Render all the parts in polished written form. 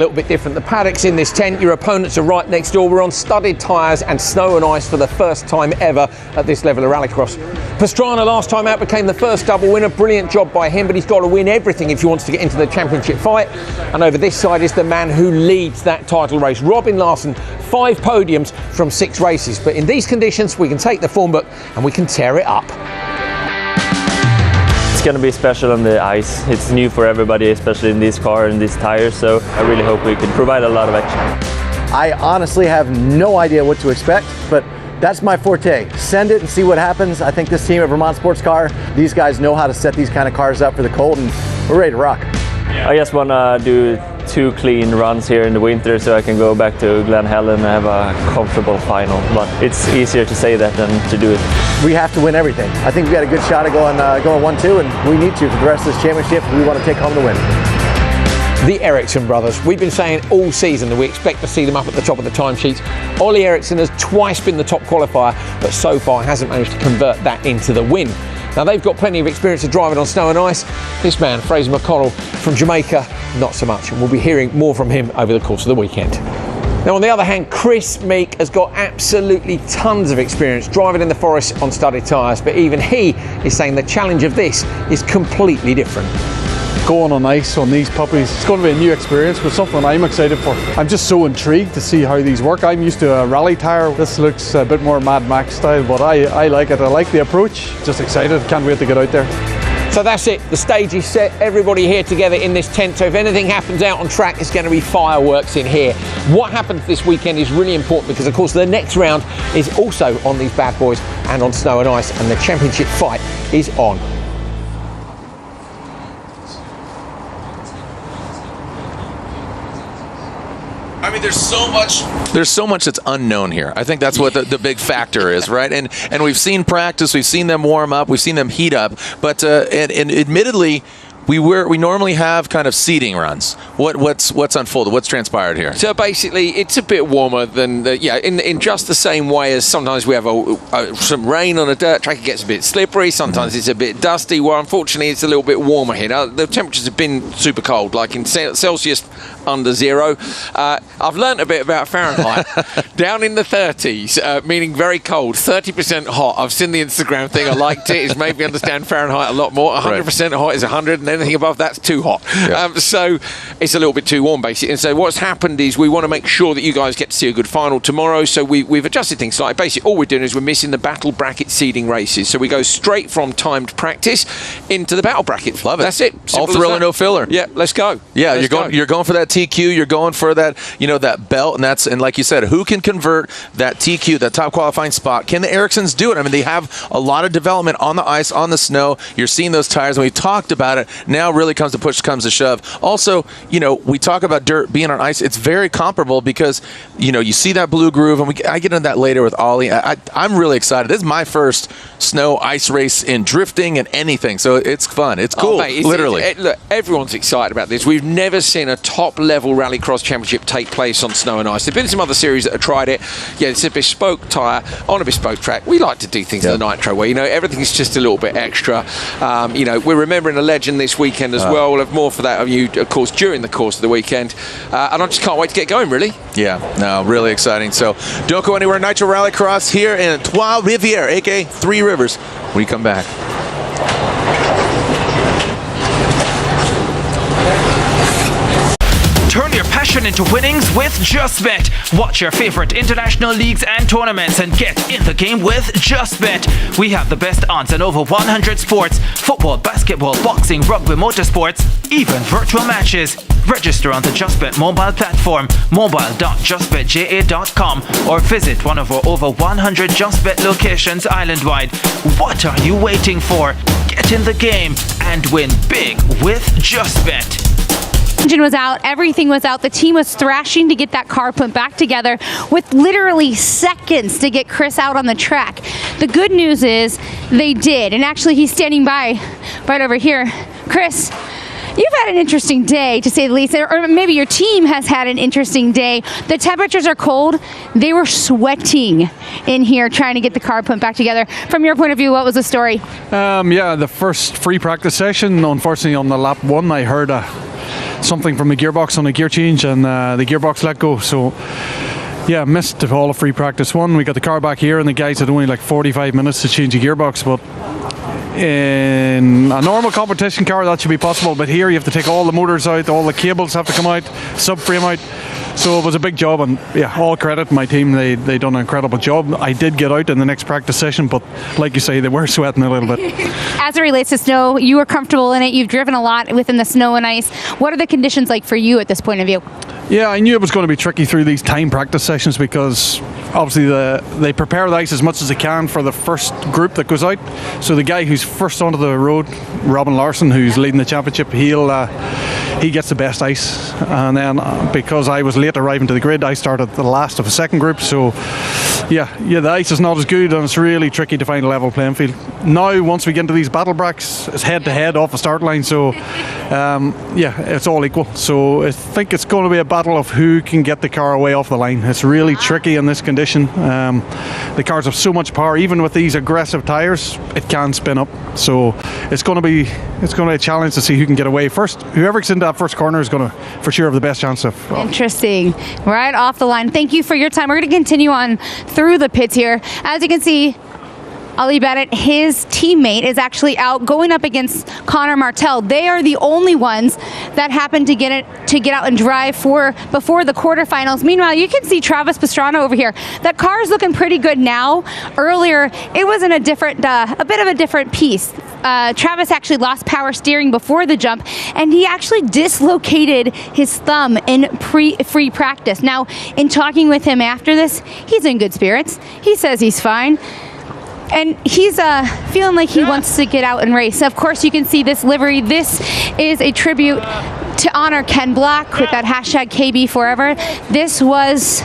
A little bit different. The paddock's in this tent, your opponents are right next door. We're on studded tyres and snow and ice for the first time ever at this level of rallycross. Pastrana last time out became the first double winner. Brilliant job by him, but he's got to win everything if he wants to get into the championship fight. And over this side is the man who leads that title race, Robin Larson. 5 podiums from 6 races, but in these conditions we can take the form book and we can tear it up. It's going to be special on the ice. It's new for everybody, especially in this car and these tires, so I really hope we can provide a lot of action. I honestly have no idea what to expect, but that's my forte. Send it and see what happens. I think this team at Vermont Sports Car, these guys know how to set these kind of cars up for the cold, and we're ready to rock. I just want to do 2 clean runs here in the winter so I can go back to Glen Helen and have a comfortable final, but it's easier to say that than to do it. We have to win everything. I think we got a good shot at going 1-2, and we need to for the rest of this championship. We want to take home the win. The Ericsson brothers. We've been saying all season that we expect to see them up at the top of the timesheets. Ollie Ericsson has twice been the top qualifier, but so far hasn't managed to convert that into the win. Now they've got plenty of experience of driving on snow and ice. This man, Fraser McConnell from Jamaica, not so much, and we'll be hearing more from him over the course of the weekend. Now on the other hand, Chris Meek has got absolutely tons of experience driving in the forest on studded tyres, but even he is saying the challenge of this is completely different. Going on ice on these puppies, it's going to be a new experience, but something I'm excited for. I'm just so intrigued to see how these work. I'm used to a rally tyre. This looks a bit more Mad Max style, but I like it. I like the approach. Just excited. Can't wait to get out there. So that's it. The stage is set. Everybody here together in this tent. So if anything happens out on track, it's going to be fireworks in here. What happens this weekend is really important because, of course, the next round is also on these bad boys and on snow and ice, and the championship fight is on. I mean, there's so much that's unknown here. I think that's what the big factor is, right? And we've seen practice, we've seen them warm up, we've seen them heat up, but and admittedly, we normally have kind of seeding runs. What's unfolded? What's transpired here? So basically, it's a bit warmer than in just the same way as sometimes we have some rain on a dirt track. It gets a bit slippery. Sometimes it's a bit dusty. Well, unfortunately, it's a little bit warmer here. Now, the temperatures have been super cold, like in Celsius under 0. I've learnt a bit about Fahrenheit. Down in the 30s, meaning very cold, 30% hot. I've seen the Instagram thing. I liked it. It's made me understand Fahrenheit a lot more. 100% hot is 100, and anything above that's too hot. Yeah. So it's a little bit too warm, basically. And so what's happened is we want to make sure that you guys get to see a good final tomorrow. So we've adjusted things slightly. Basically, all we're doing is we're missing the battle bracket seeding races. So we go straight from timed practice into the battle bracket. Love it. That's it. All thriller, no filler. Yeah, let's go. Yeah, you're going for that TQ. You're going for that, that belt, and like you said, who can convert that TQ, that top qualifying spot? Can the Ericssons do it? I mean, they have a lot of development on the ice, on the snow. You're seeing those tires, and we talked about it. Now really comes to push, comes to shove. Also, we talk about dirt being on ice. It's very comparable because, you see that blue groove, and I get into that later with Ollie. I'm really excited. This is my first snow ice race in drifting and anything, so it's fun. It's cool, mate, literally. Look, everyone's excited about this. We've never seen a top-level rallycross championship take place on snow and ice. There have been some other series that have tried it. Yeah, it's a bespoke tyre on a bespoke track. We like to do things the Nitro way. Everything's just a little bit extra. We're remembering a legend this weekend as well. We'll have more for that of you, of course, during the course of the weekend. And I just can't wait to get going, really. Yeah, no, really exciting. So don't go anywhere. Nitro Rallycross here in Trois Rivières, a.k.a. 3 Rivers. We come back. Turn your passion into winnings with JustBet. Watch your favorite international leagues and tournaments and get in the game with JustBet. We have the best odds on over 100 sports: football, basketball, boxing, rugby, motorsports, even virtual matches. Register on the JustBet mobile platform, mobile.justbetja.com, or visit one of our over 100 JustBet locations island-wide. What are you waiting for? Get in the game and win big with JustBet. Engine was out, everything was out. The team was thrashing to get that car put back together with literally seconds to get Chris out on the track. The good news is they did, and actually he's standing by right over here. Chris, You've had an interesting day, to say the least, or maybe your team has had an interesting day. The temperatures are cold. They were sweating in here trying to get the car put back together. From your point of view, what was the story? Yeah, the first free practice session, unfortunately on the lap 1, I heard something from the gearbox on the gear change, and the gearbox let go. So yeah, missed all of free practice 1. We got the car back here and the guys had only like 45 minutes to change the gearbox, but in a normal competition car that should be possible, but here you have to take all the motors out, all the cables have to come out, subframe out. So it was a big job, and yeah, all credit to my team. They done an incredible job. I did get out in the next practice session, but like you say, they were sweating a little bit. As it relates to snow, you were comfortable in it. You've driven a lot within the snow and ice. What are the conditions like for you at this point of view? Yeah, I knew it was going to be tricky through these time practice sessions because obviously they prepare the ice as much as they can for the first group that goes out. So the guy who's first onto the road, Robin Larson, who's leading the championship, he gets the best ice. And then because I was late arriving to the grid, I started the last of the second group. So yeah, the ice is not as good, and it's really tricky to find a level playing field. Now, once we get into these battle bracks, it's head to head off the start line. So yeah, it's all equal. So I think it's going to be a battle of who can get the car away off the line. It's really tricky in this condition. The cars have so much power. Even with these aggressive tires, it can spin up. So it's going to be a challenge to see who can get away first. Whoever gets into that first corner is going to for sure have the best chance of. Interesting. Right off the line. Thank you for your time. We're going to continue on through the pits here. As you can see, Ali Bennett, his teammate, is actually out going up against Connor Martell. They are the only ones that happen to get out and drive before the quarterfinals. Meanwhile, you can see Travis Pastrana over here. That car is looking pretty good now. Earlier, it was in a bit of a different piece. Travis actually lost power steering before the jump, and he actually dislocated his thumb in free practice. Now, in talking with him after this, he's in good spirits. He says he's fine. And he's feeling like he wants to get out and race. Of course, you can see this livery. This is a tribute to honor Ken Block with that hashtag KB Forever. This was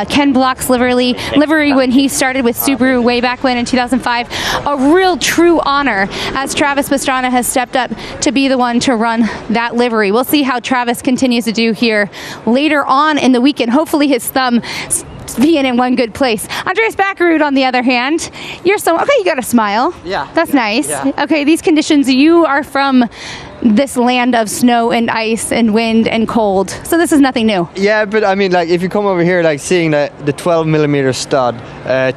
Ken Block's livery when he started with Subaru way back when in 2005. A real true honor, as Travis Pastrana has stepped up to be the one to run that livery. We'll see how Travis continues to do here later on in the weekend. Hopefully his thumb being in one good place. Andreas Backerud, on the other hand, you got a smile. Yeah. That's nice. Yeah. Okay, these conditions, you are from this land of snow and ice and wind and cold, so this is nothing new. Yeah, but I mean, like, if you come over here, like, seeing the 12 millimeter stud,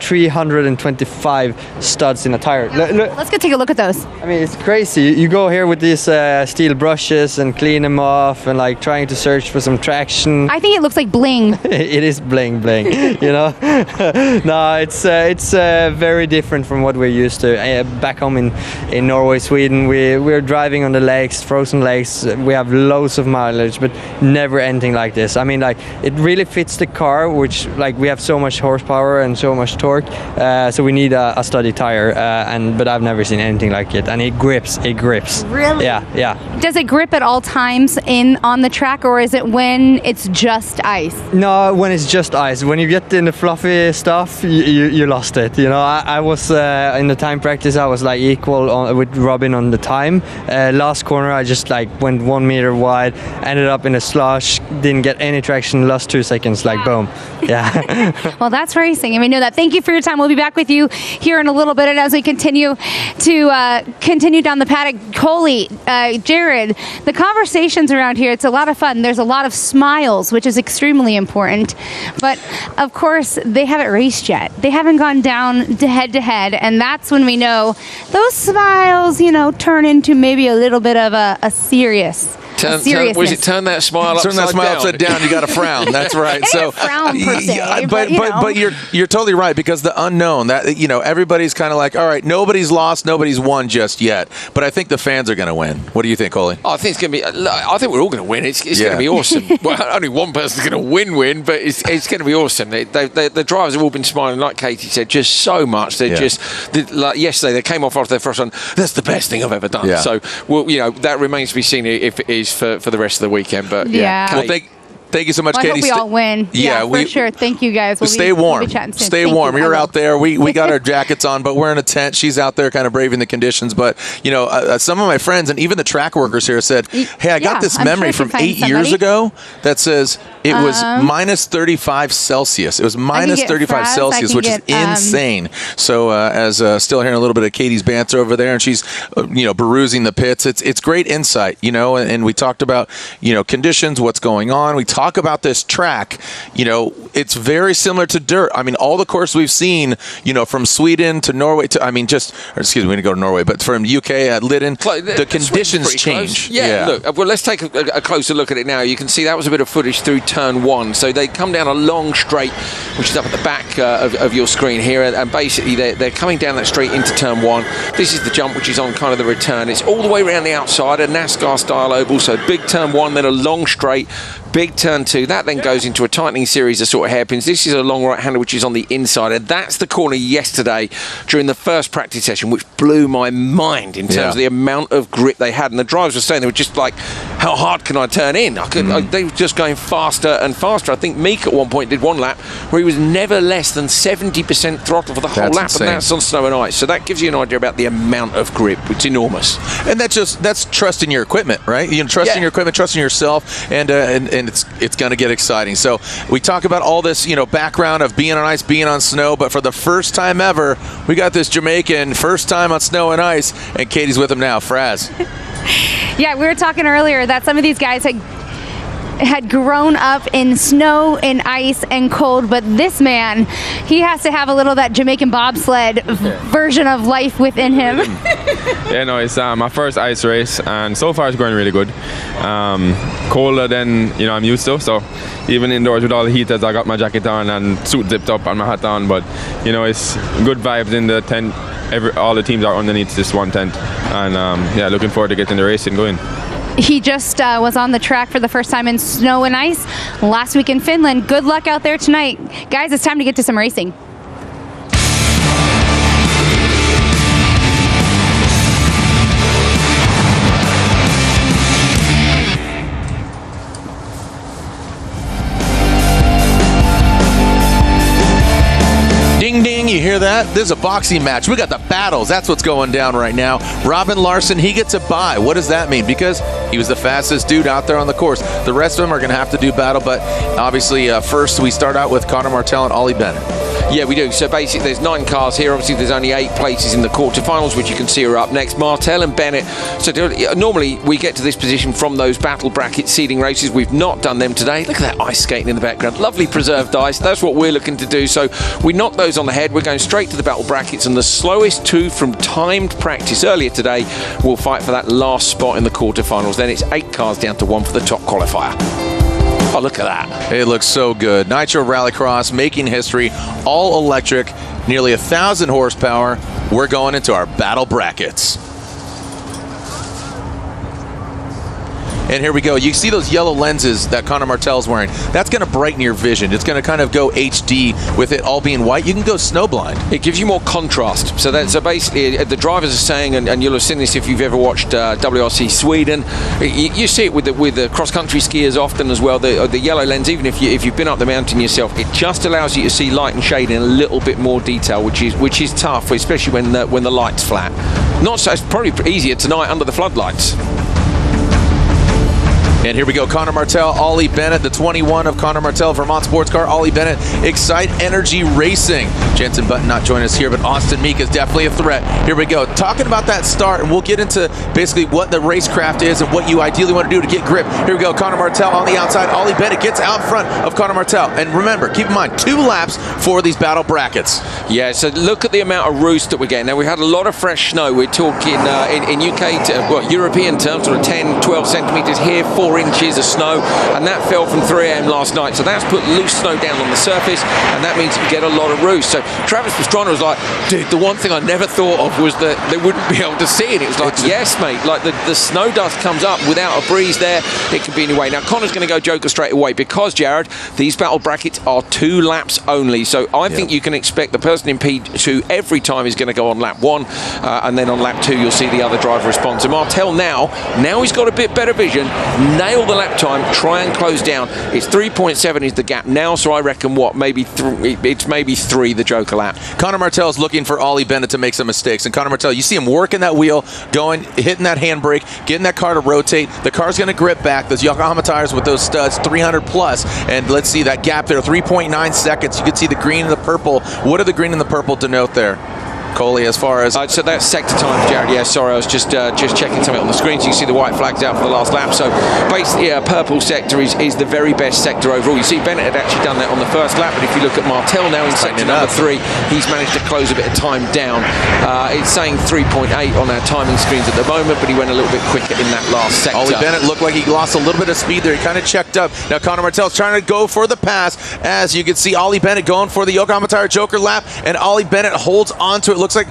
325 studs in a tire. Let's go take a look at those. I mean, it's crazy. You go here with these steel brushes and clean them off and like trying to search for some traction. I think it looks like bling. It is bling bling, you know. No, it's very different from what we're used to. Back home in Norway, Sweden, we're driving on the lakes, frozen lakes. We have loads of mileage, but never anything like this. I mean, like, it really fits the car, which, like, we have so much horsepower and so much torque, so we need a sturdy tire. But I've never seen anything like it, and it grips. Really? Yeah. Does it grip at all times on the track, or is it when it's just ice? No, when it's just ice. When you get in the fluffy stuff, you lost it. You know, I was in the time practice. I was like equal with Robin on the time. Last corner, I just like went 1 meter wide, ended up in a slush, didn't get any traction, lost 2 seconds, like boom. Yeah. Well, that's racing, and we know that. Thank you for your time. We'll be back with you here in a little bit, and as we continue down the paddock. Coley, Jared, the conversations around here, it's a lot of fun. There's a lot of smiles, which is extremely important. But of course, they haven't raced yet. They haven't gone down to head, and that's when we know those smiles, turn into maybe a little bit of a serious. Turn that smile upside down. You got to frown. That's right. So, frown per se, but you're totally right, because the unknown, that everybody's kind of like, all right, nobody's lost, nobody's won just yet. But I think the fans are going to win. What do you think, Coley? I think it's going to be. I think we're all going to win. It's going to be awesome. Well, only one person's going to win, but it's going to be awesome. The drivers have all been smiling, like Katie said, just so much. They're like yesterday, they came off after their first run. That's the best thing I've ever done. Yeah. So, that remains to be seen if it is for the rest of the weekend. But yeah. Well, Thank you so much, Well, Katie. I hope we all win. Yeah, for sure. Thank you, guys. Stay warm. We'll be chatting soon. Stay Thank warm. you. You're out there. We got our jackets on, but we're in a tent. She's out there kind of braving the conditions. But, you know, some of my friends and even the track workers here said, hey, I got this memory from 8 years ago that says it was minus 35 Celsius. It was minus 35 Celsius, which is insane. So as still hearing a little bit of Katie's banter over there, and she's, you know, perusing the pits. It's great insight, you know, and we talked about, you know, conditions, what's going on. We talk about this track, you know, it's very similar to dirt. I mean, all the courses we've seen, you know, from Sweden to Norway to, I mean, just, excuse me, we didn't go to Norway, but from UK at Lyden, the conditions change. Yeah, look, well, let's take a closer look at it now. You can see that was a bit of footage through turn 1. So they come down a long straight, which is up at the back of your screen here, and basically they're coming down that straight into turn 1. This is the jump, which is on kind of the return. It's all the way around the outside, a NASCAR style oval, so big turn 1, then a long straight, big turn 2. That then goes into a tightening series of sort of hairpins. This is a long right-hander, which is on the inside, and that's the corner yesterday during the first practice session, which blew my mind in terms of the amount of grip they had. And the drivers were saying they were just like, how hard can I turn in? They were just going faster and faster. I think Meek at one point did one lap where he was never less than 70% throttle for the whole lap, insane. And that's on snow and ice. So that gives you an idea about the amount of grip. It's enormous. And that's trusting your equipment, right? You know, trusting your equipment, trusting yourself, and it's going to get exciting. So we talk about all this, you know, background of being on ice, being on snow, but for the first time ever, we got this Jamaican first time on snow and ice, and Katie's with him now. Fraz. Yeah, we were talking earlier that some of these guys had grown up in snow and ice and cold, but this man, he has to have a little of that Jamaican bobsled version of life within him. Yeah, no, it's my first ice race, and so far it's going really good. Colder than, you know, I'm used to, so even indoors with all the heaters, I got my jacket on and suit zipped up and my hat on, but, you know, it's good vibes in the tent. All the teams are underneath this one tent, and yeah, looking forward to getting the racing going. He just was on the track for the first time in snow and ice last week in Finland. Good luck out there tonight. Guys, it's time to get to some racing. Ding, ding, you hear that? This is a boxing match. We got the battles. That's what's going down right now. Robin Larson, he gets a bye. What does that mean? Because he was the fastest dude out there on the course. The rest of them are going to have to do battle, but obviously first we start out with Connor Martell and Ollie Bennett. Yeah, we do. So basically there's 9 cars here. Obviously there's only 8 places in the quarterfinals, which you can see are up next. Martell and Bennett. So normally we get to this position from those battle bracket seeding races. We've not done them today. Look at that ice skating in the background. Lovely preserved ice. That's what we're looking to do. So we knock those on the head. We're going straight to the battle brackets, and the slowest 2 from timed practice earlier today will fight for that last spot in the quarterfinals. Then it's 8 cars down to 1 for the top qualifier. Oh, look at that. It looks so good. Nitro Rallycross making history, all electric, nearly 1,000 horsepower. We're going into our battle brackets. And here we go. You see those yellow lenses that Connor Martell's wearing. That's going to brighten your vision. It's going to kind of go HD with it all being white. You can go snowblind. It gives you more contrast. So basically, the drivers are saying, and you'll have seen this if you've ever watched WRC Sweden. You see it with the cross-country skiers often as well. The yellow lens, even if you've been up the mountain yourself, it just allows you to see light and shade in a little bit more detail, which is tough, especially when the light's flat. Not so. It's probably easier tonight under the floodlights. And here we go, Connor Martell, Ollie Bennett, the 21 of Connor Martell, Vermont Sports Car, Ollie Bennett, Excite Energy Racing. Jensen Button not joining us here, but Austin Meek is definitely a threat. Here we go, talking about that start, and we'll get into basically what the racecraft is and what you ideally want to do to get grip. Here we go, Connor Martell on the outside, Ollie Bennett gets out front of Connor Martell. And remember, keep in mind, 2 laps for these battle brackets. Yeah, so look at the amount of roost that we're getting. Now, we had a lot of fresh snow. We're talking in UK, European terms, sort of 10, 12 centimetres here, 4 inches of snow, and that fell from 3 a.m. last night. So that's put loose snow down on the surface, and that means you get a lot of roost. So Travis Pastrana was like, dude, the one thing I never thought of was that they wouldn't be able to see it. It was like, yes, mate, like the snow dust comes up without a breeze there. It can be anyway. Now, Connor's going to go Joker straight away because, Jared, these battle brackets are 2 laps only. So I think you can expect the person in P2 every time is going to go on lap 1, and then on lap 2 you'll see the other driver respond. So Martell now he's got a bit better vision, nail the lap time, try and close down. It's 3.7 is the gap now, so I reckon it's maybe 3 the Joker lap. Connor Martell is looking for Ollie Bennett to make some mistakes. And Connor Martell, you see him working that wheel, going, hitting that handbrake, getting that car to rotate. The car's going to grip back. Those Yokohama tires with those studs, 300 plus. And let's see that gap there, 3.9 seconds. You can see the green and the purple. What do the green and the purple denote there, Coley, as far as... so that's sector time, Jared. Yeah, sorry, I was just checking something on the screen. So you can see the white flags out for the last lap. So basically, purple sector is the very best sector overall. You see Bennett had actually done that on the first lap, but if you look at Martell now in sector number 3, he's managed to close a bit of time down. It's saying 3.8 on our timing screens at the moment, but he went a little bit quicker in that last sector. Ollie Bennett looked like he lost a little bit of speed there. He kind of checked up. Now Connor Martell's trying to go for the pass, as you can see Ollie Bennett going for the Yokohama Tire Joker lap, and Ollie Bennett holds on to it. Looks like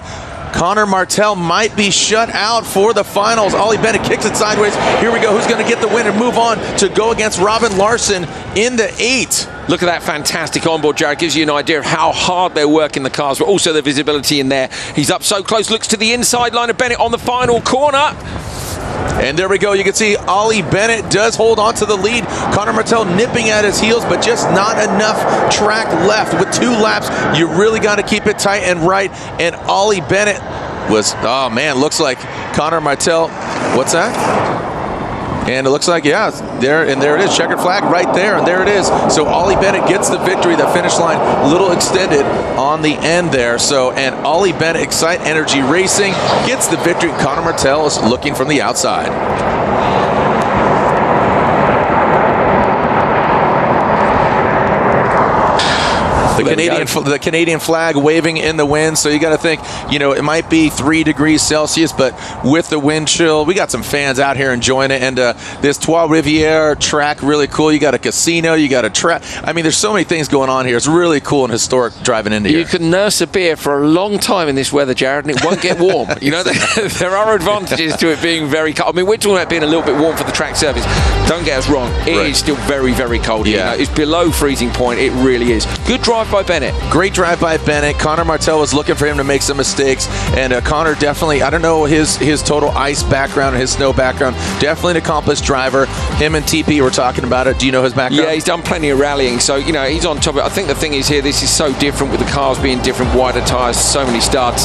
Connor Martell might be shut out for the finals. Ollie Bennett kicks it sideways. Here we go. Who's going to get the win and move on to go against Robin Larson in the 8? Look at that fantastic onboard, Jared. Gives you an idea of how hard they're working the cars, but also the visibility in there. He's up so close, looks to the inside line of Bennett on the final corner. And there we go. You can see Ollie Bennett does hold on to the lead. Connor Martell nipping at his heels, but just not enough track left. With 2 laps, you really got to keep it tight and right. And Ollie Bennett was, oh man, looks like Connor Martell, what's that? And it looks like, yeah, there it is. Checkered flag right there, and there it is. So Ollie Bennett gets the victory. The finish line a little extended on the end there. So, and Ollie Bennett, Excite Energy Racing, gets the victory. Connor Martell is looking from the outside. The Canadian flag waving in the wind, so you got to think, you know, it might be 3 degrees Celsius, but with the wind chill, we got some fans out here enjoying it. And this Trois Rivières track, really cool. You got a casino, you got a track. I mean, there's so many things going on here. It's really cool and historic driving into here. You can nurse a beer for a long time in this weather, Jared, and it won't get warm. You know, there are advantages to it being very cold. I mean, we're talking about being a little bit warm for the track surface. Don't get us wrong. It is still very, very cold here. Yeah. You know, it's below freezing point. It really is. Good drive by Bennett. Great drive by Bennett. Connor Martell was looking for him to make some mistakes, and Connor definitely, I don't know his total ice background and his snow background, definitely an accomplished driver. Him and TP were talking about it. Do you know his background? Yeah, he's done plenty of rallying, so you know he's on top of it. I think the thing is here, this is so different with the cars being different, wider tyres, so many studs,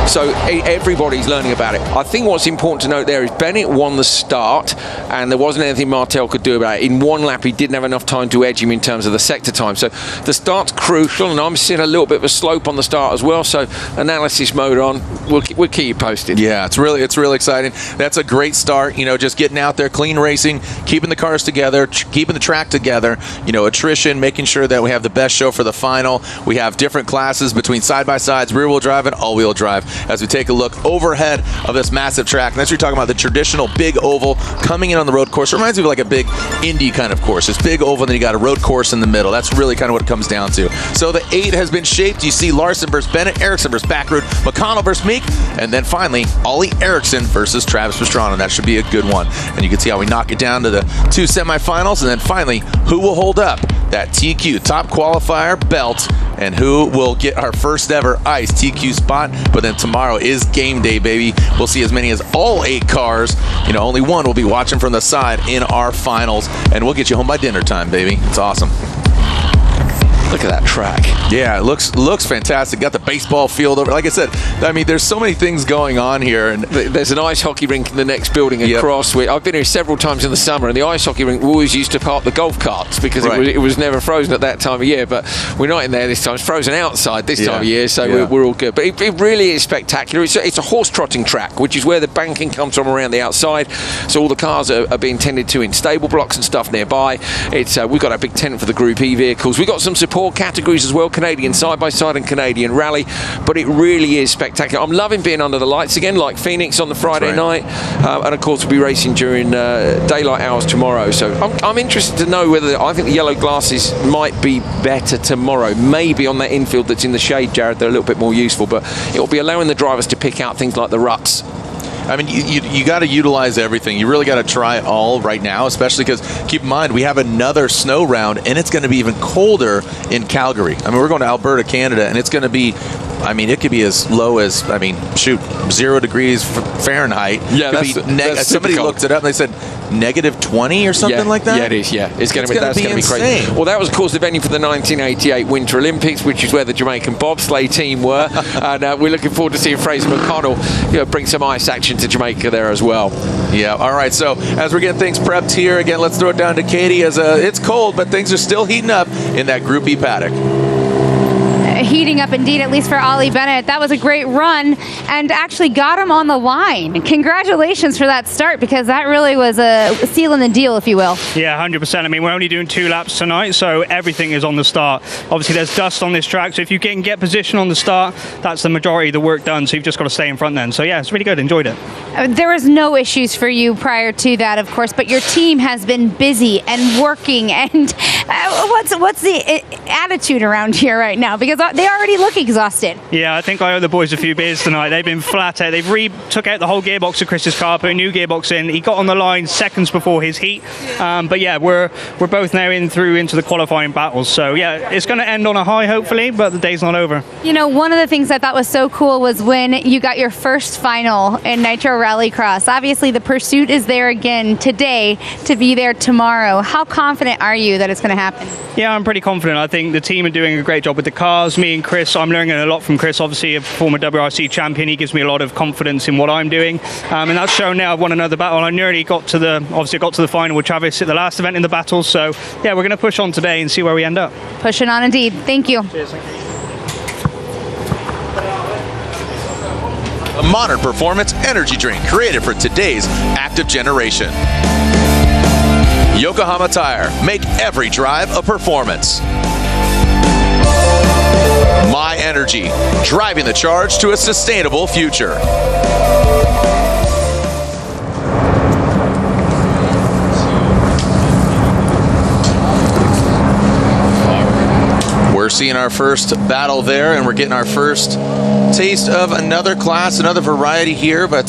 so everybody's learning about it. I think what's important to note there is Bennett won the start, and there wasn't anything Martell could do about it. In 1 lap, he didn't have enough time to edge him in terms of the sector time, so the start's crucial, and I'm seeing a little bit of a slope on the start as well, so analysis mode on. We'll keep you posted. Yeah, it's really exciting. That's a great start, you know, just getting out there, clean racing, keeping the cars together, keeping the track together, you know, attrition, making sure that we have the best show for the final. We have different classes between side-by-sides, rear-wheel drive, and all-wheel drive as we take a look overhead of this massive track. And that's what you're talking about, the traditional big oval coming in on the road course. It reminds me of like a big Indy kind of course. It's big oval, and then you got a road course in the middle. That's really kind of what it comes down to. So the 8 has been shaped. You see Larson versus Bennett, Ericsson versus Backrud, McConnell versus Meek, and then finally Ollie Ericsson versus Travis Pastrana. That should be a good one. And you can see how we knock it down to the 2 semifinals, and then finally who will hold up that TQ top qualifier belt and who will get our first ever ICE TQ spot. But then tomorrow is game day, baby. We'll see as many as all 8 cars. You know, only one will be watching from the side in our finals, and we'll get you home by dinner time, baby. It's awesome. Look at that track. Yeah, it looks fantastic. Got the baseball field over. Like I said, I mean, there's so many things going on here. And there's an ice hockey rink in the next building across. I've been here several times in the summer, and the ice hockey rink, we always used to park the golf carts because it was never frozen at that time of year. But we're not in there this time. It's frozen outside this time of year, so we're all good. But it really is spectacular. It's a horse trotting track, which is where the banking comes from around the outside. So all the cars are being tended to in stable blocks and stuff nearby. We've got a big tent for the Group E vehicles. We've got some support categories as well, Canadian side-by-side and Canadian rally, but it really is spectacular. I'm loving being under the lights again, like Phoenix on the Friday night, and of course we'll be racing during daylight hours tomorrow, so I'm interested to know whether, I think the yellow glasses might be better tomorrow, maybe on that infield that's in the shade, Jared, they're a little bit more useful, but it'll be allowing the drivers to pick out things like the ruts. I mean, you got to utilize everything. You really got to try it all right now, especially because, keep in mind, we have another snow round, and it's going to be even colder in Calgary. I mean, we're going to Alberta, Canada, and it's going to be, I mean, it could be as low as, 0 degrees Fahrenheit. Yeah, that's somebody looked it up, and they said -20 or something like that? Yeah, it is, yeah. That's going to be insane. crazy. Well, that was, of course, the venue for the 1988 Winter Olympics, which is where the Jamaican bobsleigh team were. And we're looking forward to seeing Fraser McConnell bring some ice action to Jamaica there as well. Yeah, all right. So as we're getting things prepped here, again, let's throw it down to Katie as it's cold, but things are still heating up in that Group E paddock. Heating up indeed, at least for Ollie Bennett. That was a great run and actually got him on the line. Congratulations for that start, because that really was a seal in the deal, if you will. Yeah, 100%. I mean, we're only doing 2 laps tonight, so everything is on the start. Obviously, there's dust on this track, so if you can get position on the start, that's the majority of the work done, so you've just got to stay in front then. So yeah, it's really good. Enjoyed it. There was no issues for you prior to that, of course, but your team has been busy and working. And what's the attitude around here right now? Because they already look exhausted. Yeah, I think I owe the boys a few beers tonight. They've been flat out. They've took out the whole gearbox of Chris's car, put a new gearbox in. He got on the line seconds before his heat. But yeah, we're both now into the qualifying battles. So yeah, it's going to end on a high, hopefully, but the day's not over. You know, one of the things I thought was so cool was when you got your first final in Nitro Rallycross. Obviously, the pursuit is there again today to be there tomorrow. How confident are you that it's going to happen? Yeah, I'm pretty confident. I think the team are doing a great job with the cars. Me and Chris, I'm learning a lot from Chris, obviously a former WRC champion. He gives me a lot of confidence in what I'm doing, and that's shown now. I've won another battle. I nearly got to the final with Travis at the last event in the battle. So yeah, we're going to push on today and see where we end up. Pushing on indeed. Thank you. Cheers, thank you. A modern performance energy drink created for today's active generation. Yokohama Tire, make every drive a performance. My Energy, driving the charge to a sustainable future. We're seeing our first battle there, and we're getting our first taste of another class, another variety here, but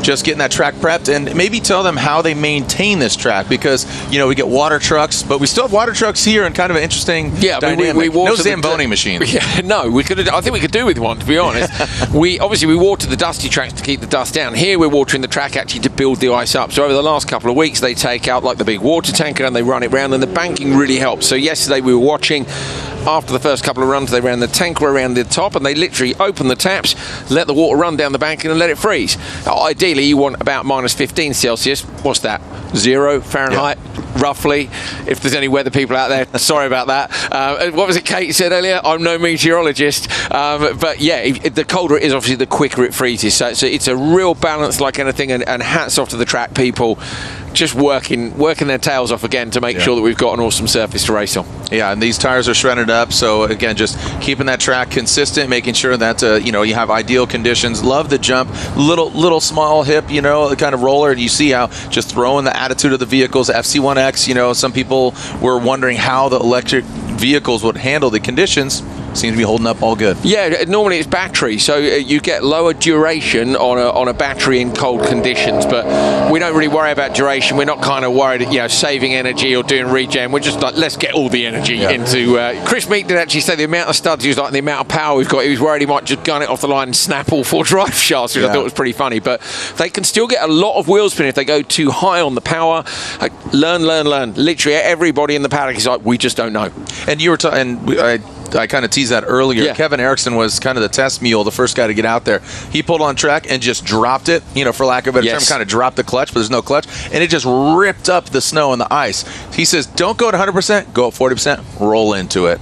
just getting that track prepped, and maybe tell them how they maintain this track, because you know we get water trucks, but we still have water trucks here, and kind of an interesting dynamic. We no Zamboni machine. Yeah, no, we could. I think we could do with one, to be honest. we water the dusty tracks to keep the dust down. Here we're watering the track actually to build the ice up. So over the last couple of weeks, they take out like the big water tanker and they run it round, and the banking really helps. So yesterday we were watching. After the first couple of runs, they ran the tanker around the top, and they literally open the taps, let the water run down the banking, and let it freeze. Ideally, you want about -15 Celsius. What's that? 0 Fahrenheit, roughly. If there's any weather people out there, sorry about that. What was it Kate said earlier? I'm no meteorologist. But yeah, the colder it is, obviously, the quicker it freezes. So it's a real balance like anything, and hats off to the track people. Just working their tails off again to make sure that we've got an awesome surface to race on. Yeah, and these tires are shredded up, so again, just keeping that track consistent, making sure that you have ideal conditions. Love the jump, little small hip, the kind of roller, and you see how just throwing the attitude of the vehicles. FC1X, some people were wondering how the electric vehicles would handle the conditions. Seems to be holding up all good. Yeah, normally it's battery, so you get lower duration on a battery in cold conditions, but we don't really worry about duration. We're not kind of worried, saving energy or doing regen. We're just like, let's get all the energy into. Chris Meek did actually say the amount of studs he was like, the amount of power we've got. He was worried he might just gun it off the line and snap all 4 drive shafts, which I thought was pretty funny. But they can still get a lot of wheel spin if they go too high on the power. Like, learn. Literally everybody in the paddock is like, we just don't know. And you were I kind of teased that earlier. Yeah. Kevin Erickson was kind of the test mule, the first guy to get out there. He pulled on track and just dropped it, for lack of a better term, kind of dropped the clutch, but there's no clutch, and it just ripped up the snow and the ice. He says, don't go at 100%, go at 40%, roll into it.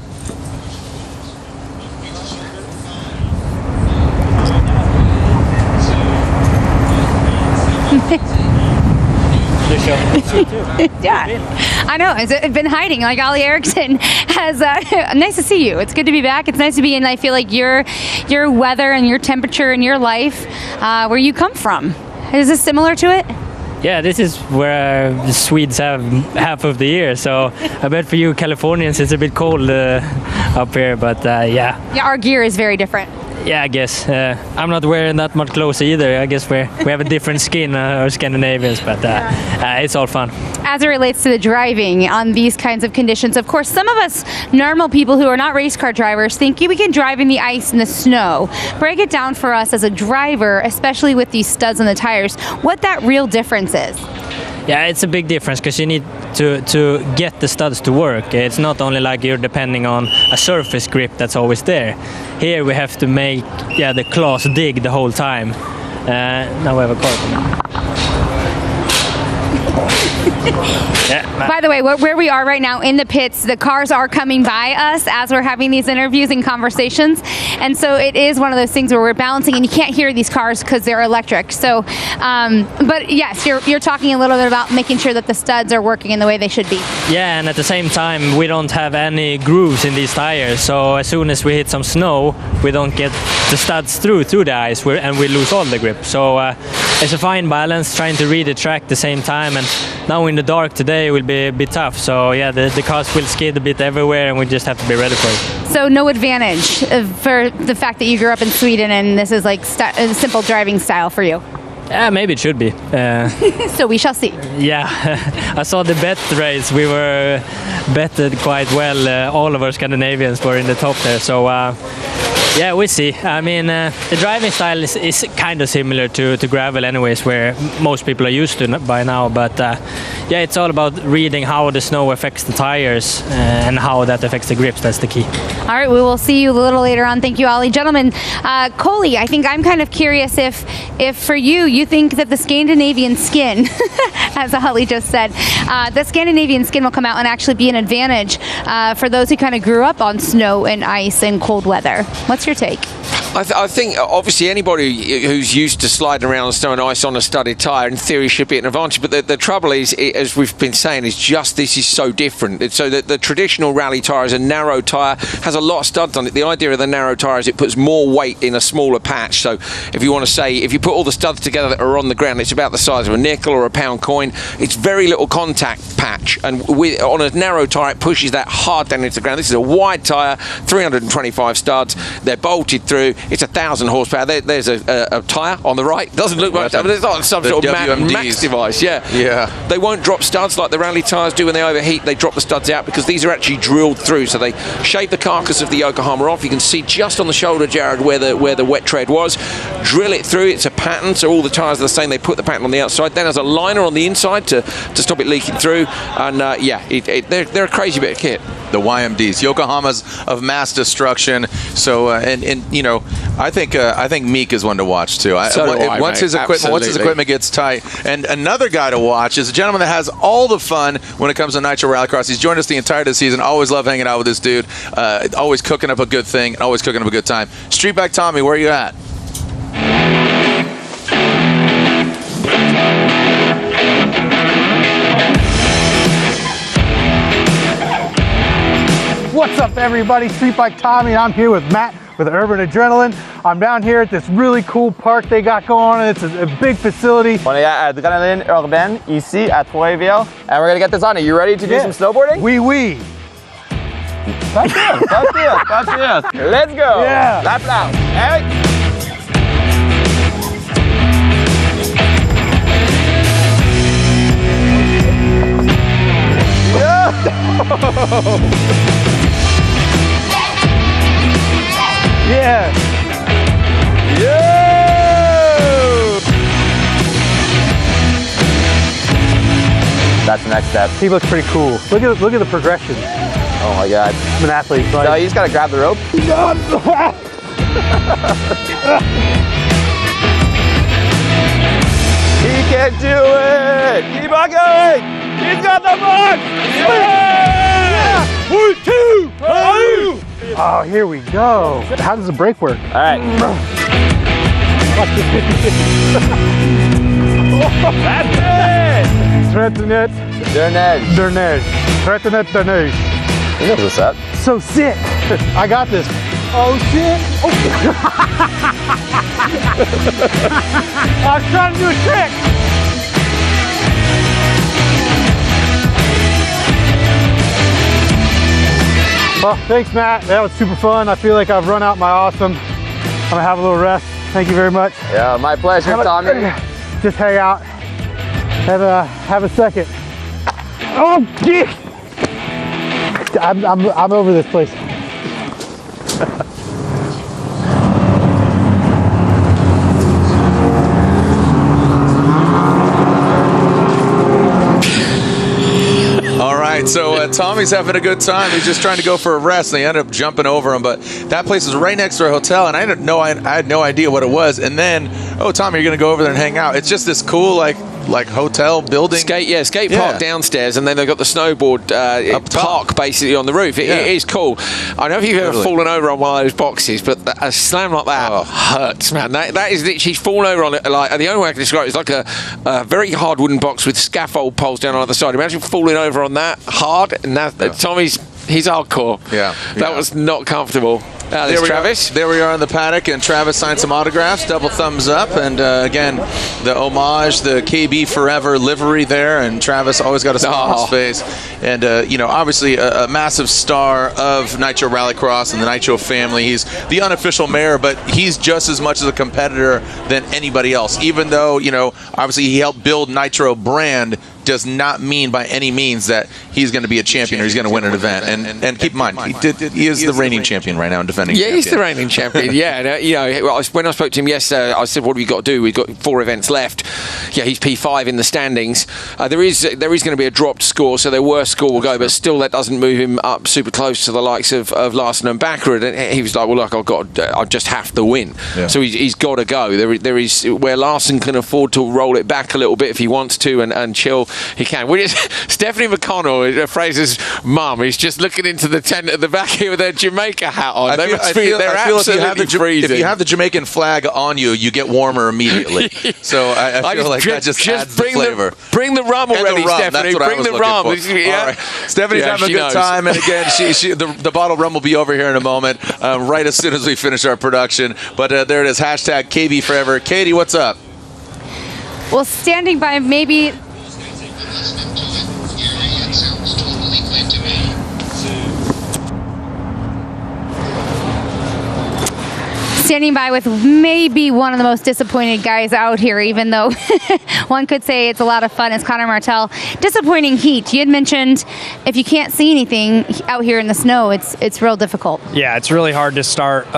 Yeah, I know. It's been hiding. Like Ollie Erickson has. Nice to see you. It's good to be back. It's nice to be in. I feel like your weather and your temperature and your life, where you come from. Is this similar to it? Yeah, this is where the Swedes have half of the year. So I bet for you Californians it's a bit cold up here, but yeah. Yeah, our gear is very different. Yeah, I guess. I'm not wearing that much clothes either. I guess we have a different skin, or Scandinavians, but it's all fun. As it relates to the driving on these kinds of conditions, of course, some of us normal people who are not race car drivers think we can drive in the ice and the snow. Break it down for us as a driver, especially with these studs on the tires, what that real difference is. Yeah, it's a big difference because you need to get the studs to work. It's not only like you're depending on a surface grip that's always there. Here we have to make the claws dig the whole time. Now we have a car coming. By the way, where we are right now in the pits, the cars are coming by us as we're having these interviews and conversations. And so it is one of those things where we're balancing and you can't hear these cars because they're electric. So, but yes, you're talking a little bit about making sure that the studs are working in the way they should be. Yeah, and at the same time, we don't have any grooves in these tires. So as soon as we hit some snow, we don't get the studs through the ice and we lose all the grip. So it's a fine balance, trying to read the track at the same time. And now in the dark today, it will be a bit tough. So yeah, the cars will skid a bit everywhere and we just have to be ready for it. So no advantage for the fact that you grew up in Sweden and this is like a simple driving style for you? Yeah, maybe it should be. So we shall see. Yeah, I saw the bet race. We were betted quite well. All of our Scandinavians were in the top there. So yeah, we see. I mean, the driving style is kind of similar to gravel anyways, where most people are used to by now. But yeah, it's all about reading how the snow affects the tires and how that affects the grips. That's the key. All right, we will see you a little later on. Thank you, Ollie. Gentlemen, Coley, I think I'm kind of curious if for you think that the Scandinavian skin, as Ollie just said, the Scandinavian skin will come out and actually be an advantage for those who kind of grew up on snow and ice and cold weather. What's your take? I think obviously anybody who's used to sliding around on snow and ice on a studded tyre in theory should be at an advantage, but the trouble is, as we've been saying, is just this is so different. So that the traditional rally tyre is a narrow tyre, has a lot of studs on it. The idea of the narrow tyre is it puts more weight in a smaller patch. So if you want to say, if you put all the studs together that are on the ground, it's about the size of a nickel or a pound coin. It's very little contact patch, and on a narrow tyre it pushes that hard down into the ground. This is a wide tyre, 325 studs, they're bolted through. It's 1,000 horsepower. There's a tyre on the right. Doesn't look much. I mean, it's like some sort of max device. Yeah. They won't drop studs like the rally tyres do when they overheat. They drop the studs out because these are actually drilled through. So they shave the carcass of the Yokohama off. You can see just on the shoulder, Jared, where the wet tread was. Drill it through. It's a pattern. So all the tyres are the same. They put the pattern on the outside. Then there's a liner on the inside to stop it leaking through. And yeah, they're a crazy bit of kit. The YMDs, Yokohamas of mass destruction. So and you know, I think Meek is one to watch too. Once his equipment gets tight. And another guy to watch is a gentleman that has all the fun when it comes to Nitro Rallycross. He's joined us the entire season. Always love hanging out with this dude. Always cooking up a good thing. Always cooking up a good time. Streetback Tommy, where are you at? What's up, everybody? Streetbike Tommy, and I'm here with Matt with Urban Adrenaline. I'm down here at this really cool park they got going on. It's a big facility. On est à Adrenaline Urbaine, ici à Trois-Rivières, and we're gonna get this on. Are you ready to do some snowboarding? Oui. That's it. Let's go. Yeah. Lap loud. Hey. Yeah. That's the next step. He looks pretty cool. Look at the progression. Oh my God. I'm an athlete. So you just gotta grab the rope. He can do it. Keep on going. He's got the mark. Yeah. 1, 2, 3. Oh, here we go. How does the brake work? All right. That's it. Tretinet. Dernier. Tretinet. He knows what's up. So sick. I got this. Oh shit. Oh. I was trying to do a trick. Well, thanks, Matt. That was super fun. I feel like I've run out my awesome. I'm gonna have a little rest. Thank you very much. Yeah, my pleasure, Tommy. Just hang out. Have a second. Oh, geez. I'm over this place. All right, so Tommy's having a good time. He's just trying to go for a rest, and they ended up jumping over him. But that place is right next to our hotel, and I had no idea what it was. And then, oh, Tommy, you're going to go over there and hang out. It's just this cool, like hotel building. Skate park downstairs, and then they've got the snowboard park basically on the roof. It is cool. I don't know if you've ever fallen over on one of those boxes, but a slam like that hurts, man. That is literally fallen over on it. Like, the only way I can describe it is like a very hard wooden box with scaffold poles down on the other side. Imagine falling over on that hard, and Tommy's hardcore. That was not comfortable. There's Travis. There we are in the paddock, and Travis signed some autographs. Double thumbs up, and again, the homage, the KB Forever livery there, and Travis always got a smile on his face. And you know, obviously a massive star of Nitro Rallycross and the Nitro family. He's the unofficial mayor, but he's just as much as a competitor than anybody else. Even though, you know, obviously he helped build Nitro brand, does not mean by any means that he's going to be a champion or he's going to win an event. And keep in mind, he is the reigning champion right now and defending champion. He's the reigning champion. You know, when I spoke to him yesterday, I said, "What have we got to do? We've got 4 events left." Yeah, he's P5 in the standings. There is going to be a dropped score, so their worst score will go, but still that doesn't move him up super close to the likes of Larson and Baccarat. And he was like, "Well, look, I just have to win." Yeah. So he's got to go. There is where Larson can afford to roll it back a little bit if he wants to and chill. He can. Stephanie McConnell, Fraser's mum, is just looking into the tent at the back here with their Jamaica hat on. I feel if you have the Jamaican flag on you, you get warmer immediately. So I feel like that just adds the flavor. Bring the rum already, Stephanie. Bring the rum. All right. Stephanie's having a good time, and again, the bottle of rum will be over here in a moment, right as soon as we finish our production. But there it is, hashtag KB Forever. Katie, what's up? Well, standing by maybe... Standing by with maybe one of the most disappointed guys out here, even though one could say it's a lot of fun, is Connor Martel. Disappointing heat. You had mentioned if you can't see anything out here in the snow, it's real difficult. Yeah, it's really hard to start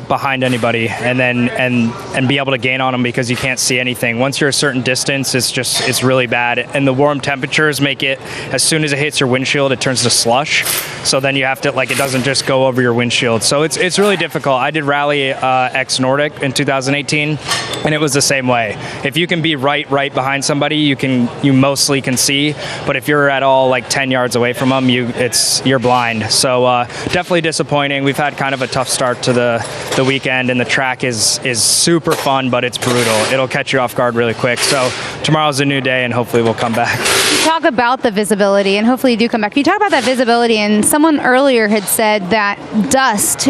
behind anybody and then and be able to gain on them because you can't see anything. Once you're a certain distance, it's really bad. And the warm temperatures make it, as soon as it hits your windshield, it turns to slush. So then you have to, like, it doesn't just go over your windshield. So it's really difficult. I did rally X Nordic in 2018, and it was the same way. If you can be right behind somebody, you mostly can see, but if you're at all like 10 yards away from them, you're blind. So definitely disappointing. We've had kind of a tough start to the weekend, and the track is super fun, but it's brutal. It'll catch you off guard really quick. So tomorrow's a new day, and hopefully we'll come back. You talk about the visibility, and hopefully you do come back. You talk about that visibility, and someone earlier had said that dust,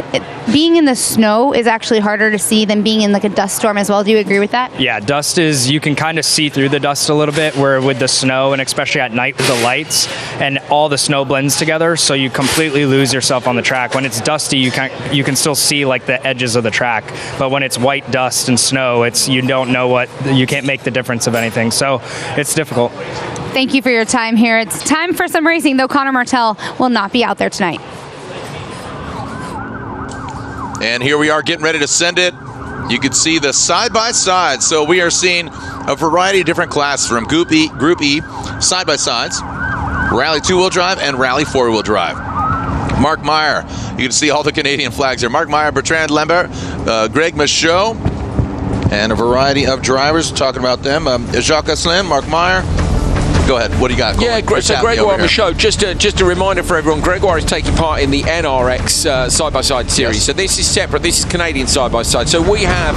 being in the snow is actually harder to see than being in like a dust storm as well. Do you agree with that? Yeah, dust is, you can kind of see through the dust a little bit, where with the snow, and especially at night with the lights, and all the snow blends together, so you completely lose yourself on the track. When it's dusty, you can still see like the edges of the track, but when it's white dust and snow, you can't make the difference of anything. So it's difficult. Thank you for your time here. It's time for some racing, though Connor Martel will not be out there tonight. And here we are getting ready to send it. You can see the side-by-side. So we are seeing a variety of different classes from Group E side-by-sides, Rally 2-wheel drive, and Rally 4-wheel drive. Mark Meyer, you can see all the Canadian flags here. Mark Meyer, Bertrand Lambert, Greg Michaud, and a variety of drivers. Talking about them, Jacques Asselin, Mark Meyer. Go ahead. What do you got? Yeah, so Gregoire Michaud, just a reminder for everyone, Gregoire is taking part in the NRX side-by-side series. Yes. So this is separate. This is Canadian side-by-side. So we have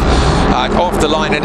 off the line, and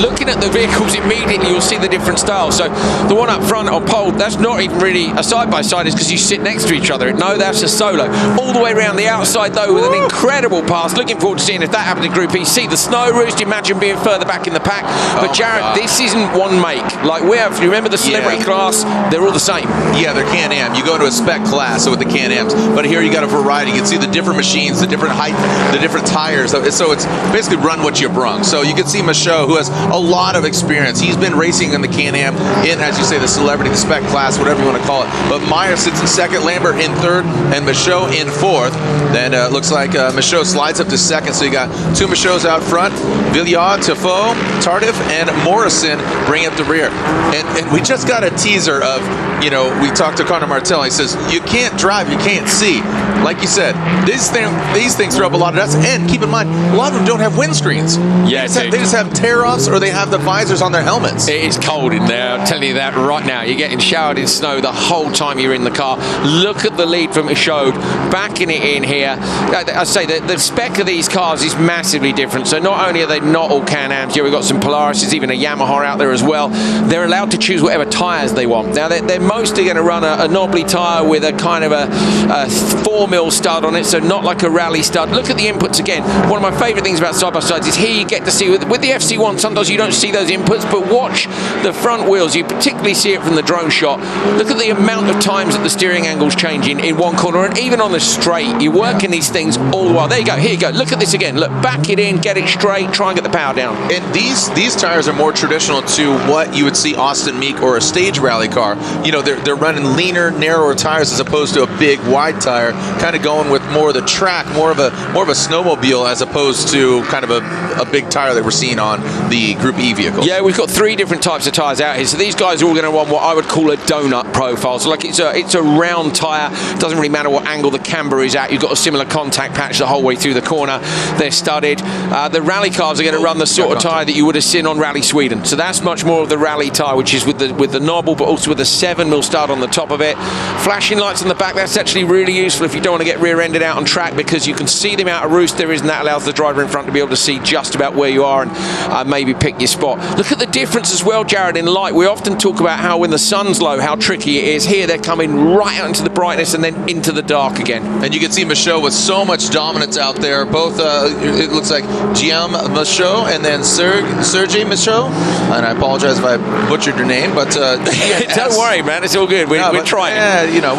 looking at the vehicles immediately, you'll see the different styles. So the one up front on pole, that's not even really a side-by-side, is because you sit next to each other. No, that's a solo. All the way around the outside, though, with an incredible pass. Looking forward to seeing if that happens in Group E. See the snow roost, imagine being further back in the pack. But Jared, this isn't one make. Like we have, you remember the celebrity class, they're all the same. Yeah, they're Can-Am. You go into a spec class, so with the Can-Ams, but here you got a variety. You can see the different machines, the different height, the different tires. So it's basically run what you brung. So you can see Michaud, who has a lot of experience. He's been racing in the Can-Am in, as you say, the celebrity, the spec class, whatever you want to call it. But Meyer sits in second, Lambert in third, and Michaud in fourth. Then it looks like Michaud slides up to second. So you got two Michauds out front. Villiard, Tifo, Tardif, and Morrison bring up the rear. And we just got a teaser of, you know, we talked to Connor Martel. He says, you can't drive, you can't see. Like you said, these things throw up a lot of dust. And keep in mind, a lot of them don't have windscreens. Yeah, they just have tear-offs, or they have the visors on their helmets. It is cold in there, I'm telling you that right now. You're getting showered in snow the whole time you're in the car. Look at the lead from Michaud, backing it in here. I say that the spec of these cars is massively different. So not only are they not all Can-Ams, we've got some Polaris, even a Yamaha out there as well. They're allowed to choose whatever tyres they want. Now, they're mostly going to run a knobbly tyre with a kind of a 4mm stud on it, so not like a rally stud. Look at the inputs again. One of my favourite things about side-by-sides is here you get to see, with the FC1, sometimes you don't see those inputs, but watch the front wheels. You particularly see it from the drone shot. Look at the amount of times that the steering angle's changing in one corner, and even on the straight. You're working these things all the while. There you go. Here you go. Look at this again. Look, back it in, get it straight, try and get the power down. And these tires are more traditional to what you would see Austin Meek or a stage rally car. You know, they're running leaner, narrower tires as opposed to a big, wide tire, kind of going with more of the track, more of a snowmobile as opposed to kind of a big tire that we're seeing on the Group E vehicle. Yeah, we've got three different types of tires out here. So these guys are all going to run what I would call a donut profile. So like it's a round tire. It doesn't really matter what angle the camber is at. You've got a similar contact patch the whole way through the corner. They're studded. The rally cars are going to run the sort of tire that you would have seen on Rally Sweden. So that's much more of the rally tire, which is with the knobble, but also with a 7mm stud on the top of it. Flashing lights on the back. That's actually really useful if you don't want to get rear-ended out on track, because you can see them out of roost there is, and that allows the driver in front to be able to see just about where you are and maybe pick your spot. Look at the difference as well, Jared, in light. We often talk about how when the sun's low, how tricky it is. Here they're coming right out into the brightness and then into the dark again. And you can see Michaud with so much dominance out there. Both, it looks like Guillaume Michaud and then Sergei Michaud. And I apologize if I butchered your name, but don't worry, man. It's all good. We're trying. Yeah, you know,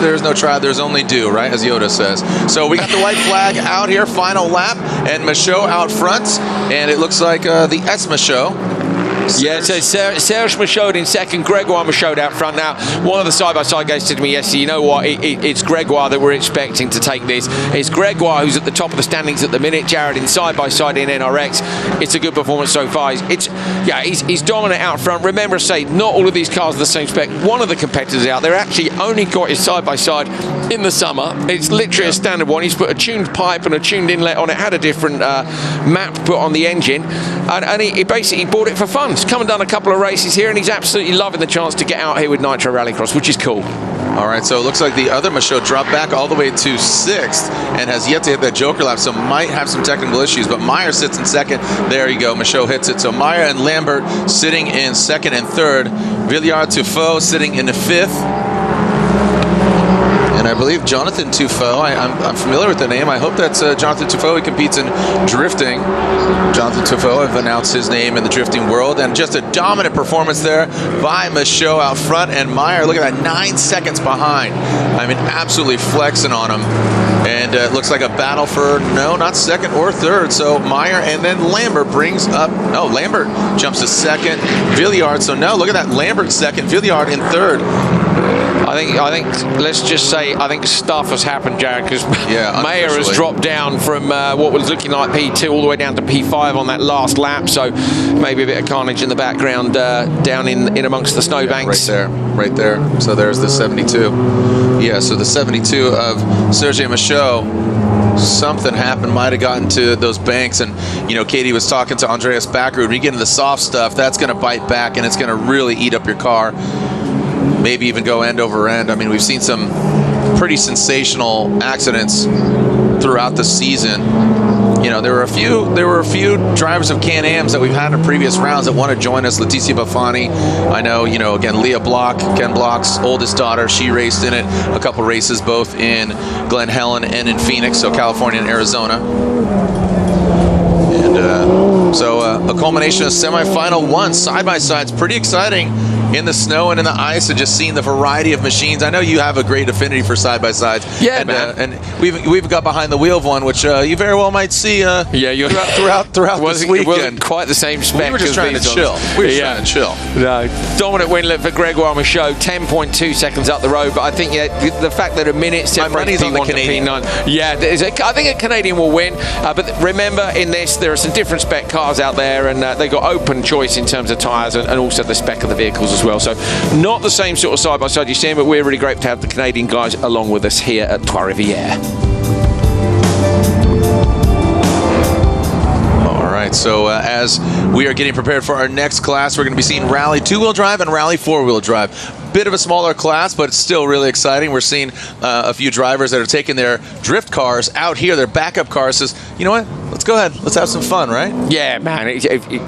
there's no try, there's only do, right? As Yoda says. So we got the white flag out here, final lap, and Michaud out front. And it looks like the S Michaud. Yeah, so Serge Michaud in second, Gregoire Michaud out front. Now, one of the side-by-side guys said to me yesterday, you know what, it's Gregoire that we're expecting to take this. It's Gregoire who's at the top of the standings at the minute. Jared in side-by-side in NRX. It's a good performance so far. He's dominant out front. Remember, I say, not all of these cars are the same spec. One of the competitors out there actually only got his side-by-side in the summer. It's literally a standard one. He's put a tuned pipe and a tuned inlet on it, had a different map put on the engine, and he basically bought it for fun. He's come and done a couple of races here, and he's absolutely loving the chance to get out here with Nitro Rallycross, which is cool. All right, so it looks like the other Michaud dropped back all the way to sixth and has yet to hit that Joker lap, so might have some technical issues. But Meyer sits in second. There you go, Michaud hits it. So Meyer and Lambert sitting in second and third. Villiard Tufo sitting in the fifth. And I believe Jonathan Tufo, I'm familiar with the name. I hope that's Jonathan Tufo. He competes in drifting. Jonathan Tufo, I've announced his name in the drifting world. And just a dominant performance there by Michaud out front. And Meyer, look at that, 9 seconds behind. I mean, absolutely flexing on him. And it looks like a battle for, no, not second or third. So Meyer and then Lambert brings up, no, Lambert jumps to second. Villiard, so no, look at that, Lambert second, Villiard in third. I think. Let's just say I think stuff has happened, Jared, because Mayer has dropped down from what was looking like P2 all the way down to P5 on that last lap. So maybe a bit of carnage in the background down in amongst the snowbanks. Right there. So there's the 72. Yeah. So the 72 of Sergei Michaud. Something happened, might have gotten to those banks, and you know, Katie was talking to Andreas Backrud. When you get into the soft stuff, that's going to bite back, and it's going to really eat up your car. Maybe even go end over end. I mean, we've seen some pretty sensational accidents throughout the season. You know, there were a few drivers of Can-Ams that we've had in previous rounds that want to join us. Leticia Bafani, I know, you know, again, Leah Block, Ken Block's oldest daughter, she raced in it a couple races, both in Glen Helen and in Phoenix, so California and Arizona. And so a culmination of semifinal one, side-by-sides, pretty exciting. in the snow and in the ice and just seeing the variety of machines. I know you have a great affinity for side-by-sides. Yeah, and, and we've got behind the wheel of one, which you very well might see throughout this weekend. It wasn't quite the same spec. We were just trying to chill. We were trying to chill. No. Dominant Windlet for Gregoire Michaud, 10.2 seconds up the road. But I think the fact that a minute separates on the Canadian. P9. Yeah, I think a Canadian will win. But remember, in this, there are some different spec cars out there, and they got open choice in terms of tyres and also the spec of the vehicles as well. So not the same sort of side-by-side you're seeing, but we're really great to have the Canadian guys along with us here at Trois Rivières. All right, so as we are getting prepared for our next class, we're going to be seeing Rally 2-wheel drive and Rally 4-wheel drive. Bit of a smaller class, but it's still really exciting. We're seeing a few drivers that are taking their drift cars out here, their backup cars. Says, you know what? Let's go ahead. Let's have some fun, right? Yeah, man.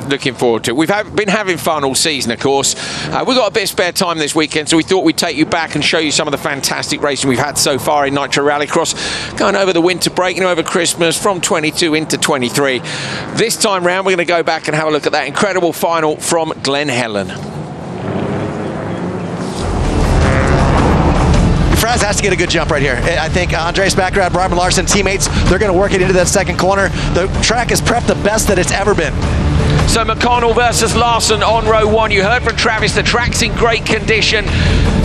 Looking forward to it. We've been having fun all season, of course. We've got a bit of spare time this weekend, so we thought we'd take you back and show you some of the fantastic racing we've had so far in Nitro Rallycross, going over the winter break, over Christmas, from 22 into 23. This time round, we're going to go back and have a look at that incredible final from Glen Helen. Fraz has to get a good jump right here. I think Andreas Baccarat, Robert Larson, teammates, they're going to work it into that second corner. The track is prepped the best that it's ever been. So McConnell versus Larson on row one. You heard from Travis, the track's in great condition.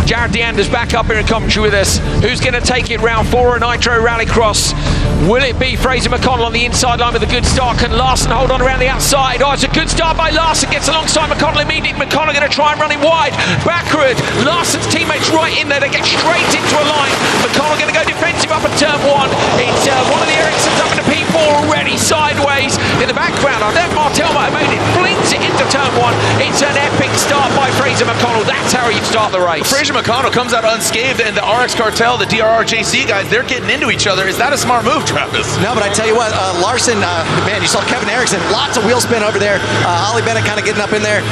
Jared Deander's back up here in commentary with us. Who's going to take it round 4 at Nitro Rallycross? Will it be Fraser McConnell on the inside line with a good start? Can Larson hold on around the outside? Oh, it's a good start by Larson. Gets alongside McConnell immediately. McConnell going to try and run him wide. Backward. Larson's teammates right in there. They get straight into a line. McConnell going to go defensive up at turn 1. It's one of the Ericssons up in the P4 already sideways. In the background, I think Martel might have made it. Flings it into turn 1. It's an epic start by Fraser McConnell. That's how you start the race. Fraser McConnell comes out unscathed, and the RX Cartel, the DRRJC guys, they're getting into each other. Is that a smart move, Travis? No, but I tell you what, Larson, man, you saw Kevin Eriksson, lots of wheel spin over there. Ollie Bennett kind of getting up in there.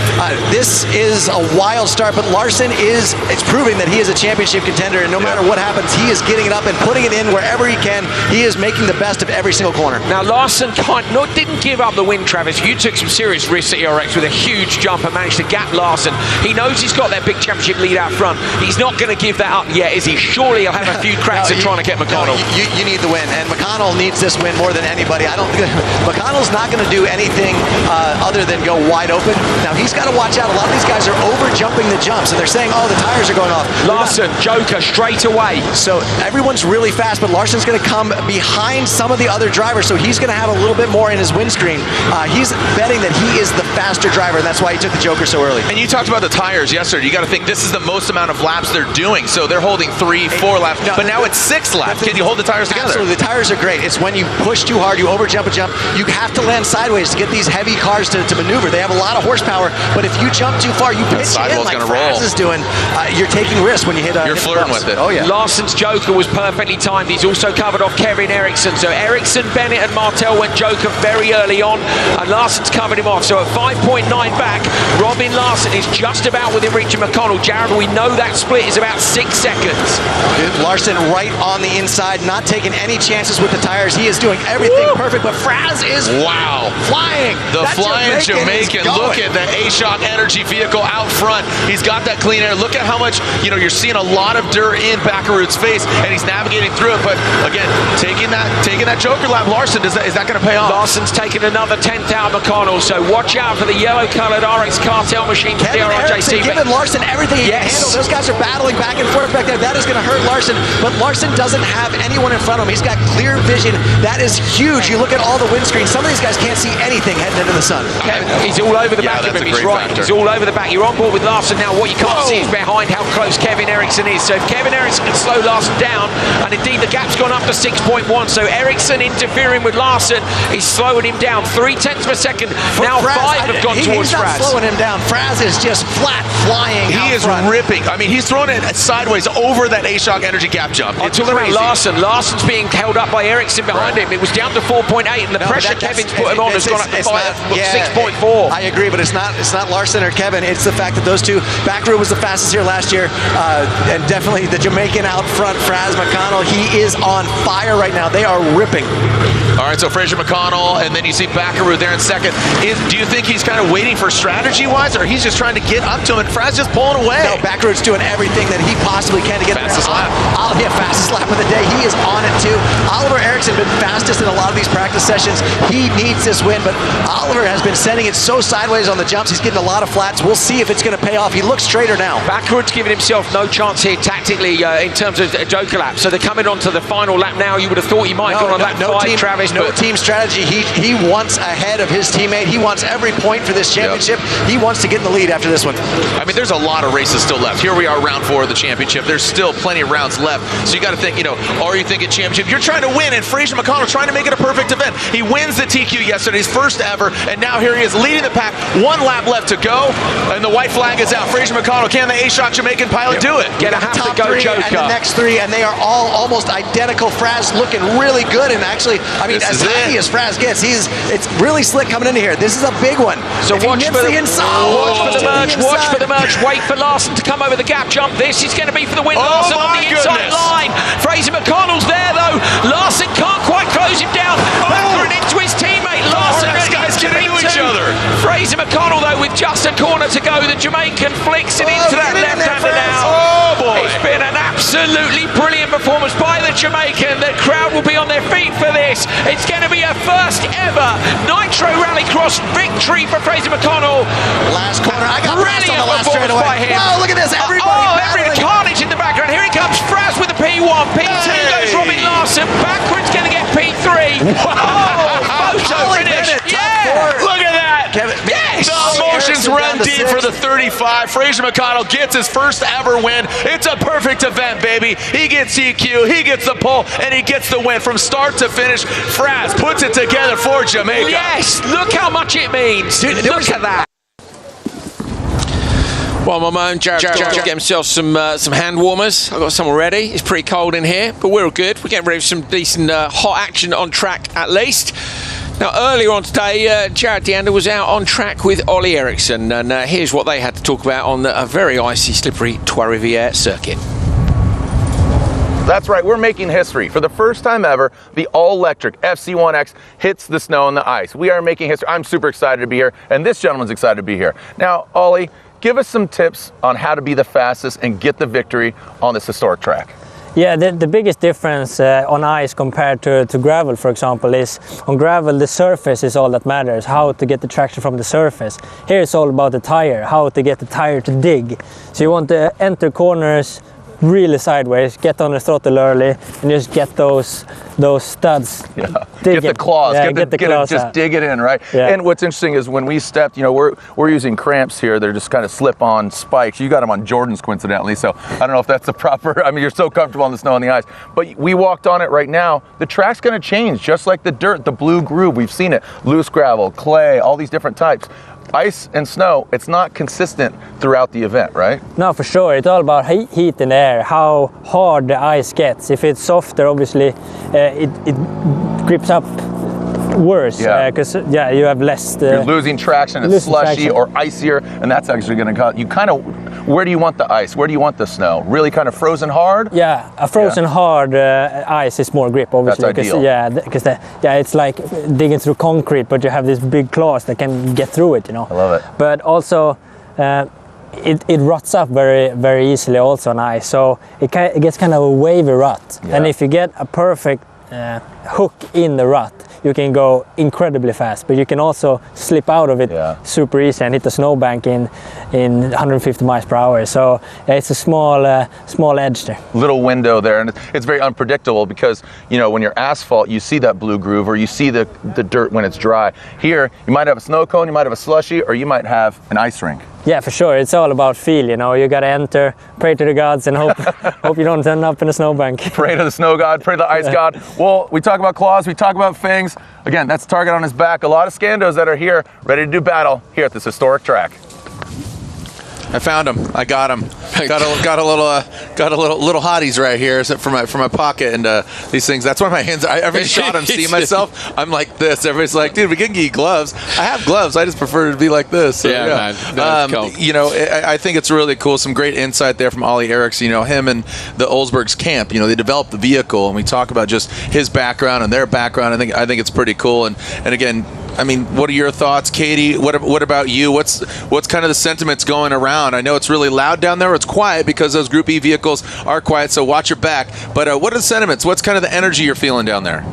This is a wild start, but Larson it's proving that he is a championship contender, and no matter what happens, he is getting it up and putting it in wherever he can. He is making the best of every single corner. Now, Larson didn't give up the win, Travis. You took some serious risks at ERX with a huge jump and managed to gap Larson. He knows he's got that big championship lead out front. He's not going to give that up yet, is he? Surely he'll have a few cracks at trying to get McConnell. No, you need the win, and McConnell needs this win more than anybody. McConnell's not going to do anything other than go wide open. Now, he's got to watch out. A lot of these guys are over jumping the jumps, and they're saying, oh, the tires are going off. Larson, Joker, straight away. So everyone's really fast, but Larson's going to come behind some of the other drivers, so he's going to have a little bit more in his windscreen. He's betting that he is the faster driver, and that's why he took the Joker so early. And you talked about the tires yesterday. You got to think this is the most amount of laps they're doing, so they're holding 3-4 laps, but now it's 6 laps. Can you hold the tires together? Absolutely, the tires are great. It's when you push too hard, you over jump a jump, you have to land sideways to get these heavy cars to maneuver. They have a lot of horsepower, but if you jump too far, you pitch in like Fraz is doing, you're taking risks when you hit You're flirting with it. Oh, yeah. Larson's Joker was perfectly timed. He's also covered off Kevin Eriksson. So Eriksson, Bennett and Martel went Joker very early on, and Larson's covered him off. So at 5.9 back, Robin Larson is just about within reach of McConnell. Jared, we know that split is about 6 seconds. Larson right on the inside, not taking any chances with the tires. He is doing everything perfect, but Fraz is flying. The flying Jamaican. Look at the A-Shock Energy vehicle out front. He's got that clean air. Look at how much, you're seeing a lot of dirt in Baccarat's face, and he's navigating through it. But again, taking that Joker lap, Larson, is that going to pay off? Larson's taking another 10th out of McConnell, so watch out for the yellow-colored RX Cartel machine for DRRJC. Giving Larson everything he can handle. Those guys are battling back and forth back there. That is going to hurt Larson, but Larson doesn't have anyone in front of him. He's got clear vision. That is huge. You look at all the windscreens. Some of these guys can't see anything heading into the sun. He's all over the back of him. He's right. He's all over the back. You're on board with Larson now. What you can't see is behind how close Kevin Eriksson is. So if Kevin Eriksson can slow Larson down, and indeed the gap's gone up to 6.1, so Eriksson interfering with Larson is slowing him down 0.3 of a second. Now Fraz, 5 have gone towards Fraz. He's not slowing him down. Fraz is just flat flying. He is ripping. I mean, he's throwing it sideways over that A-Shock Energy gap jump. It's all about Larson. Larson's being held up by Eriksson behind him. It was down to 4.8, and the pressure Kevin's putting on has gone up to 6.4. I agree, but it's not Larson or Kevin. It's the fact that those two. Baccarat was the fastest here last year, and definitely the Jamaican out front, Fraz McConnell. He is on fire right now. They are ripping. All right, so Fraser McConnell, and then you see Backaroo there in second. Do you think he's kind of waiting for strategy-wise, or he's just trying to get up to him, and Fraz just pulling away? No, Backaroo's doing everything that he possibly can to get fastest lap. Yeah, fastest lap of the day. He is on it too. Oliver Eriksson been fastest in a lot of these practice sessions. He needs this win, but Oliver has been sending it so sideways on the jumps. He's getting a lot of flats. We'll see if it's going to pay off. He looks straighter now. Backward's giving himself no chance here tactically in terms of a joker lap. So they're coming on to the final lap now. You would have thought he might have gone on lap 5, Travis. No team strategy. He wants ahead of his teammate. He wants every point for this championship. Yep. He wants to get in the lead after this one. I mean, there's a lot of races still left. Here we are, round 4 of the championship. There's still plenty of rounds left. So you got to think, are you thinking championship? You're trying to win, and Fraser McConnell trying to make it a perfect event. He wins the TQ yesterday, his first ever, and now here he is leading the pack. 1 lap left to go, and the white flag is out. Fraser McConnell, can the A-Shock Jamaican pilot do it? Get a top go 3 joker. And the next 3, and they are all almost identical. Fraz looking really good, and actually, I mean, as happy as Fraz gets, it's really slick coming into here. This is a big one. So watch for the inside. Watch for the merge. Wait for Larson to come over the gap jump. This is going to be for the win. Larson on the inside line. Fraser McConnell's there though. Larson can't quite close him down. Backward into his teammate. Larson. These guys get into each other. Fraser McConnell though with just a corner to go. The Jamaican flicks it into that left-hander now. Oh boy! It's been an absolutely brilliant performance by the Jamaican. The crowd will be on their feet for this. It's going to be a first ever Nitro Rallycross victory for Fraser McConnell. Last corner. I got brilliant on the last performance by him. Wow, look at this. Everybody every carnage in the background. Here he comes. Fraz with the P1. P2 goes Robin Larson. Backward's going to get P3. Photo finish. Yeah. Look at that. Yes. The emotions run deep for the 35. Fraser McConnell gets his first ever win. It's a perfect event, baby. He gets EQ, he gets the pole, and he gets the win from start to finish. Fraz puts it together for Jamaica. Yes. Look how much it means. Dude, look at that. Well, my man Jared's got to get himself some hand warmers. I've got some already. It's pretty cold in here, but we're all good. We're getting ready for some decent hot action on track at least. Now, earlier on today, Jared Deander was out on track with Ollie Eriksson, and here's what they had to talk about on a very icy, slippery Trois-Rivières circuit. That's right, we're making history. For the first time ever, the all-electric FC1X hits the snow and the ice. We are making history. I'm super excited to be here, and this gentleman's excited to be here. Now, Ollie, give us some tips on how to be the fastest and get the victory on this historic track. Yeah, the biggest difference on ice compared to gravel, for example, is on gravel the surface is all that matters, how to get the traction from the surface. Here it's all about the tire, how to get the tire to dig. So you want to enter corners really sideways, get on the throttle early, and just get those studs. Yeah. Get the claws. Yeah, get the claws. Just dig it in, right? Yeah. And what's interesting is when we stepped, we're using cramps here. They're just kind of slip-on spikes. You got them on Jordans, coincidentally. So I don't know if that's the proper. I mean, you're so comfortable on the snow and the ice. But we walked on it right now. The track's going to change, just like the dirt, the blue groove. We've seen it. Loose gravel, clay, all these different types. Ice and snow, it's not consistent throughout the event, right? No, for sure. It's all about heat in the air, how hard the ice gets. If it's softer, obviously, it grips up worse. Yeah. Because you have less. You're losing traction. It's slushy or icier, and that's actually going to cause you kind of. Where do you want the ice? Where do you want the snow? Really kind of frozen hard? Yeah, a frozen hard ice is more grip, obviously. That's ideal. Because it's like digging through concrete, but you have these big claws that can get through it, I love it. But also, it rots up very, very easily also on ice. So it gets kind of a wavy rut. Yeah. And if you get a perfect hook in the rut, you can go incredibly fast, but you can also slip out of it super easy and hit the snowbank in 150 miles per hour. So it's a small edge there. Little window there, and it's very unpredictable because when you're asphalt, you see that blue groove, or you see the dirt when it's dry. Here, you might have a snow cone, you might have a slushy, or you might have an ice rink. Yeah, for sure. It's all about feel, You got to enter, pray to the gods, and hope you don't end up in a snowbank. Pray to the snow god, pray to the ice god. Well, we talk about claws, we talk about fangs. Again, that's target on his back. A lot of Scandos that are here, ready to do battle here at this historic track. I found them. I got them. Got a little hotties right here for my pocket and these things. That's why my hands. Every shot I'm seeing myself, I'm like this. Everybody's like, dude, we can get you gloves. I have gloves. I just prefer to be like this. So, man. That's cool. You know, I think it's really cool. Some great insight there from Ollie Eriksson. You know, him and the Olsbergs camp. You know, they developed the vehicle, and we talk about just his background and their background. I think it's pretty cool. And again, I mean, what are your thoughts, Katie? What about you? What's kind of the sentiments going around? I know it's really loud down there. It's quiet because those Group E vehicles are quiet, so watch your back. But what are the sentiments? What's kind of the energy you're feeling down there?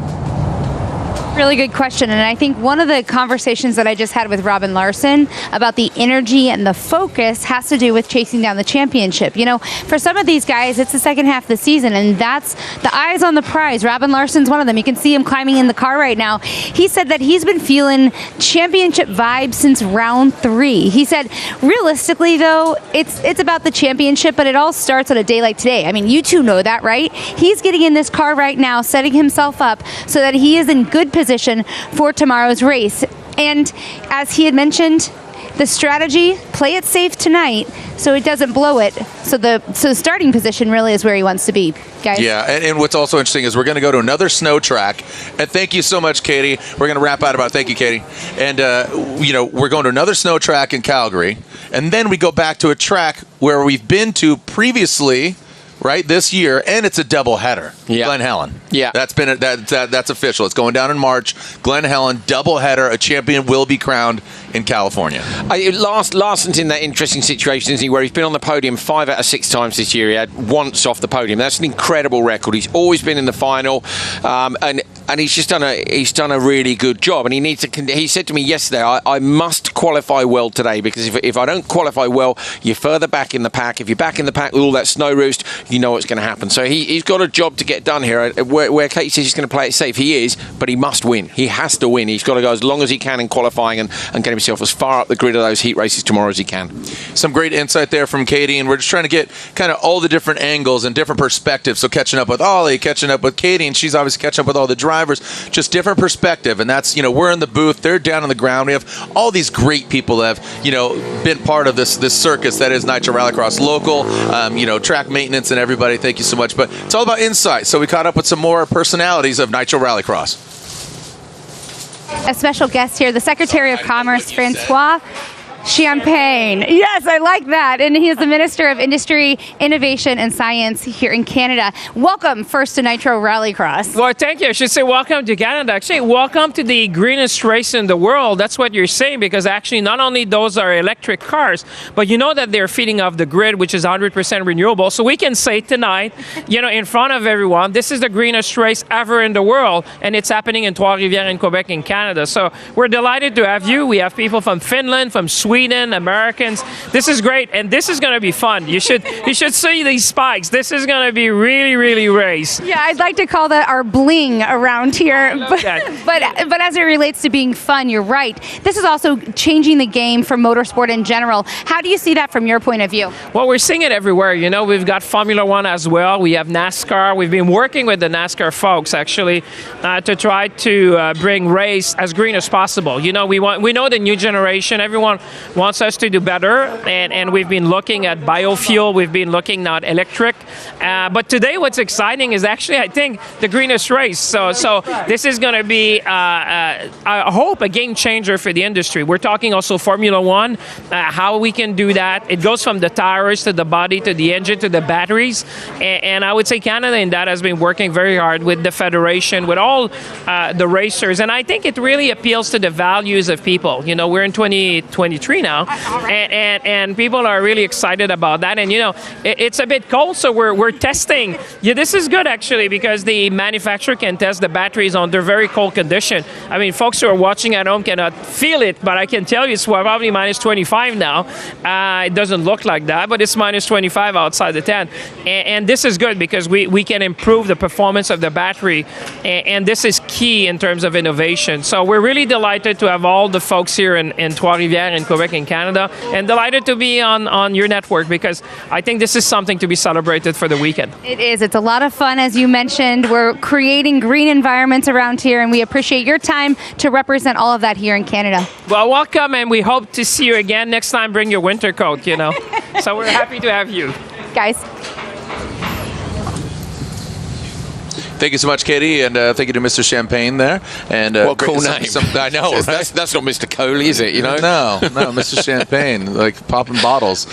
Really good question, and I think one of the conversations that I just had with Robin Larson about the energy and the focus has to do with chasing down the championship. You know, for some of these guys, it's the second half of the season, and that's the eyes on the prize. Robin Larson's one of them. You can see him climbing in the car right now. He said that he's been feeling championship vibes since round 3. He said, realistically, though, it's about the championship, but it all starts on a day like today. I mean, you two know that, right? He's getting in this car right now, setting himself up so that he is in good position for tomorrow's race. And as he had mentioned, the strategy, play it safe tonight so it doesn't blow it. So the starting position really is where he wants to be, guys. Yeah, and what's also interesting is we're going to go to another snow track. And thank you so much, Katie. We're going to wrap out about, thank you, Katie. And, you know, we're going to another snow track in Calgary. And then we go back to a track where we've been to previously, right, this year, and it's a double header. Yeah. Glen Helen. Yeah. That's been that's official. It's going down in March. Glen Helen, double header. A champion will be crowned in California. Larson's in that interesting situation, isn't he, where he's been on the podium 5 out of 6 times this year. He had once off the podium. That's an incredible record. He's always been in the final, and he's just done a really good job. And he needs to. He said to me yesterday, I must qualify well today, because if I don't qualify well, you're further back in the pack. If you're back in the pack with all that snow roost, you know what's going to happen. So he's got a job to get done here. Where Kate says he's going to play it safe, he is, but he must win. He has to win. He's got to go as long as he can in qualifying and get himself as far up the grid of those heat races tomorrow as he can. Some great insight there from Katie, and we're just trying to get kind of all the different angles and different perspectives. So catching up with Ollie, catching up with Katie, and she's obviously catching up with all the drivers. Just different perspective, and that's, you know, we're in the booth, they're down on the ground. We have all these great people that have, you know, been part of this circus that is Nitro Rallycross local, you know, track maintenance and everybody. Thank you so much. But it's all about insight. So we caught up with some more personalities of Nitro Rallycross. A special guest here, the Secretary of Commerce, Francois Champagne. Yes, I like that. And he is the Minister of Industry, Innovation and Science here in Canada. Welcome first to Nitro Rallycross. Well, thank you. I should say welcome to Canada. Actually, welcome to the greenest race in the world. That's what you're saying, because actually not only those are electric cars, but you know that they're feeding off the grid, which is 100% renewable. So we can say tonight, you know, in front of everyone, this is the greenest race ever in the world, and it's happening in Trois-Rivières in Quebec in Canada. So we're delighted to have you. We have people from Finland, from Sweden, Americans. This is great, and this is going to be fun. You should see these spikes. This is going to be really, really race. Yeah, I'd like to call that our bling around here. But as it relates to being fun, you're right. This is also changing the game for motorsport in general. How do you see that from your point of view? Well, we're seeing it everywhere. You know, we've got Formula One as well. We have NASCAR. We've been working with the NASCAR folks actually to try to bring race as green as possible. You know, we know the new generation. Everyone wants us to do better, and we've been looking at biofuel. We've been looking at electric. But today, what's exciting is actually, I think, the greenest race. So this is going to be, I hope, a game changer for the industry. We're talking also Formula One, how we can do that. It goes from the tires to the body to the engine to the batteries. And I would say Canada in that has been working very hard with the federation, with all the racers. And I think it really appeals to the values of people. You know, we're in 2023 now, and people are really excited about that. And, you know, it's a bit cold, so we're testing. Yeah, this is good, actually, because the manufacturer can test the batteries under very cold condition. I mean, folks who are watching at home cannot feel it, but I can tell you it's probably minus 25 now. It doesn't look like that, but it's minus 25 outside the tent. And this is good because we can improve the performance of the battery, and this is key in terms of innovation. So we're really delighted to have all the folks here in Trois-Rivières in Quebec Quebec in Canada, and delighted to be on your network because I think this is something to be celebrated for the weekend. It is. It's a lot of fun, as you mentioned. We're creating green environments around here, and we appreciate your time to represent all of that here in Canada. Well, welcome, and we hope to see you again. Next time, bring your winter coat, you know. So we're happy to have you. Guys. Thank you so much, Katie, and thank you to Mr. Champagne there. And what cool name! I know, right? That's not Mr. Coley, is it? You know? No, Mr. Champagne, like popping bottles.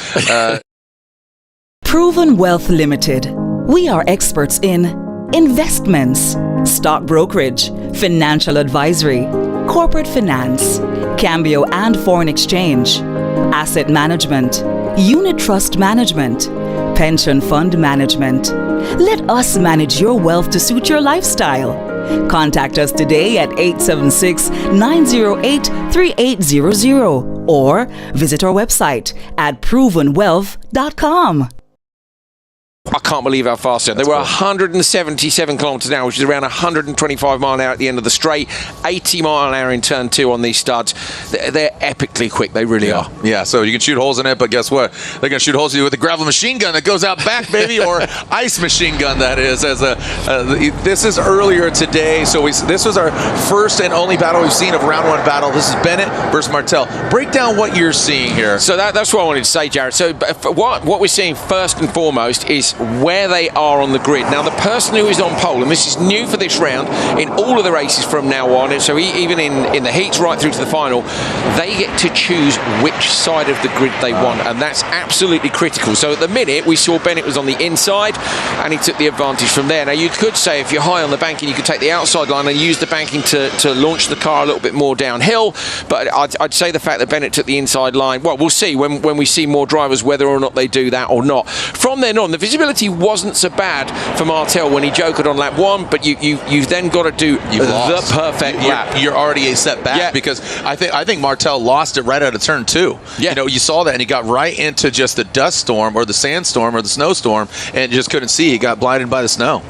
Proven Wealth Limited. We are experts in investments, stock brokerage, financial advisory, corporate finance, cambio and foreign exchange, asset management, unit trust management, pension fund management. Let us manage your wealth to suit your lifestyle. Contact us today at 876-908-3800 or visit our website at provenwealth.com. I can't believe how fast they are. They were 177 kilometres an hour, which is around 125 mile an hour at the end of the straight, 80 mile an hour in turn 2 on these studs. They're epically quick, they really are. Yeah, so you can shoot holes in it, but guess what? They're going to shoot holes in you with a gravel machine gun that goes out back, baby, or ice machine gun, that is. This is earlier today, so this was our first and only battle we've seen of round 1 battle. This is Bennett versus Martel. Break down what you're seeing here. So that's what I wanted to say, Jared. So what we're seeing first and foremost is where they are on the grid. Now, the person who is on pole, and this is new for this round, in all of the races from now on, so even in the heats right through to the final, they get to choose which side of the grid they want, and that's absolutely critical. So at the minute, we saw Bennett was on the inside, and he took the advantage from there. Now, you could say if you're high on the banking, you could take the outside line and use the banking to launch the car a little bit more downhill, but I'd say the fact that Bennett took the inside line, well, we'll see when we see more drivers whether or not they do that or not. From then on, the visibility wasn't so bad for Martel when he jokered on lap 1, but you've then got to do the perfect lap. You're already a step back because I think Martel lost it right out of turn 2. Yeah. You know, you saw that, and he got right into just the dust storm or the sandstorm or the snowstorm, and just couldn't see. He got blinded by the snow.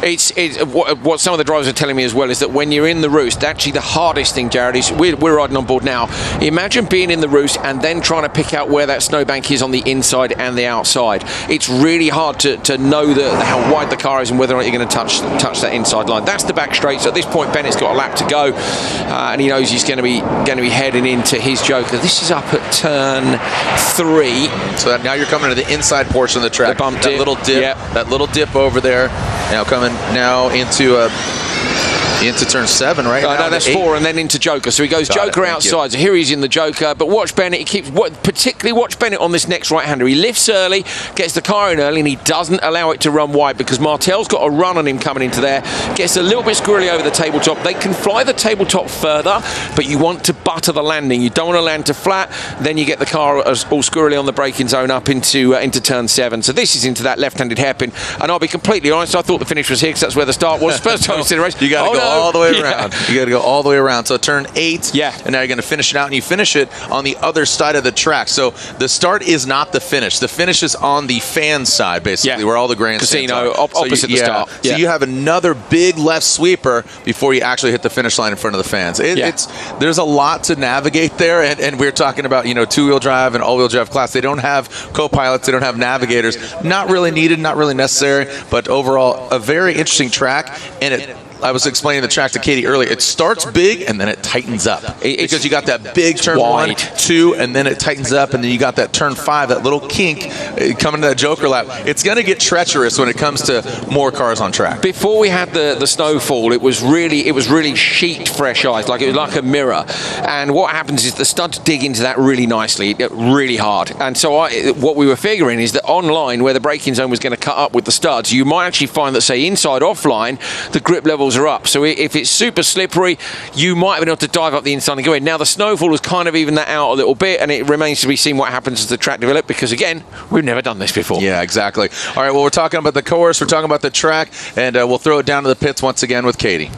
It's what some of the drivers are telling me as well is that when you're in the roost, actually the hardest thing, Jared, is we're riding on board now. Imagine being in the roost and then trying to pick out where that snowbank is on the inside and the outside. It's really hard to know how wide the car is and whether or not you're going to touch that inside line. That's the back straight. So at this point, Bennett's got a lap to go, and he knows he's going to be heading into his joker. This is up at turn 3. So now you're coming to the inside portion of the track. The bump that dip. Little dip, that little dip over there. Now coming into turn 7, right? No, that's 4, and then into joker. So he goes joker outside. So here he's in the joker. But watch Bennett. Particularly watch Bennett on this next right-hander. He lifts early, gets the car in early, and he doesn't allow it to run wide because Martel's got a run on him coming into there. Gets a little bit squirrely over the tabletop. They can fly the tabletop further, but you want to butter the landing. You don't want to land to flat. Then you get the car all squirrely on the braking zone up into turn 7. So this is into that left-handed hairpin. And I'll be completely honest, I thought the finish was here because that's where the start was. First time in the race. You got to go all the way around. You got to go all the way around. So turn 8, and now you're going to finish it out, and you finish it on the other side of the track. So the start is not the finish. The finish is on the fan side, basically, where all the grandstands are. Opposite the start. So you have another big left sweeper before you actually hit the finish line in front of the fans. There's a lot to navigate there, and we're talking about, two-wheel drive and all-wheel drive class. They don't have co-pilots. They don't have navigators. Not really needed, not really necessary, but overall a very interesting track, and I was explaining the track to Katie earlier. It starts big and then it tightens up because you got that big turn 1, 2, and then it tightens up, and then you got that turn 5, that little kink coming to that joker lap. It's going to get treacherous when it comes to more cars on track. Before we had the snowfall, it was really sheet fresh ice, like it was like a mirror. And what happens is the studs dig into that really nicely, really hard. And so what we were figuring is that online, where the braking zone was going to cut up with the studs, you might actually find that, say, inside offline, the grip levels are up. So if it's super slippery, you might have been able to dive up the inside and go in. Now the snowfall has kind of evened that out a little bit, and it remains to be seen what happens as the track develops, because again, we've never done this before. Yeah, exactly. All right, well, we're talking about the course, we're talking about the track, and we'll throw it down to the pits once again with Katie.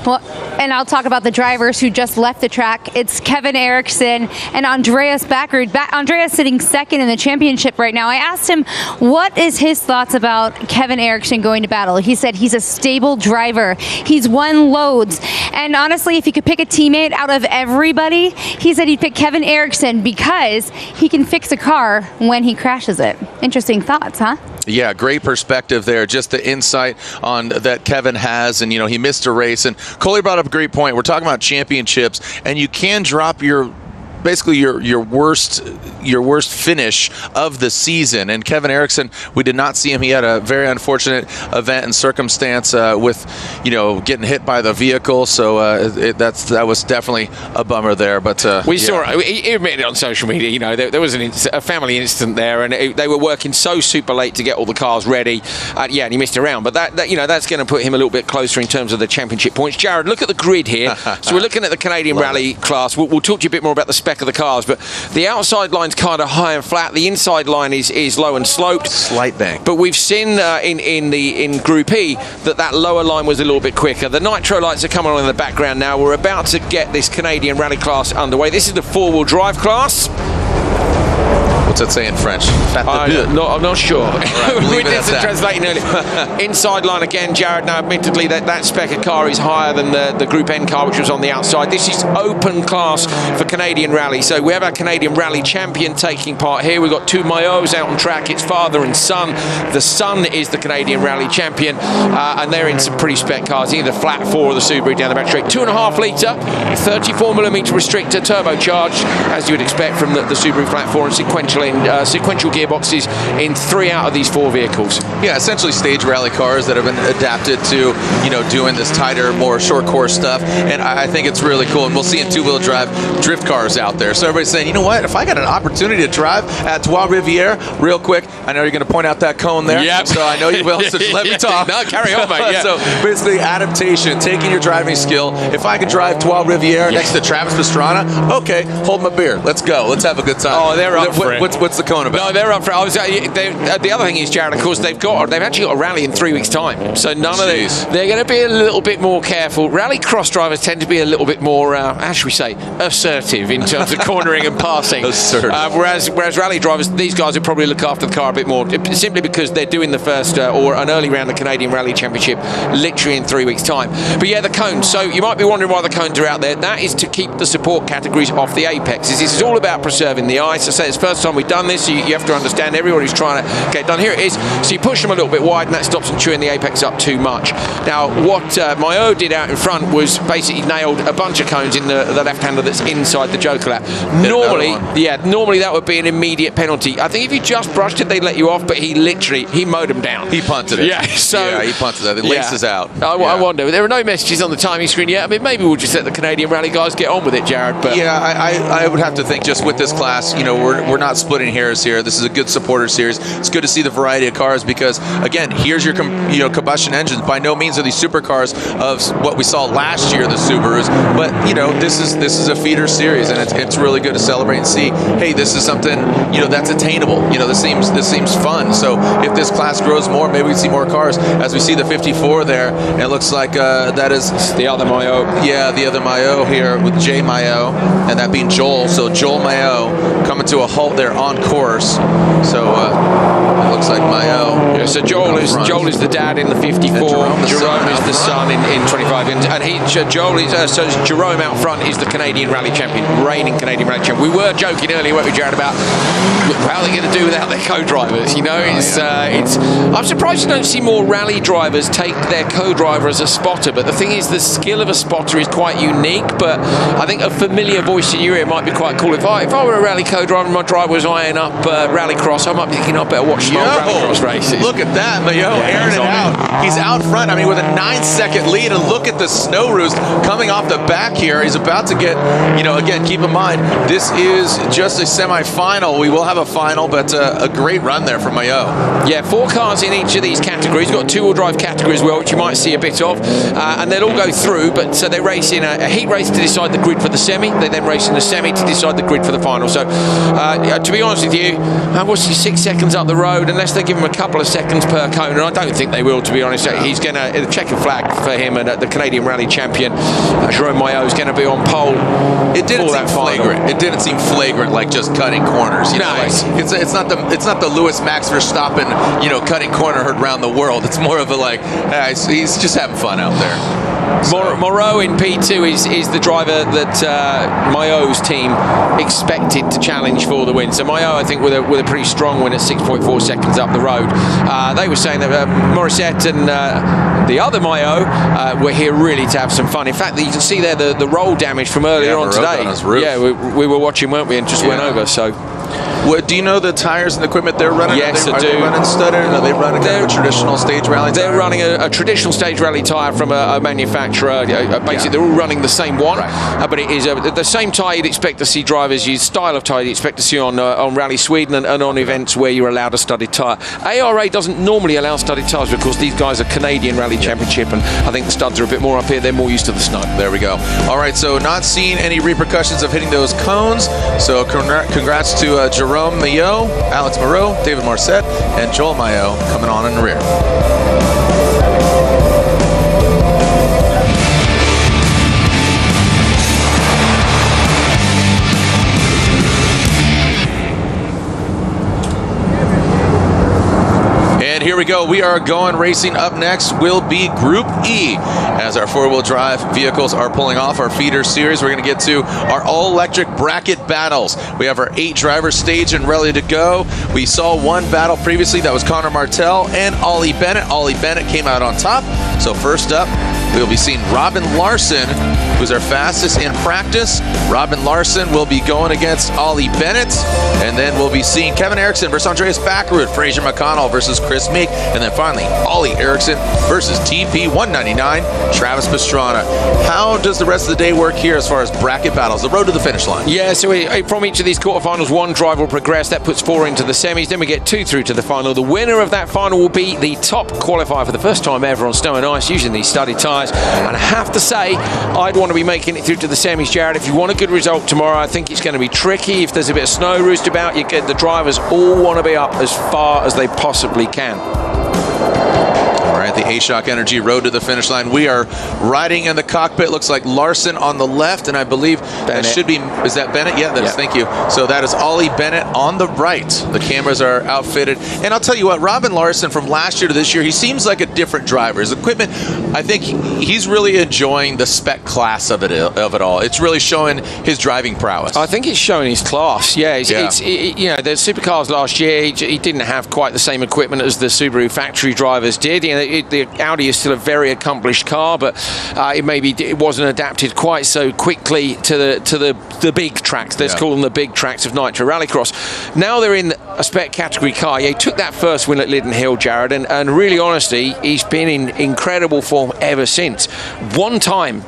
Well, and I'll talk about the drivers who just left the track. It's Kevin Eriksson and Andreas Backrud. Andreas sitting second in the championship right now. I asked him what is his thoughts about Kevin Eriksson going to battle. He said he's a stable driver. He's won loads. And honestly, if he could pick a teammate out of everybody, he said he'd pick Kevin Eriksson because he can fix a car when he crashes it. Interesting thoughts, huh? Yeah, great perspective there. Just the insight on that Kevin has, and he missed a race. And Coley brought up a great point. We're talking about championships, and you can drop your worst finish of the season. And Kevin Eriksson, we did not see him. He had a very unfortunate event and circumstance with getting hit by the vehicle. So that was definitely a bummer there. But we saw it. He admitted on social media. There was a family incident there, and they were working so super late to get all the cars ready. And he missed a round. But that's going to put him a little bit closer in terms of the championship points. Jared, look at the grid here. So we're looking at the Canadian Rally class. We'll talk to you a bit more about the spec of the cars, but the outside line's kind of high and flat. The inside line is low and sloped. Slight bang. But we've seen in Group E that lower line was a little bit quicker. The nitro lights are coming on in the background now. We're about to get this Canadian Rally class underway. This is the four-wheel drive class. What's that say in French? I'm not sure. Right, we'll we did some translating earlier. Inside line again, Jared. Now, admittedly, that spec of car is higher than the Group N car, which was on the outside. This is open class for Canadian Rally. So we have our Canadian Rally champion taking part here. We've got two Maillots out on track. It's father and son. The son is the Canadian Rally champion, and they're in some pretty spec cars, either the flat four or the Subaru down the back straight. 2.5 litre, 34mm restrictor, turbocharged, as you would expect from the Subaru flat four, and sequential gearboxes in 3 out of these 4 vehicles. Yeah, essentially stage rally cars that have been adapted to, doing this tighter, more short course stuff. And I think it's really cool. And we'll see in two-wheel drive drift cars out there. So everybody's saying, you know what? If I got an opportunity to drive at Trois Rivières, real quick, I know you're going to point out that cone there. Yep. So I know you will. So just let me talk. No, carry on, mate. Yeah. So basically, adaptation, taking your driving skill. If I could drive Trois Rivières next to Travis Pastrana, okay, hold my beer. Let's go. Let's have a good time. Oh, they're up for it. What's the cone about? No, they're up for it. The other thing is, Jared, of course, they've actually got a rally in 3 weeks' time. So none of these. They're going to be a little bit more careful. Rallycross drivers tend to be a little bit more, how should we say, assertive in terms of cornering and passing. Whereas rally drivers, these guys will probably look after the car a bit more, simply because they're doing the first or an early round of the Canadian Rally Championship literally in 3 weeks' time. But yeah, the cones. So you might be wondering why the cones are out there. That is to keep the support categories off the apexes. This is all about preserving the ice. I say it's the first time we've done this, so you have to understand everybody's trying to get done. Here it is. So you push them a little bit wide, and that stops them chewing the apex up too much. Now, what Maillot did out in front was basically nailed a bunch of cones in the left-hander that's inside the Joker lap. Normally that would be an immediate penalty. I think if you just brushed it, they'd let you off, but he mowed them down. He punted it. Yeah, he punted it. The laces out. I wonder. There are no messages on the timing screen yet. I mean, maybe we'll just let the Canadian Rally guys get on with it, Jared. But yeah, I would have to think just with this class, we're not splitting hairs here. This is a good supporter series. It's good to see the variety of cars because, again, here's your combustion engines. By no means are these supercars of what we saw last year, the Subarus, but this is a feeder series, and it's really good to celebrate and see. Hey, this is something that's attainable. This seems fun. So if this class grows more, maybe we see more cars. As we see the 54 there, and it looks like that is the other Maillot. Yeah, the other Maillot here with Jay Maillot, and that being Joel. So Joel Maillot coming to a halt there on course. So it looks like Maillot. Yeah, so Joel is the dad in the 54. Jerome is the son in 25, and Jerome out front is the Canadian Rally champion, reigning Canadian Rally champion. We were joking earlier, weren't we, Jared, about how they're going to do without their co-drivers. I'm surprised you don't see more rally drivers take their co-driver as a spotter. But the thing is, the skill of a spotter is quite unique. But I think a familiar voice in your ear might be quite cool. If I were a rally co-driver and my driver was eyeing up Rallycross, I might be thinking I better watch some Rallycross races. Look at that, Maillot airing it out. He's out front. I mean, with a 9-second lead, and look at the snow roost coming off the back here. He's about to get, again, keep in mind, this is just a semi-final. We will have a final, but a great run there from Maillot. Yeah, 4 cars in each of these categories. We've got 2-wheel drive category as well, which you might see a bit of, and they'll all go through. But so they race in a heat race to decide the grid for the semi. They then race in the semi to decide the grid for the final. So 2 to be honest with you, what's he, 6 seconds up the road? Unless they give him a couple of seconds per cone, and I don't think they will, to be honest. He's going to, the checkered flag for him, and the Canadian Rally champion, Jerome Maillot, is going to be on pole. It didn't seem flagrant. It didn't seem flagrant, like just cutting corners. You know, like, it's not the Lewis Max Verstappen, you know, cutting corner heard around the world. It's more of a like, he's just having fun out there. Moreau in P2 is the driver that Maillot's team expected to challenge for the win. So Maillot, I think, with a pretty strong win at 6.4 seconds up the road. They were saying that Morissette and the other Maillot were here really to have some fun. In fact, you can see there the roll damage from earlier on today. Yeah, we were watching, weren't we, and just went over. So. Do you know the tires and equipment they're running? Yes, I do. Are they running studded? Are they running a traditional stage rally tire? They're running a traditional stage rally tire from a manufacturer. Basically, they're all running the same one, but it is the same tire you'd expect to see drivers use, style of tire you'd expect to see on Rally Sweden and on events where you're allowed a studded tire. ARA doesn't normally allow studded tires because these guys are Canadian Rally Championship, and I think the studs are a bit more up here. They're more used to the snow. There we go. All right, so not seeing any repercussions of hitting those cones. So congrats to Jerome Maillot, Alex Moreau, David Morissette, and Joel Maillot coming on in the rear. And here we go. We are going racing. Up next will be Group E. As our four-wheel drive vehicles are pulling off our feeder series, we're going to get to our all-electric bracket battles. We have our 8 drivers staged and ready to go. We saw one battle previously. That was Connor Martell and Ollie Bennett. Ollie Bennett came out on top. So first up, we'll be seeing Robin Larson, who's our fastest in practice. Robin Larson will be going against Ollie Bennett. And then we'll be seeing Kevin Eriksson versus Andreas Backerud, Fraser McConnell versus Chris Meek, and then finally Ollie Eriksson versus TP199, Travis Pastrana. How does the rest of the day work here as far as bracket battles, the road to the finish line? Yeah, so from each of these quarterfinals, one driver will progress. That puts 4 into the semis. Then we get 2 through to the final. The winner of that final will be the top qualifier for the first time ever on snow and ice using these studded tyres. And I have to say, I'd want to be making it through to the semis, Jared. If you want a good result tomorrow, I think it's going to be tricky. If there's a bit of snow roost about, you get the drivers all want to be up as far as they possibly can. All right, the A-Shock Energy road to the finish line. We are riding in the cockpit. Looks like Larson on the left, and I believe that should be, is that Bennett? Yeah, that is, thank you. So that is Ollie Bennett on the right. The cameras are outfitted. And I'll tell you what, Robin Larson from last year to this year, he seems like a different driver. His equipment, I think he's really enjoying the spec class of it all. It's really showing his driving prowess. I think it's showing his class. Yeah, you know, the supercars last year, he didn't have quite the same equipment as the Subaru factory drivers did. You know, the Audi is still a very accomplished car, but it wasn't adapted quite so quickly to the big tracks. Let's call them the big tracks of Nitro Rallycross. Now they're in a spec category car. Yeah, he took that first win at Linden Hill, Jared, and really honestly, he's been in incredible form ever since. One time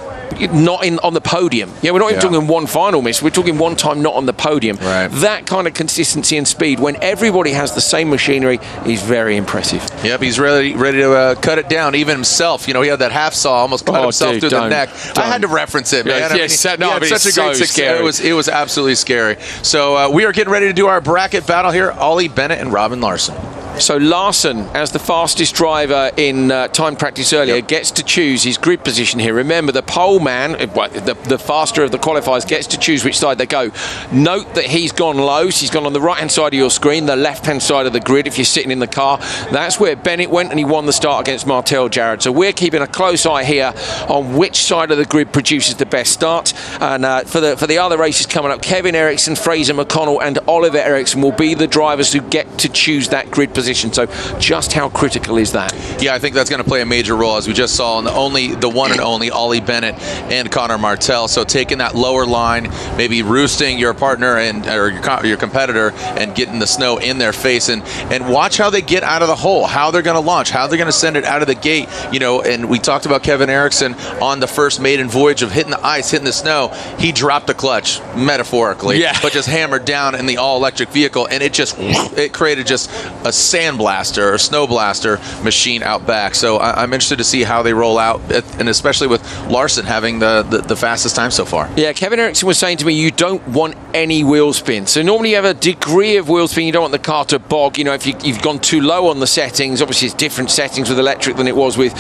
not on the podium. Yeah, we're not even talking one final miss. We're talking one time not on the podium. Right. That kind of consistency and speed, when everybody has the same machinery, is very impressive. Yep, he's ready to cut it down. Even himself, you know, he had that half saw, almost cut himself through the neck. I had to reference it, man. Yes, such a great scary. It was absolutely scary. So we are getting ready to do our bracket battle here. Ollie Bennett and Robin Larson. So Larson, as the fastest driver in time practice earlier, gets to choose his grid position here. Remember, the pole man, the faster of the qualifiers, gets to choose which side they go. Note that he's gone low. So he's gone on the right-hand side of your screen, the left-hand side of the grid if you're sitting in the car. That's where Bennett went, and he won the start against Martell, Jared. So we're keeping a close eye here on which side of the grid produces the best start. And for the other races coming up, Kevin Eriksson, Fraser McConnell, and Oliver Eriksson will be the drivers who get to choose that grid position. So just how critical is that? Yeah, I think that's going to play a major role, as we just saw in the one and only Ollie Bennett and Connor Martell. So taking that lower line, maybe roosting your partner or your competitor and getting the snow in their face, and watch how they get out of the hole, how they're going to launch, how they're going to send it out of the gate. You know, and we talked about Kevin Eriksson on the first maiden voyage of hitting the ice, hitting the snow. He dropped the clutch, metaphorically, but just hammered down in the all-electric vehicle, and it created just a sand blaster or snow blaster machine out back. So I'm interested to see how they roll out, and especially with Larson having the fastest time so far. Yeah, Kevin Eriksson was saying to me, you don't want any wheel spin. So normally you have a degree of wheel spin. You don't want the car to bog. You know, if you've gone too low on the settings, obviously it's different settings with electric than it was with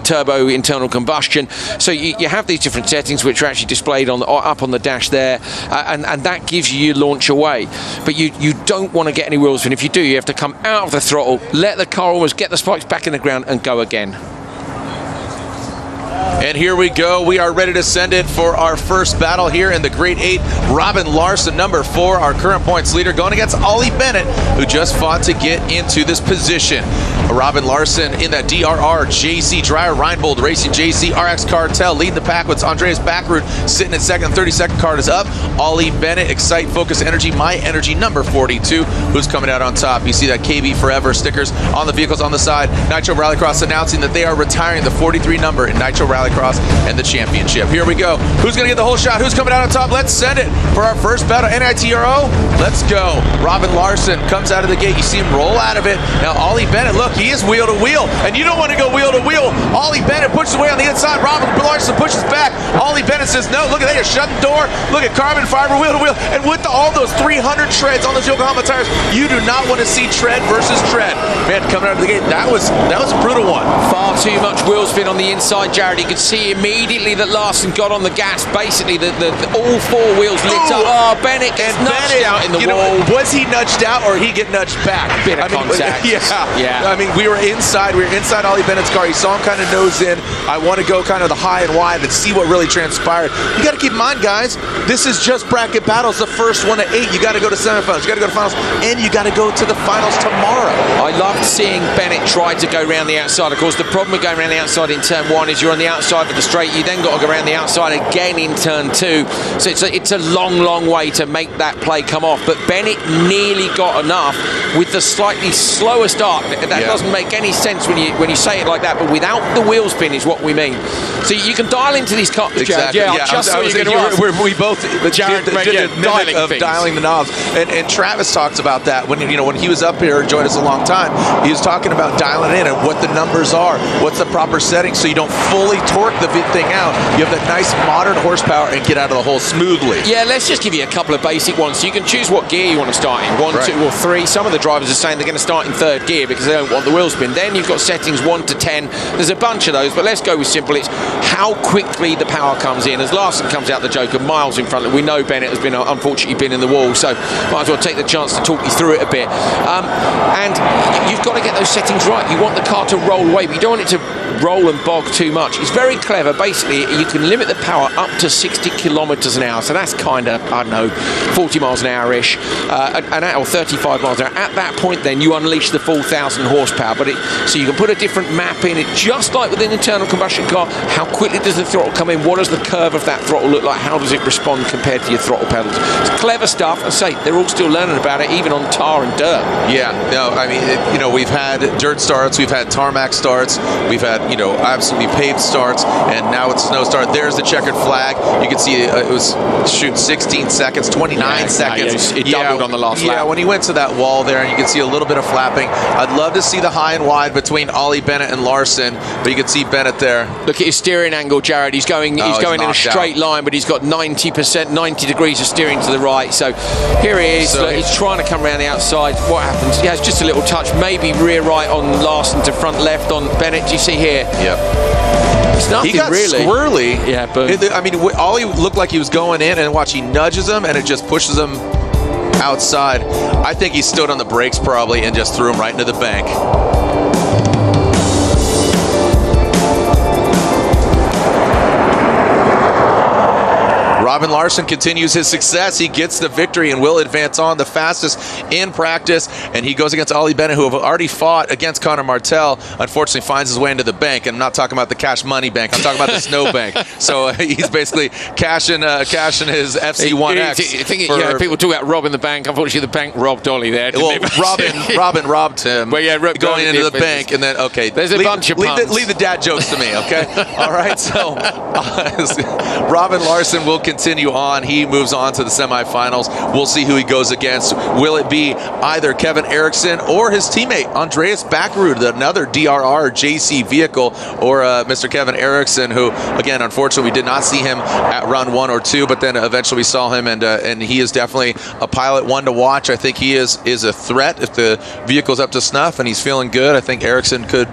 turbo internal combustion. So you have these different settings which are actually displayed up on the dash there, and that gives you your launch away. But you don't want to get any wheel spin. If you do, you have to come out of the throttle, let the car almost get the spikes back in the ground and go again. And here we go. We are ready to send it for our first battle here in the Grade 8. Robin Larson, number 4, our current points leader, going against Ollie Bennett, who just fought to get into this position. Robin Larson in that DRR JC Dryer Reinbold Racing JC RX Cartel leading the pack with Andreas Backrud sitting at second. 32nd card is up. Ollie Bennett, Excite, Focus Energy, My Energy, number 42, who's coming out on top. You see that KB Forever stickers on the vehicles on the side. Nitro Rallycross announcing that they are retiring the 43 number in Nitro Rallycross and the championship. Here we go. Who's going to get the whole shot? Who's coming out on top? Let's send it for our first battle. NITRO, let's go. Robin Larson comes out of the gate. You see him roll out of it. Now Ollie Bennett, look, he is wheel to wheel, and you don't want to go wheel to wheel. Ollie Bennett pushes away on the inside. Robin Larson pushes back. Ollie Bennett says no. Look at that, just shut the door. Look at carbon fiber wheel to wheel, and with all those 300 treads on those Yokohama tires, you do not want to see tread versus tread. Man, coming out of the gate, that was a brutal one. Far too much wheel spin on the inside, Jared. You could see immediately that Larson got on the gas. Basically, all 4 wheels lit up. Oh, Bennett gets nudged out in the wall. Was he nudged out or he get nudged back? Bit of contact. Yeah. I mean, we were inside Ollie Bennett's car. You saw him kind of nose in. I want to go kind of the high and wide and see what really transpired. You got to keep in mind, guys, this is just bracket battles, the first one to 8. You got to go to semifinals, you got to go to finals, and you got to go to the finals tomorrow. I loved seeing Bennett try to go around the outside. Of course, the problem with going around the outside in turn 1 is you're on the outside of the straight. You then got to go around the outside again in turn 2. So it's a long way to make that play come off. But Bennett nearly got enough with the slightly slower start. That doesn't make any sense when you say it like that, but without the wheel spin is what we mean. So you can dial into these cars, exactly. Jared. We both did dialing the knobs, and Travis talks about that when he was up here, joined us a long time. He was talking about dialing in and what the numbers are, what's the proper setting, so you don't fully torque the thing out. You have that nice modern horsepower and get out of the hole smoothly. Yeah, let's just give you a couple of basic ones. So you can choose what gear you want to start in, 1, 2, or 3. Some of the drivers are saying they're going to start in 3rd gear because they don't want the wheel spin. Then you've got settings 1 to 10. There's a bunch of those, but let's go with simple. It's how quickly the power comes in. As Larson comes out the Joker miles in front of it, we know Bennett has been unfortunately been in the wall, so might as well take the chance to talk you through it a bit. And you've got to get those settings right. You want the car to roll away, but you don't want it to roll and bog too much. It's very clever. Basically, you can limit the power up to 60 kilometers an hour, so that's kind of, I don't know, 40 miles an hour-ish, or 35 miles an hour. At that point, then, you unleash the full 1,000 horsepower, so you can put a different map in it, just like with an internal combustion car. How quickly does the throttle come in? What does the curve of that throttle look like? How does it respond compared to your throttle pedals? It's clever stuff. I say, they're all still learning about it, even on tar and dirt. Yeah, no, I mean, we've had dirt starts, we've had tarmac starts, we've had, absolutely paved starts, and now it's snow start. There's the checkered flag. You can see it was 16 seconds, 29 seconds. It doubled on the last lap. Yeah, when he went to that wall there, and you can see a little bit of flapping. I'd love to see the high and wide between Ollie Bennett and Larson, but you can see Bennett there. Look at his steering angle, Jared. He's going in a straight line, but he's got 90%, 90 degrees of steering to the right. So here he is. So he's trying to come around the outside. What happens? He has just a little touch, maybe rear right on Larson to front left on Bennett. Do you see here? Yep. It's nothing he got really squirrely. Yeah, but Ollie looked like he was going in, and watch, he nudges him, and it just pushes him outside. I think he stood on the brakes probably and just threw him right into the bank. Robin Larson continues his success. He gets the victory and will advance on, the fastest in practice. And he goes against Ollie Bennett, who have already fought against Connor Martel. Unfortunately, finds his way into the bank. And I'm not talking about the cash money bank. I'm talking about the snow bank. So he's basically cashing his FC1X. People talk about robbing the bank. Unfortunately, the bank robbed Ollie there. Robin robbed him. Well, yeah, going into the bank, and then there's a bunch of puns. Leave the dad jokes to me, okay? All right. So Robin Larson will continue continue on. He moves on to the semifinals. We'll see who he goes against. Will it be either Kevin Eriksson or his teammate Andreas Backerud, another DRR JC vehicle, or Mr. Kevin Eriksson, who, again, unfortunately, we did not see him at run 1 or 2, but then eventually we saw him, and he is definitely a pilot, one to watch. I think he is a threat if the vehicle's up to snuff and he's feeling good. I think Eriksson could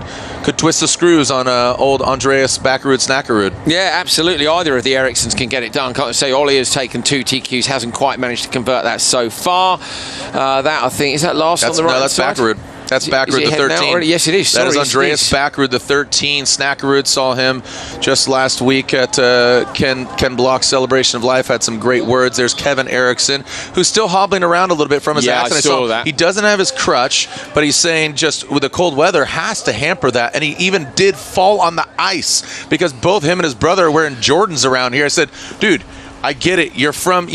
twist the screws on old Andreas Backerud Snackerud. Yeah, absolutely. Either of the Erikssons can get it done. Can't say Ollie has taken 2 TQs, hasn't quite managed to convert that so far. That, I think, is that last on the right side? No, that's Backerud. That's Backerud the 13. Yes, it is. That is Andreas Backerud the 13. Snackerud, saw him just last week at Ken Block's Celebration of Life. Had some great words. There's Kevin Eriksson, who's still hobbling around a little bit from his accident. I saw that. He doesn't have his crutch, but he's saying just with the cold weather has to hamper that. And he even did fall on the ice because both him and his brother are wearing Jordans around here. I said, dude, I get it. You're from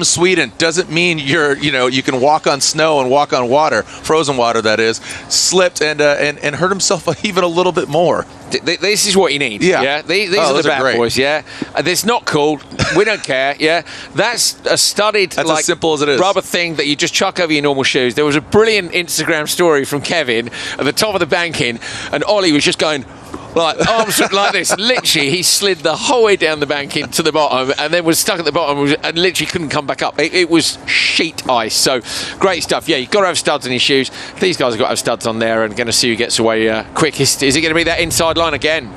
Sweden. Doesn't mean you can walk on snow and walk on water, frozen water that is. Slipped and hurt himself even a little bit more. This is what you need. Yeah. These are the bad boys. Yeah. It's not cool. We don't care. Yeah. That's a studded, that's as simple as it is, rubber thing that you just chuck over your normal shoes. There was a brilliant Instagram story from Kevin at the top of the banking, and Ollie was just going like arms like this. Literally, he slid the whole way down the banking to the bottom, and then was stuck at the bottom and literally couldn't come back up. It was sheet ice. So great stuff. Yeah, you've got to have studs in your shoes. These guys have got to have studs on there, and going to see who gets away quickest. Is it going to be that inside line again?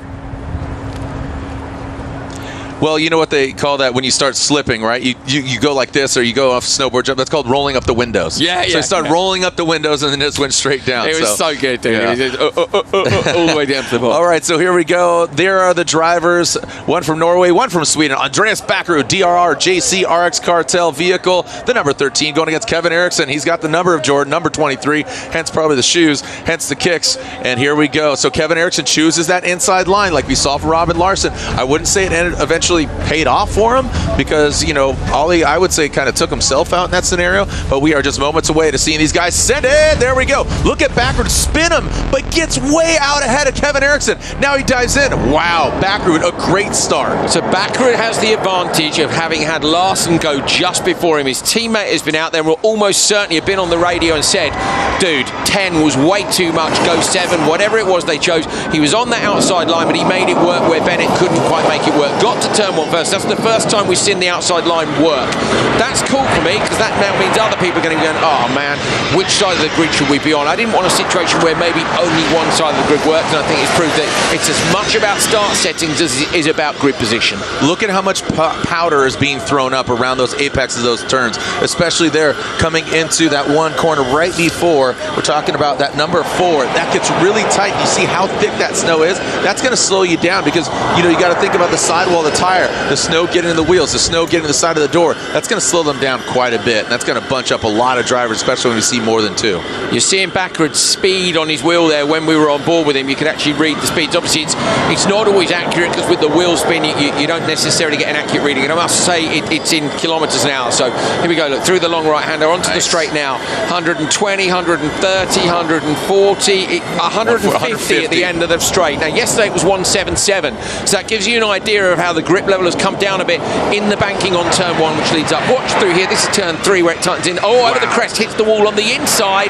Well, you know what they call that when you start slipping, right? You go like this, or you go off snowboard jump. That's called rolling up the windows. Yeah, So you start rolling up the windows, and then it just went straight down. It was so good, dude. Yeah. It was all the way down to the bottom. All right, so here we go. There are the drivers. One from Norway, one from Sweden. Andreas Backerud, DRR JC RX Cartel vehicle. The number 13 going against Kevin Eriksson. He's got the number of Jordan, number 23. Hence probably the shoes, hence the kicks. And here we go. So Kevin Eriksson chooses that inside line like we saw from Robin Larson. I wouldn't say it eventually paid off for him because, Ollie, I would say, kind of took himself out in that scenario, but we are just moments away to seeing these guys send it. There we go. Look at Backerud spin him, but gets way out ahead of Kevin Eriksson. Now he dives in. Wow, Backerud, a great start. So Backerud has the advantage of having had Larson go just before him. His teammate has been out there and will almost certainly have been on the radio and said, dude, 10 was way too much, go 7, whatever it was they chose. He was on that outside line, but he made it work where Bennett couldn't quite make it work. Got to turn 1 first. That's the first time we've seen the outside line work. That's cool for me because that now means other people are going to be going, oh man, which side of the grid should we be on? I didn't want a situation where maybe only one side of the grid works, and I think it's proved that it's as much about start settings as it is about grid position. Look at how much powder is being thrown up around those apexes, those turns, especially there coming into that one corner right before. We're talking about that number 4. That gets really tight. You see how thick that snow is? That's going to slow you down because, you got to think about the sidewall of the tire, the snow getting in the wheels, the snow getting to the side of the door. That's going to slow them down quite a bit, and that's going to bunch up a lot of drivers, especially when you see more than 2. You're seeing Backerud's speed on his wheel there. When we were on board with him, you could actually read the speeds. Obviously, it's not always accurate because with the wheel spin, you don't necessarily get an accurate reading. And I must say, it's in kilometres an hour. So here we go. Look, through the long right-hander, onto the straight now. 120, 130, 140, 150 at the end of the straight. Now, yesterday it was 177. So that gives you an idea of how the grip level has come down a bit in the banking on turn 1, which leads up. Watch through here. This is turn 3 where it tightens in. Oh, over the crest, hits the wall on the inside,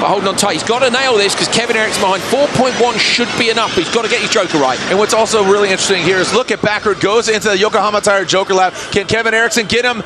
but holding on tight. He's got to nail this because Kevin Eriksson behind. 4.1 should be enough, but he's got to get his joker right. And what's also really interesting here is look at Backerud goes into the Yokohama Tire joker lap. Can Kevin Eriksson get him?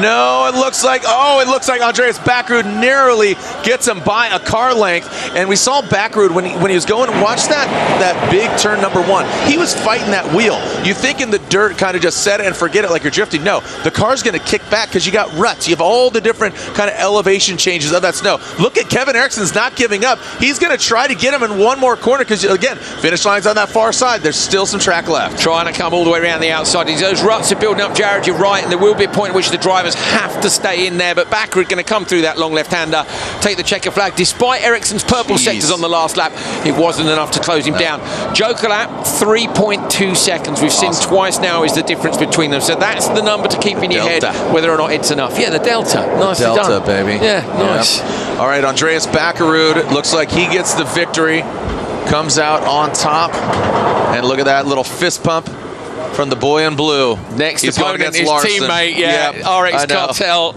No, it looks like Andreas Backerud narrowly gets him by a car length. And we saw Backerud when he was going, watch that big turn number 1. He was fighting that wheel. You think in the dirt, kind of just set it and forget it like you're drifting. No, the car's going to kick back because you got ruts. You have all the different kind of elevation changes of that snow. Look at Kevin Eriksson's not giving up. He's going to try to get him in one more corner because, again, finish line's on that far side. There's still some track left. Trying to come all the way around the outside. Those ruts are building up, Jared, you're right, and there will be a point at which the drivers have to stay in there, but Backerud going to come through that long left-hander, take the checker flag. Despite Eriksson's purple sectors on the last lap, it wasn't enough to close him down. Joker lap, 3.2 seconds. We've seen twice now is the difference between them, so that's the number to keep in your head, whether or not it's enough. Yeah, the delta. Nicely done. Delta, baby. Yeah, nice. Yep. All right, Andreas Backerud looks like he gets the victory, comes out on top, and look at that little fist pump from the boy in blue. Next He's opponent, his Larson. teammate, Yep, RX Cartel.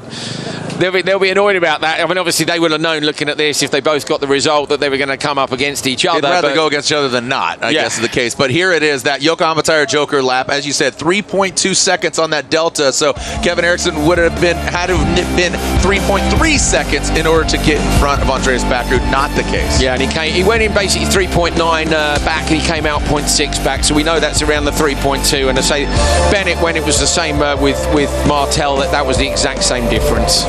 They'll be annoyed about that. I mean, obviously, they would have known looking at this if they both got the result that they were going to come up against each other. They'd rather go against each other than not, I guess is the case. But here it is, that Yokohama Tire Joker lap. As you said, 3.2 seconds on that delta. So Kevin Eriksson would have had to have been 3.3 seconds in order to get in front of Andreas Backrud. Not the case. Yeah, and he went in basically 3.9 back, and he came out 0.6 back. So we know that's around the 3.2. And I say Bennett, when it was the same with Martel, that was the exact same difference.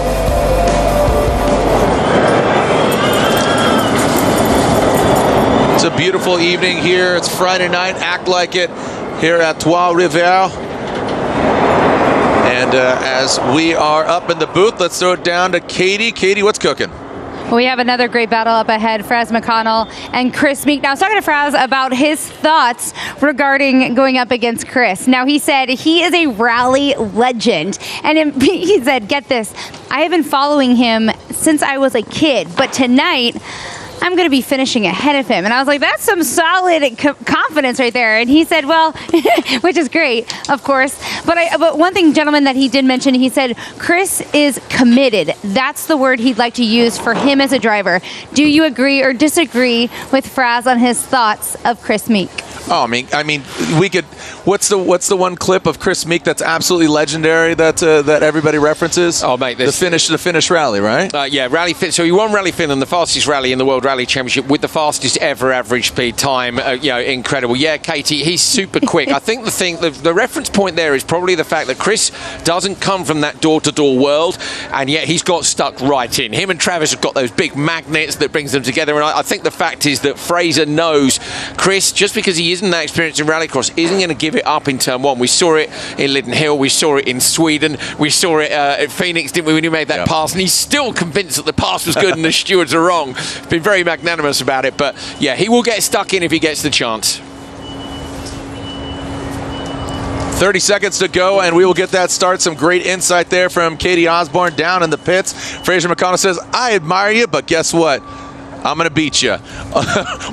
It's a beautiful evening here. It's Friday night. Act like it here at Trois-Rivières. And as we are up in the booth, let's throw it down to Katie. Katie, what's cooking? We have another great battle up ahead. Fraz McConnell and Chris Meek. Now, I was talking to Fraz about his thoughts regarding going up against Chris. Now, he said he is a rally legend. And he said, get this, I have been following him since I was a kid. But tonight, I'm going to be finishing ahead of him. And I was like, that's some solid confidence right there. And he said, well, which is great, of course. But one thing, gentlemen, that he did mention, he said, Chris is committed. That's the word he'd like to use for him as a driver. Do you agree or disagree with Fraz on his thoughts of Chris Meek? Oh, I mean, we could. What's the one clip of Chris Meek that's absolutely legendary that everybody references? Oh, mate, the finish rally, right? Yeah, so he won Rally Finland, the fastest rally in the World Rally Championship with the fastest ever average speed time. Incredible. Yeah, Katie, he's super quick. I think the reference point there is probably the fact that Chris doesn't come from that door-to-door world, and yet he's got stuck right in. Him and Travis have got those big magnets that brings them together, and I think the fact is that Fraser knows Chris, just because he isn't that experienced in Rallycross, isn't going to give it up in turn one. We saw it in Lyden Hill, we saw it in Sweden, we saw it at Phoenix, didn't we, when he made that pass, and he's still convinced that the pass was good and the stewards are wrong. Been very magnanimous about it, but yeah, he will get stuck in if he gets the chance. 30 seconds to go, and we will get that start. Some great insight there from Katie Osborne down in the pits. Fraser McConnell says, I admire you, but guess what? I'm going to beat you.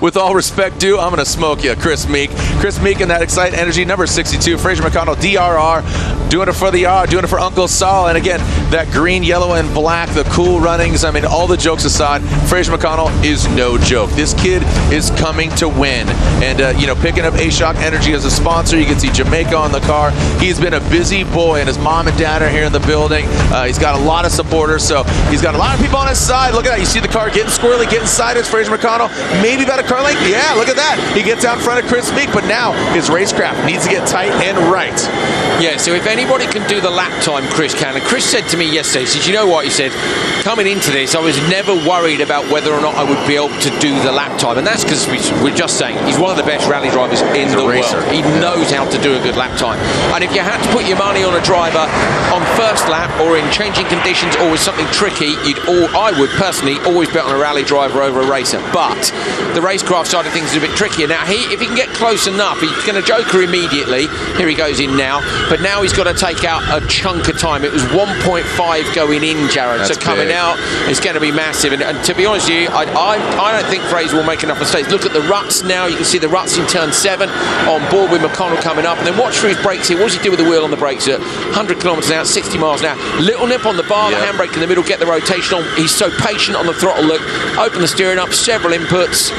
With all respect due, I'm going to smoke you, Chris Meek. Chris Meek and that Excite Energy, number 62. Fraser McConnell, DRR, doing it for the R, doing it for Uncle Saul. And again, that green, yellow, and black, the cool runnings. I mean, all the jokes aside, Fraser McConnell is no joke. This kid is coming to win. And, picking up A-Shock Energy as a sponsor, you can see Jamaica on the car. He's been a busy boy, and his mom and dad are here in the building. He's got a lot of supporters, so he's got a lot of people on his side. Look at that. You see the car getting squirrely, getting it's Fraser McConnell, maybe about a car length. Yeah, look at that. He gets out in front of Chris Meek, but now his racecraft needs to get tight and right. Yeah, so if anybody can do the lap time, Chris can. And Chris said to me yesterday, he said, you know what, he said, coming into this, I was never worried about whether or not I would be able to do the lap time. And that's because we're just saying he's one of the best rally drivers in the world. He knows how to do a good lap time. And if you had to put your money on a driver on first lap or in changing conditions or with something tricky, I would personally always bet on a rally driver over a racer. But the racecraft side of things is a bit trickier. Now, if he can get close enough, he's going to joker immediately. Here he goes in now. But now he's got to take out a chunk of time. It was 1.5 going in, Jared. That's so coming big. out, it's going to be massive. And to be honest with you, I don't think Fraser will make enough mistakes. Look at the ruts now. You can see the ruts in turn 7 on board with McConnell coming up. And then watch for his brakes here. What does he do with the wheel on the brakes at 100 kilometres an hour, 60 miles an hour? Little nip on the bar, the handbrake in the middle, get the rotation on. He's so patient on the throttle. Look, open the steering up, several inputs.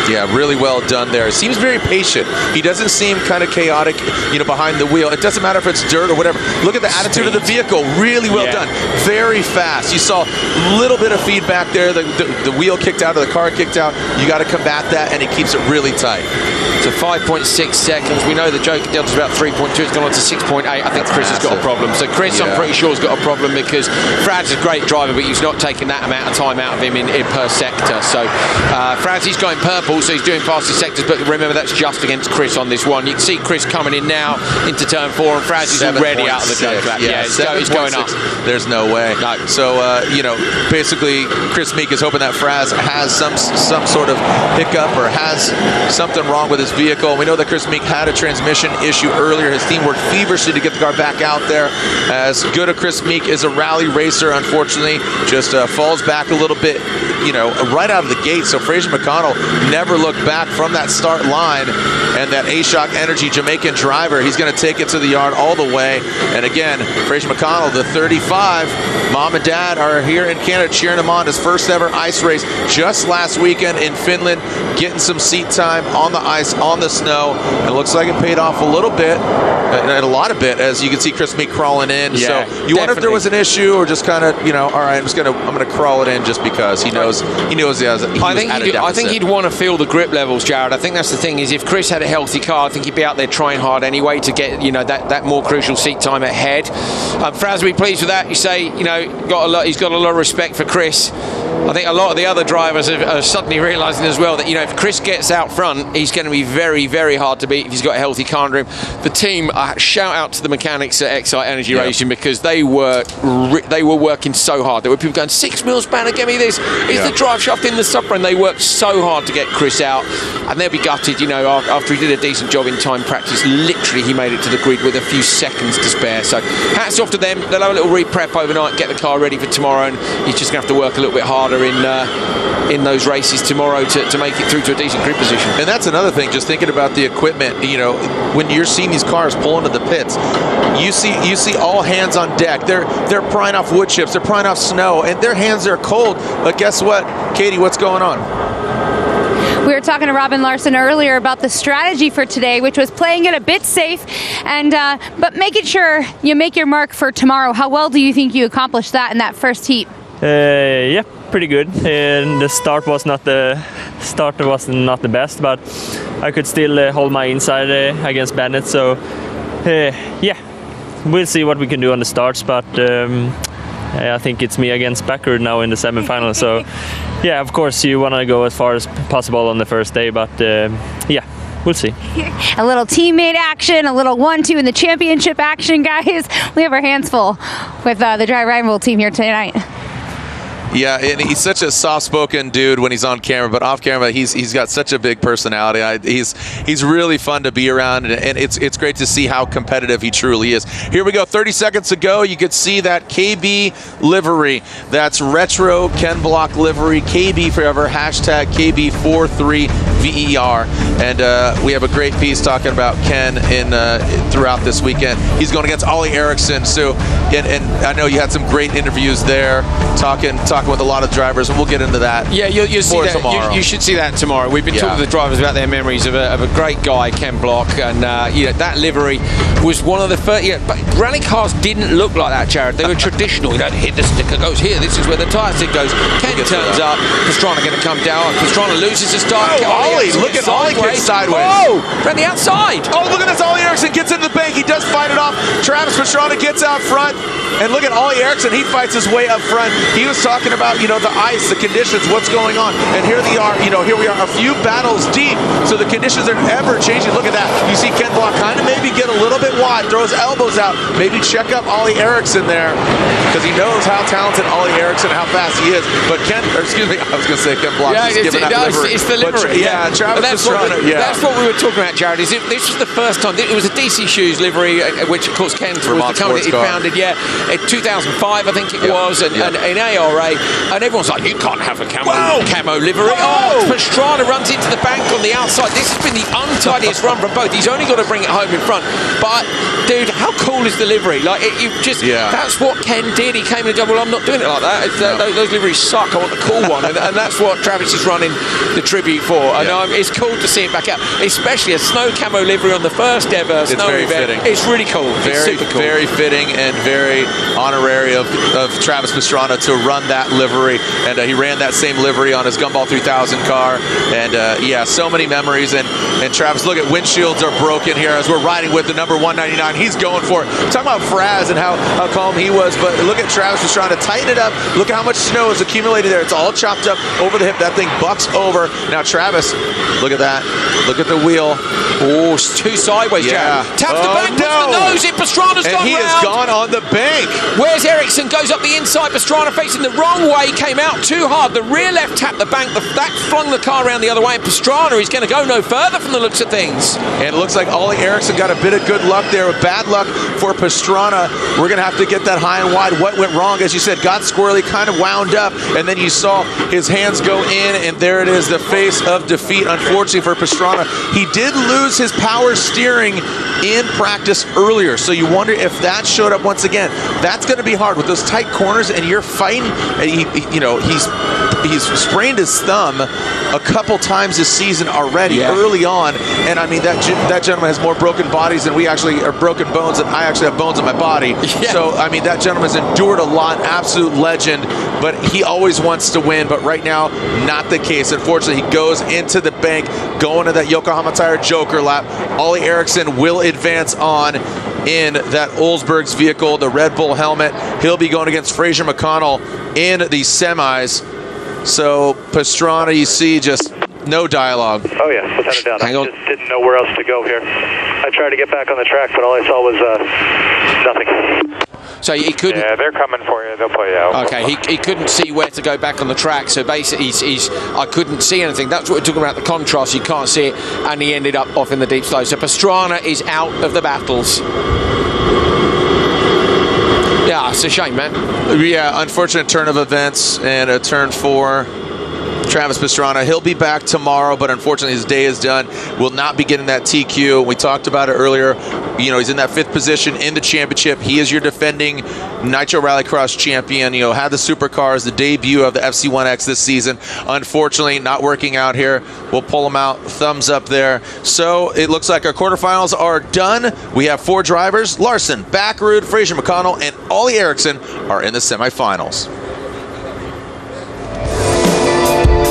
Yeah, really well done there. Seems very patient. He doesn't seem kind of chaotic, behind the wheel. It doesn't matter if it's dirt or whatever. Look at the attitude of the vehicle. Really well done. Very fast. You saw a little bit of feedback there. The wheel kicked out or the car kicked out. You got to combat that, and he keeps it really tight. So 5.6 seconds. We know the joker delta's about 3.2. It's gone on to 6.8. I think Chris has got a problem. So Chris, I'm pretty sure, has got a problem because Frad's a great driver, but he's not taking that amount of time out of him in per sector. So Frad's, he's going purple, so he's doing faster sectors, but remember that's just against Chris on this one. You can see Chris coming in now into turn 4, and Fraz is already out of the joke lap. Yeah, he's going up. There's no way. No. So, basically, Chris Meek is hoping that Fraz has some sort of hiccup or has something wrong with his vehicle. We know that Chris Meek had a transmission issue earlier. His team worked feverishly to get the car back out there. As good a Chris Meek is a rally racer, unfortunately, just falls back a little bit, right out of the gate. So Fraser McConnell never never look back from that start line. And that A-Shock Energy Jamaican driver, he's going to take it to the yard all the way. And again, Fraser McConnell, the 35, mom and dad are here in Canada cheering him on. His first ever ice race just last weekend in Finland, getting some seat time on the ice, on the snow. It looks like it paid off a little bit, and a lot of bit, as you can see Chris Meek crawling in. Yeah, so you wonder if there was an issue, or just kind of, all right, I'm gonna crawl it in just because he knows he has. I think he'd want to feel the grip levels, Jared. I think that's the thing, is if Chris had a healthy car, I think he'd be out there trying hard anyway to get that more crucial seat time ahead. Fraz will be pleased with that. You say he's got a lot of respect for Chris. I think a lot of the other drivers are suddenly realising as well that if Chris gets out front, he's going to be very, very hard to beat if he's got a healthy car under him. The team, shout out to the mechanics at Excite Energy Racing, because they were working so hard. There were people going, 6 mils banner, give me this. Is the drive shaft in the subframe? They worked so hard to get Chris out, and they'll be gutted. After he did a decent job in time practice, literally he made it to the grid with a few seconds to spare. So hats off to them. They'll have a little re-prep overnight, get the car ready for tomorrow, and he's just going to have to work a little bit harder in those races tomorrow to make it through to a decent grid position. And that's another thing, just thinking about the equipment, when you're seeing these cars pull into the pits, you see all hands on deck. They're prying off wood chips, they're prying off snow, and their hands are cold. But guess what, Katie, what's going on? We were talking to Robin Larson earlier about the strategy for today, which was playing it a bit safe, and but making sure you make your mark for tomorrow. How well do you think you accomplished that in that first heat? Yeah, pretty good. And the start was not the best, but I could still hold my inside against Bennett. So yeah, we'll see what we can do on the starts, but I think it's me against Becker now in the semi-final. So yeah, of course you want to go as far as possible on the first day, but yeah, we'll see. A little teammate action, a little 1-2 in the championship action, guys. We have our hands full with the Dry Rival team here tonight. Yeah, and he's such a soft-spoken dude when he's on camera, but off camera, he's got such a big personality. He's really fun to be around, and it's great to see how competitive he truly is. Here we go, 30 seconds ago, you could see that KB livery. That's retro Ken Block livery, KB forever, hashtag KB43VER. And we have a great piece talking about Ken throughout this weekend. He's going against Ollie Eriksson, so and I know you had some great interviews there, talking with a lot of drivers, and we'll get into that. Yeah, you'll see that tomorrow. You should see that tomorrow. We've been talking to the drivers about their memories of a great guy, Ken Block, and that livery was one of the first. But rally cars didn't look like that, Jared. They were traditional. Here the sticker goes here. This is where the tyre stick goes. Ken turns up. Pastrana going to come down. Pastrana loses his start. Ollie! Look at Ollie get sideways. Oh, around the outside. Oh, look at this! Ollie Eriksson gets into the bank. He does fight it off. Travis Pastrana gets out front, and look at Ollie Eriksson. He fights his way up front. He was talking about the ice, the conditions, what's going on, and here they are. Here we are, a few battles deep. So the conditions are ever changing. Look at that. You see Ken Block kind of maybe get a little bit wide, throw his elbows out, maybe check up Ollie Eriksson there, because he knows how talented Ollie Eriksson, how fast he is. But I was going to say Ken Block is giving that livery. It's the livery. Travis Pastrana. That's what we were talking about, Jared. This was the first time. It was a DC Shoes livery, which of course Ken was the company that he founded. Yeah, in 2005 I think it was, and in ARA, and everyone's like, you can't have a camo livery. Oh, Pastrana runs into the bank on the outside. This has been the untidiest run from both. He's only got to bring it home in front. But dude, how cool is the livery? That's what Ken did. He came in and said, well, I'm not doing it like that. Those liveries suck. I want the cool one, and that's what Travis is running the tribute for. And it's cool to see it back out, especially a snow camo livery on the first ever snow event. Fitting. It's really cool. It's super cool. Very fitting and very honorary of Travis Pastrana to run that livery, and he ran that same livery on his Gumball 3000 car, and so many memories. And Travis, look at windshields are broken here as we're riding with the number 199. He's going for it. Talking about Fraz and how calm he was, but look at Travis was trying to tighten it up. Look at how much snow is accumulated there. It's all chopped up over the hip. That thing bucks over. Now Travis, look at that. Look at the wheel. Oh, too sideways, Jared. Taps the bank, puts the nose in. Pastrana's gone round. And he has gone on the bank. Where's Eriksson? Goes up the inside. Pastrana facing the wrong way. Came out too hard. The rear left tapped the bank. That flung the car around the other way. And Pastrana is going to go no further from the looks of things. And it looks like Ollie Eriksson got a bit of good luck there. Bad luck shock for Pastrana. We're going to have to get that high and wide. What went wrong? As you said, got squirrely, kind of wound up, and then you saw his hands go in, and there it is, the face of defeat, unfortunately for Pastrana. He did lose his power steering in practice earlier, so you wonder if that showed up once again. That's going to be hard with those tight corners, and you're fighting. And he's sprained his thumb a couple times this season already, early on, and I mean that gentleman has more broken bodies than we actually are broken bones, and I actually have bones in my body. So I mean that gentleman's endured a lot, absolute legend, but he always wants to win. But right now, not the case. Unfortunately, he goes into the bank, going to that Yokohama Tire Joker lap. Ollie Eriksson will advance on in that Olsberg's vehicle, the Red Bull helmet. He'll be going against Fraser McConnell in the semis. So Pastrana, you see, just no dialogue. Oh yeah, without a doubt. I just didn't know where else to go here. I tried to get back on the track, but all I saw was nothing. So he couldn't. Yeah, they're coming for you. They'll play you out. Okay, he couldn't see where to go back on the track. So basically, I couldn't see anything. That's what we're talking about, the contrast. You can't see it, and he ended up off in the deep slow. So Pastrana is out of the battles. Yeah, it's a shame, man. Yeah, unfortunate turn of events and a turn for Travis Pastrana. He'll be back tomorrow, but unfortunately his day is done. Will not be getting that TQ. We talked about it earlier. You know, he's in that 5th position in the championship. He is your defending Nitro Rallycross champion. You know, had the supercars, the debut of the FC1X this season. Unfortunately, not working out here. We'll pull him out. Thumbs up there. So it looks like our quarterfinals are done. We have 4 drivers. Larson, Backrud, Fraser McConnell, and Ollie Eriksson are in the semifinals.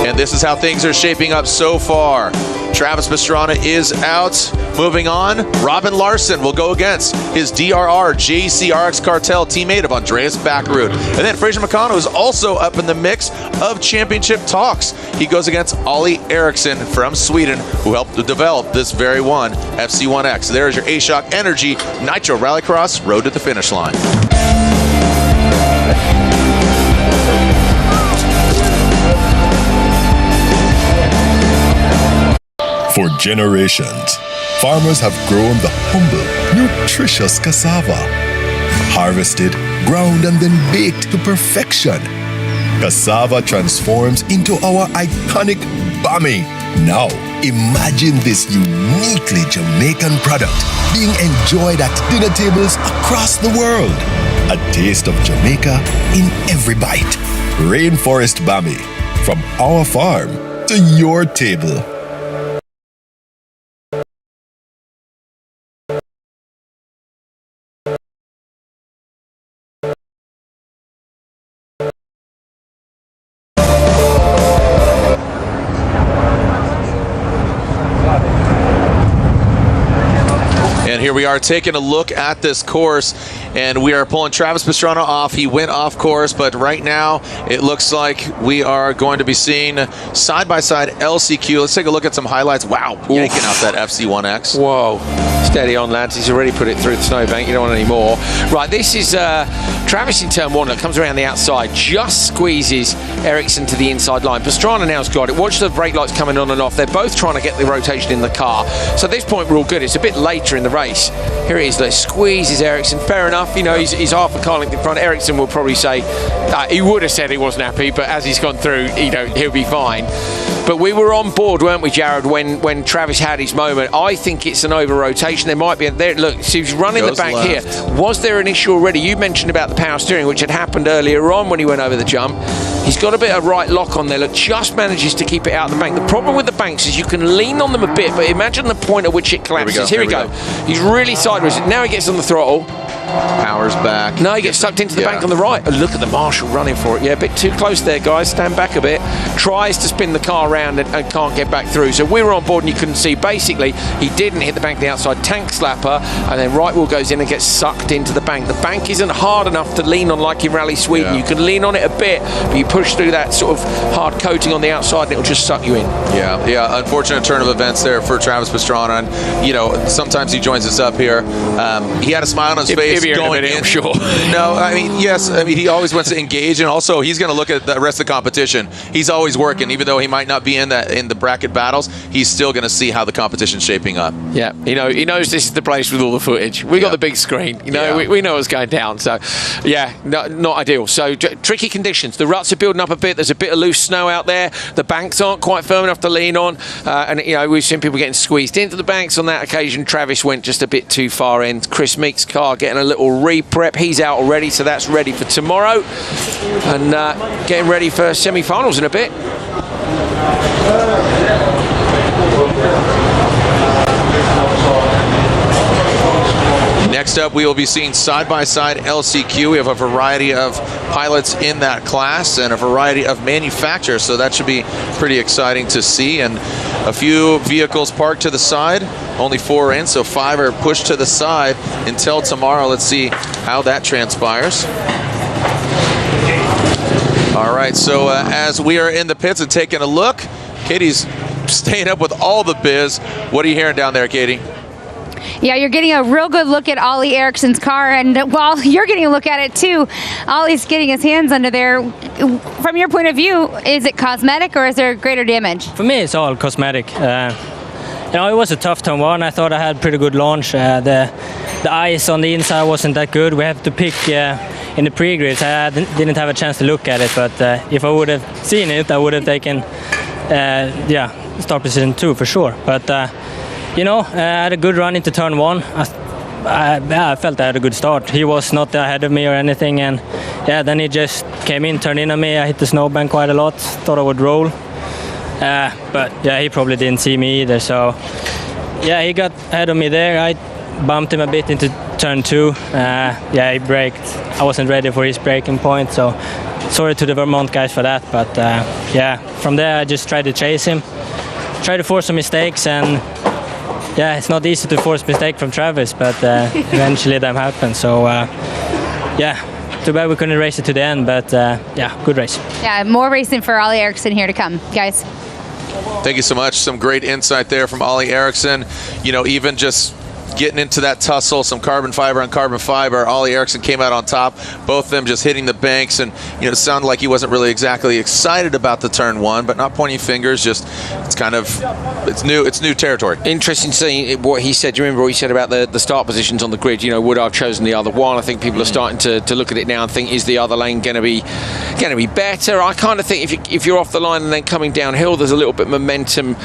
And this is how things are shaping up so far. Travis Pastrana is out. Moving on, Robin Larson will go against his DRR JCRX Cartel teammate of Andreas Backrud. And then Fraser McConnell is also up in the mix of championship talks. He goes against Ollie Eriksson from Sweden, who helped to develop this very one, FC1X. There's your A-Shock Energy Nitro Rallycross Road to the Finish Line. For generations, farmers have grown the humble, nutritious cassava. Harvested, ground, and then baked to perfection. Cassava transforms into our iconic bami. Now, imagine this uniquely Jamaican product being enjoyed at dinner tables across the world. A taste of Jamaica in every bite. Rainforest bami, from our farm to your table. Here we are taking a look at this course, and we are pulling Travis Pastrana off. He went off course, but right now it looks like we are going to be seeing side-by-side LCQ. Let's take a look at some highlights. Wow, yanking out that FC1X. Whoa. Steady on, lads. He's already put it through the snowbank. You don't want any more. Right, this is Travis in turn 1. That comes around the outside, just squeezes Eriksson to the inside line. Pastrana now's got it. Watch the brake lights coming on and off. They're both trying to get the rotation in the car. So at this point, we're all good. It's a bit later in the race. Here he is, like, squeezes Eriksson. Fair enough, you know, he's half a car length in front. Eriksson will probably say, he would have said he wasn't happy, but as he's gone through, you know, he'll be fine. But we were on board, weren't we, Jared, when Travis had his moment? I think it's an over-rotation. There might be there. Look, so he's running the back here. Was there an issue already? You mentioned about the power steering, which had happened earlier on when he went over the jump. He's got a bit of right lock on there. Look, just manages to keep it out of the bank. The problem with the banks is you can lean on them a bit, but imagine the point at which it collapses. Here we go. He's really sideways. Now he gets on the throttle. Power's back. No, he gets sucked into the bank on the right. Oh, look at the marshal running for it. Yeah, a bit too close there, guys. Stand back a bit. Tries to spin the car around and can't get back through. So we were on board and you couldn't see. Basically, he didn't hit the bank the outside. Tank slapper, and then right wheel goes in and gets sucked into the bank. The bank isn't hard enough to lean on like in Rally Sweden. You can lean on it a bit, but you push through that sort of hard coating on the outside and it'll just suck you in. Yeah, unfortunate turn of events there for Travis Pastrana. And, you know, sometimes he joins us up here. He had a smile on his face. is here in a going minute, in. I'm sure. No, I mean, yes, I mean, he always wants to engage, and also he's going to look at the rest of the competition. He's always working, even though he might not be in the bracket battles, he's still going to see how the competition's shaping up. Yeah, he knows this is the place with all the footage. We got the big screen, we know what's going down. So, yeah, not ideal. So, tricky conditions. The ruts are building up a bit. There's a bit of loose snow out there. The banks aren't quite firm enough to lean on. And, we've seen people getting squeezed into the banks. On that occasion, Travis went just a bit too far in. Chris Meek's car getting a little re-prep. He's out already, so that's ready for tomorrow. And getting ready for semi-finals in a bit. Next up, we will be seeing side-by-side LCQ. We have a variety of pilots in that class and a variety of manufacturers, so that should be pretty exciting to see. And a few vehicles parked to the side, only 4 in, so 5 are pushed to the side until tomorrow. Let's see how that transpires. All right, so as we are in the pits and taking a look, Katie's staying up with all the biz. What are you hearing down there, Katie? Yeah, you're getting a real good look at Ollie Erikson's car, and while you're getting a look at it too, Ollie's getting his hands under there. From your point of view, is it cosmetic or is there greater damage? For me, it's all cosmetic. It was a tough turn one. I thought I had pretty good launch. The ice on the inside wasn't that good. We have to pick in the pre-grids. I didn't have a chance to look at it, but if I would have seen it, I would have taken start position 2 for sure. But I had a good run into turn 1. I felt I had a good start. He was not ahead of me or anything, and then he just came in, turned in on me. I hit the snowbank quite a lot. Thought I would roll, but he probably didn't see me either. So he got ahead of me there. I bumped him a bit into turn 2. He braked. I wasn't ready for his braking point, so sorry to the Vermont guys for that. But from there I just tried to chase him, tried to force some mistakes, and it's not easy to force mistake from Travis, but eventually them happen. So too bad we couldn't race it to the end, but good race. Yeah, more racing for Ollie Erikson here to come, guys. Thank you so much. Some great insight there from Ollie Eriksson. Even just getting into that tussle, some carbon fiber on carbon fiber. Ollie Eriksson came out on top, both of them just hitting the banks, and it sounded like he wasn't really exactly excited about the turn 1, but not pointing fingers, just it's new territory. Interesting seeing what he said. Do you remember what he said about the start positions on the grid? Would I have chosen the other one? I think people are starting to look at it now and think, is the other lane going to be better? I kind of think if you're off the line and then coming downhill, there's a little bit of momentum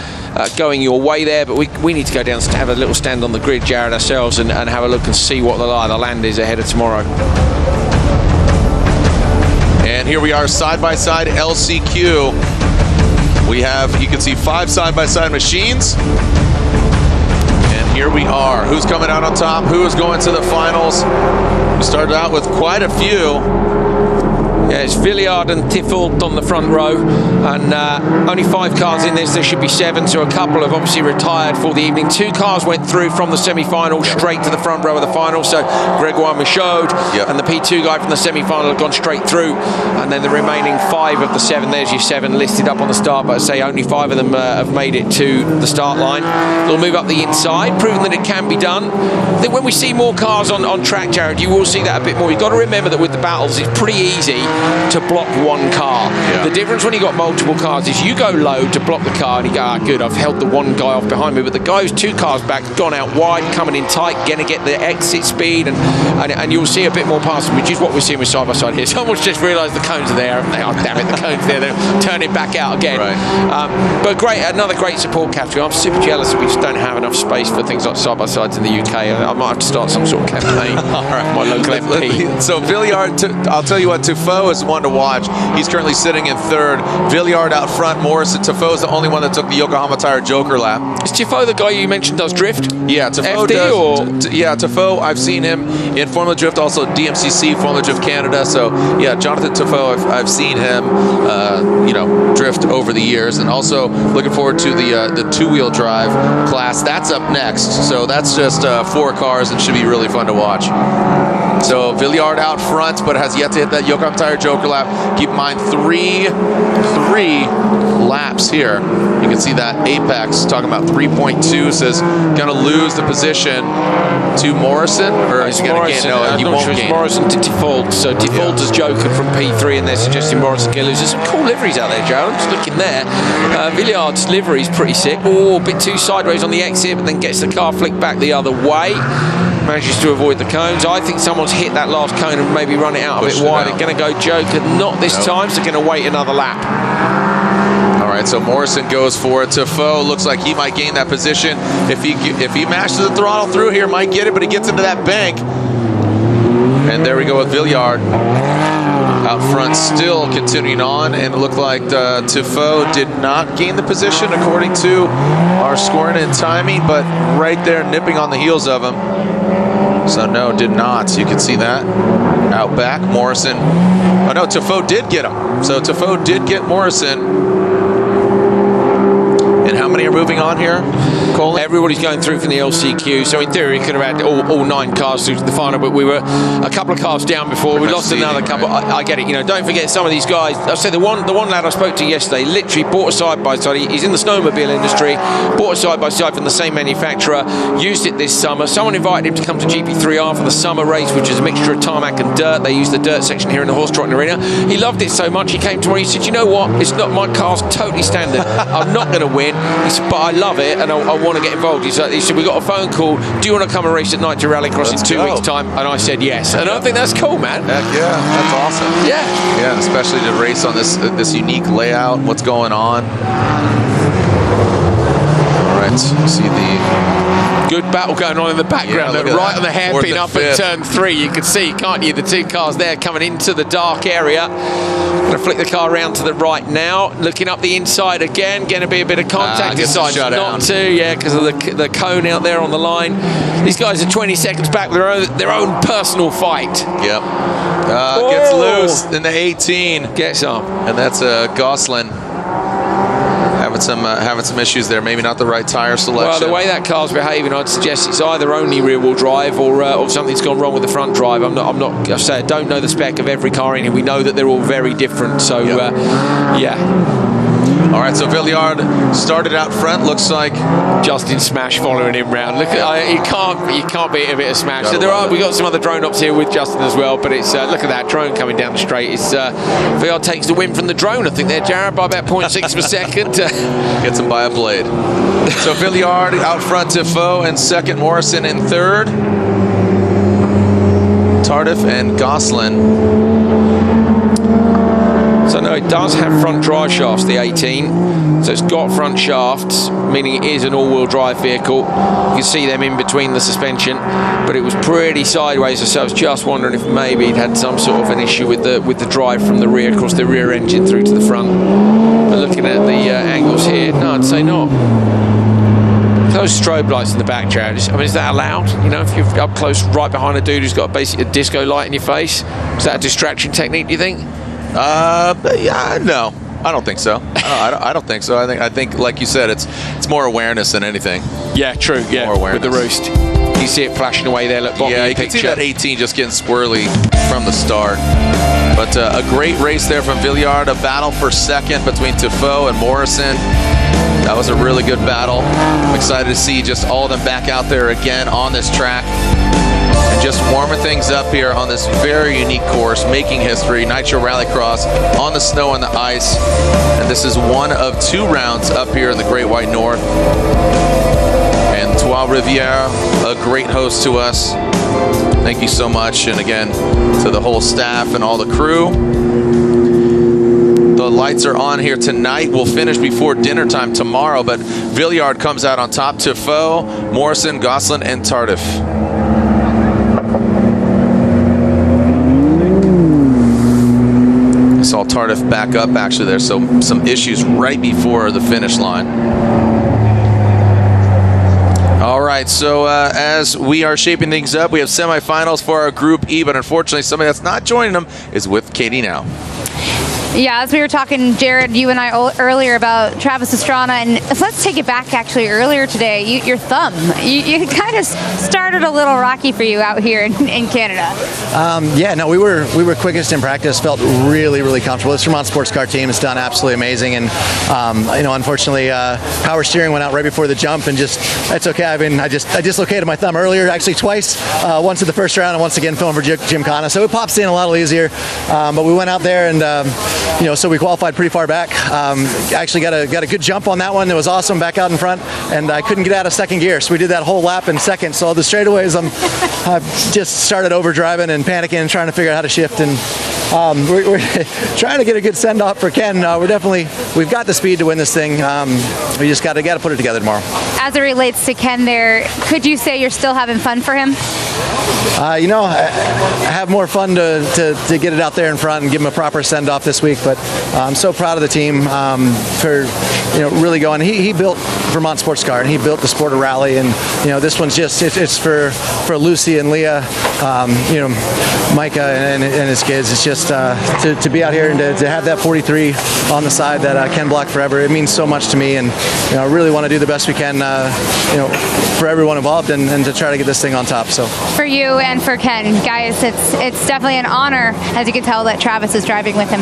going your way there, but we need to go down and have a little stand on the grid, Jared, ourselves, and have a look and see what the lie of the land is ahead of tomorrow. And here we are, side-by-side LCQ. We have, you can see 5 side-by-side machines. And here we are. Who's coming out on top? Who is going to the finals? We started out with quite a few. Yeah, it's Villiard and Tiffold on the front row, and only 5 cars in this. There should be 7, so a couple have obviously retired for the evening. 2 cars went through from the semi-final straight to the front row of the final, so Gregoire Michaud and the P2 guy from the semi-final have gone straight through, and then the remaining 5 of the 7, there's your 7 listed up on the start, but I say only 5 of them have made it to the start line. They'll move up the inside, proving that it can be done. I think when we see more cars on track, Jared, you will see that a bit more. You've got to remember that with the battles, it's pretty easy to block one car. The difference when you got multiple cars is you go low to block the car and you go, good, I've held the one guy off behind me, but the guy who's 2 cars back, gone out wide, coming in tight, going to get the exit speed, and you'll see a bit more passing, which is what we're seeing with side-by-side here. Someone's just realised the cones are there. Oh, damn it, the cones are there. They're turning back out again. But another great support category. I'm super jealous that we just don't have enough space for things like side-by-sides in the UK. I might have to start some sort of campaign. My local MP. So Villiard, I'll tell you what, Tifo is one to watch. He's currently sitting in 3rd. Villiard out front. Morrison. Tifo is the only one that took the Yokohama Tire Joker lap. Is Tifo the guy you mentioned does drift? Yeah, Tifo does. Tifo, I've seen him in Formula Drift, also DMCC, Formula Drift Canada. So yeah, Jonathan Tifo, I've seen him, drift over the years, and also looking forward to the 2-wheel drive class. That's up next. So that's just 4 cars and should be really fun to watch. So Villiard out front, but has yet to hit that Yokohama Tire Joker lap. Keep in mind, three laps here. You You can see that Apex talking about 3.2 says going to lose the position to Morrison, or is he going to gain? No, he won't gain. Morrison to default, so default as Joker from P3, and they're suggesting Morrison can lose. There's some cool liveries out there, Joe. I'm just looking there. Villiard's livery is pretty sick. Oh, a bit too sideways on the exit, but then gets the car flicked back the other way. Manages to avoid the cones. I think someone's hit that last cone and maybe run it out a bit wide. They're going to go Joker, not this time, so they're going to wait another lap. All right, so Morrison goes for it. Tifoe looks like he might gain that position. If he mashes the throttle through here, might get it, but he gets into that bank. And there we go with Villiard out front, still continuing on, and it looked like Tifoe did not gain the position according to our scoring and timing, but right there nipping on the heels of him. So no, did not. You can see that out back. Morrison. Oh no, Tifoe did get him. So Tifoe did get Morrison. And how many are moving on here? Colin? Everybody's going through from the LCQ, so in theory, we could have had all 9 cars through to the final, but we were a couple of cars down before. We lost another couple. I get it. You know, don't forget some of these guys. I said the one lad I spoke to yesterday literally bought a side-by-side. He's in the snowmobile industry, bought a side-by-side from the same manufacturer, used it this summer. Someone invited him to come to GP3R for the summer race, which is a mixture of tarmac and dirt. They use the dirt section here in the horse trotting arena. He loved it so much, he came to me, he said, you know what, it's not, my car's totally standard. I'm not going to win. He said, but I love it and I want to get involved. He said, we got a phone call, do you want to come and race at Nitro Rallycross in 2 weeks' time? And I said yes. And I think that's cool, man. Heck yeah, that's awesome. Yeah. Yeah, especially to race on this unique layout, what's going on. All right, see the good battle going on in the background. Yeah, right on the hairpin up at turn 3. You can see, can't you, the 2 cars there coming into the dark area. Going to flick the car around to the right now. Looking up the inside again. Going to be a bit of contact. Decides not to, yeah, because of the cone out there on the line. These guys are 20 seconds back with their own personal fight. Yep. Gets loose in the 18. Gets up. And that's Gosselin. Having some issues there. Maybe not the right tire selection. Well, the way that car's behaving, I'd suggest it's either only rear-wheel drive or something's gone wrong with the front drive. I don't know the spec of every car in here. We know that they're all very different. So, yeah. All right, so Villiard started out front. Looks like Justin Smash following him round. Look at you can't beat a bit of Smash. So we got some other drone ops here with Justin as well. But it's look at that drone coming down the straight. It's Villiard takes the win from the drone. I think there, Jared, by about 0.6 per second. Gets him by a blade. So Villiard out front, Tifoe, and second Morrison in third. Tardif and Gosselin. So no, it does have front drive shafts, the 18. So it's got front shafts, meaning it is an all-wheel drive vehicle. You can see them in between the suspension, but it was pretty sideways. So I was just wondering if maybe it had some sort of an issue with the drive from the rear, across the rear engine through to the front. But looking at the angles here, no, I'd say not. Those strobe lights in the back, Jared, I mean, is that allowed? You know, if you're up close right behind a dude who's got basically a disco light in your face, is that a distraction technique, do you think? Yeah, no, I don't think so. I don't think so. I think, like you said, it's more awareness than anything. Yeah, true. Yeah, more awareness. With the roost, you see it flashing away there. Look, yeah, you can see that 18 just getting squirrely from the start. But a great race there from Villiard. A battle for second between Tifoe and Morrison. That was a really good battle. I'm excited to see just all of them back out there again on this track. And just warming things up here on this very unique course, making history, Nitro Rallycross on the snow and the ice. And this is one of 2 rounds up here in the Great White North. And Trois Rivières, a great host to us. Thank you so much. And again, to the whole staff and all the crew. The lights are on here tonight. We'll finish before dinner time tomorrow, but Villiard comes out on top. Tifoe, Morrison, Gosselin, and Tardif. I saw Tardif back up actually there, so some issues right before the finish line. All right, so as we are shaping things up, we have semifinals for our Group E, but unfortunately somebody that's not joining them is with Katie now. Yeah, as we were talking, Jared, you and I earlier about Travis Pastrana, and let's take it back actually earlier today. Your thumb, you kind of started a little rocky for you out here in Canada. Yeah, no, we were quickest in practice. Felt really, really comfortable. This Vermont Sports Car team has done absolutely amazing, and unfortunately, power steering went out right before the jump, and that's okay. I dislocated my thumb earlier, actually twice. Once in the first round, and once again filming for Gymkhana. So it pops in a little easier, but we went out there and. So we qualified pretty far back. Actually got a good jump on that one. It was awesome back out in front, and I couldn't get out of second gear. So we did that whole lap in second. So the straightaways, I just started overdriving and panicking and trying to figure out how to shift. And we're trying to get a good send off for Ken. We've got the speed to win this thing. We just got to put it together tomorrow. As it relates to Ken, there, could you say you're still having fun for him? I have more fun to get it out there in front and give him a proper send off this week. But I'm so proud of the team for really going. He built Vermont Sports Car, and he built the sport of rally. And this one's just it's for Lucy and Leah, Micah and his kids. It's just to be out here and to have that 43 on the side that Ken blocked forever. It means so much to me, and I really want to do the best we can, for everyone involved, and to try to get this thing on top. So for you and for Ken, guys, it's definitely an honor, as you can tell, that Travis is driving with him.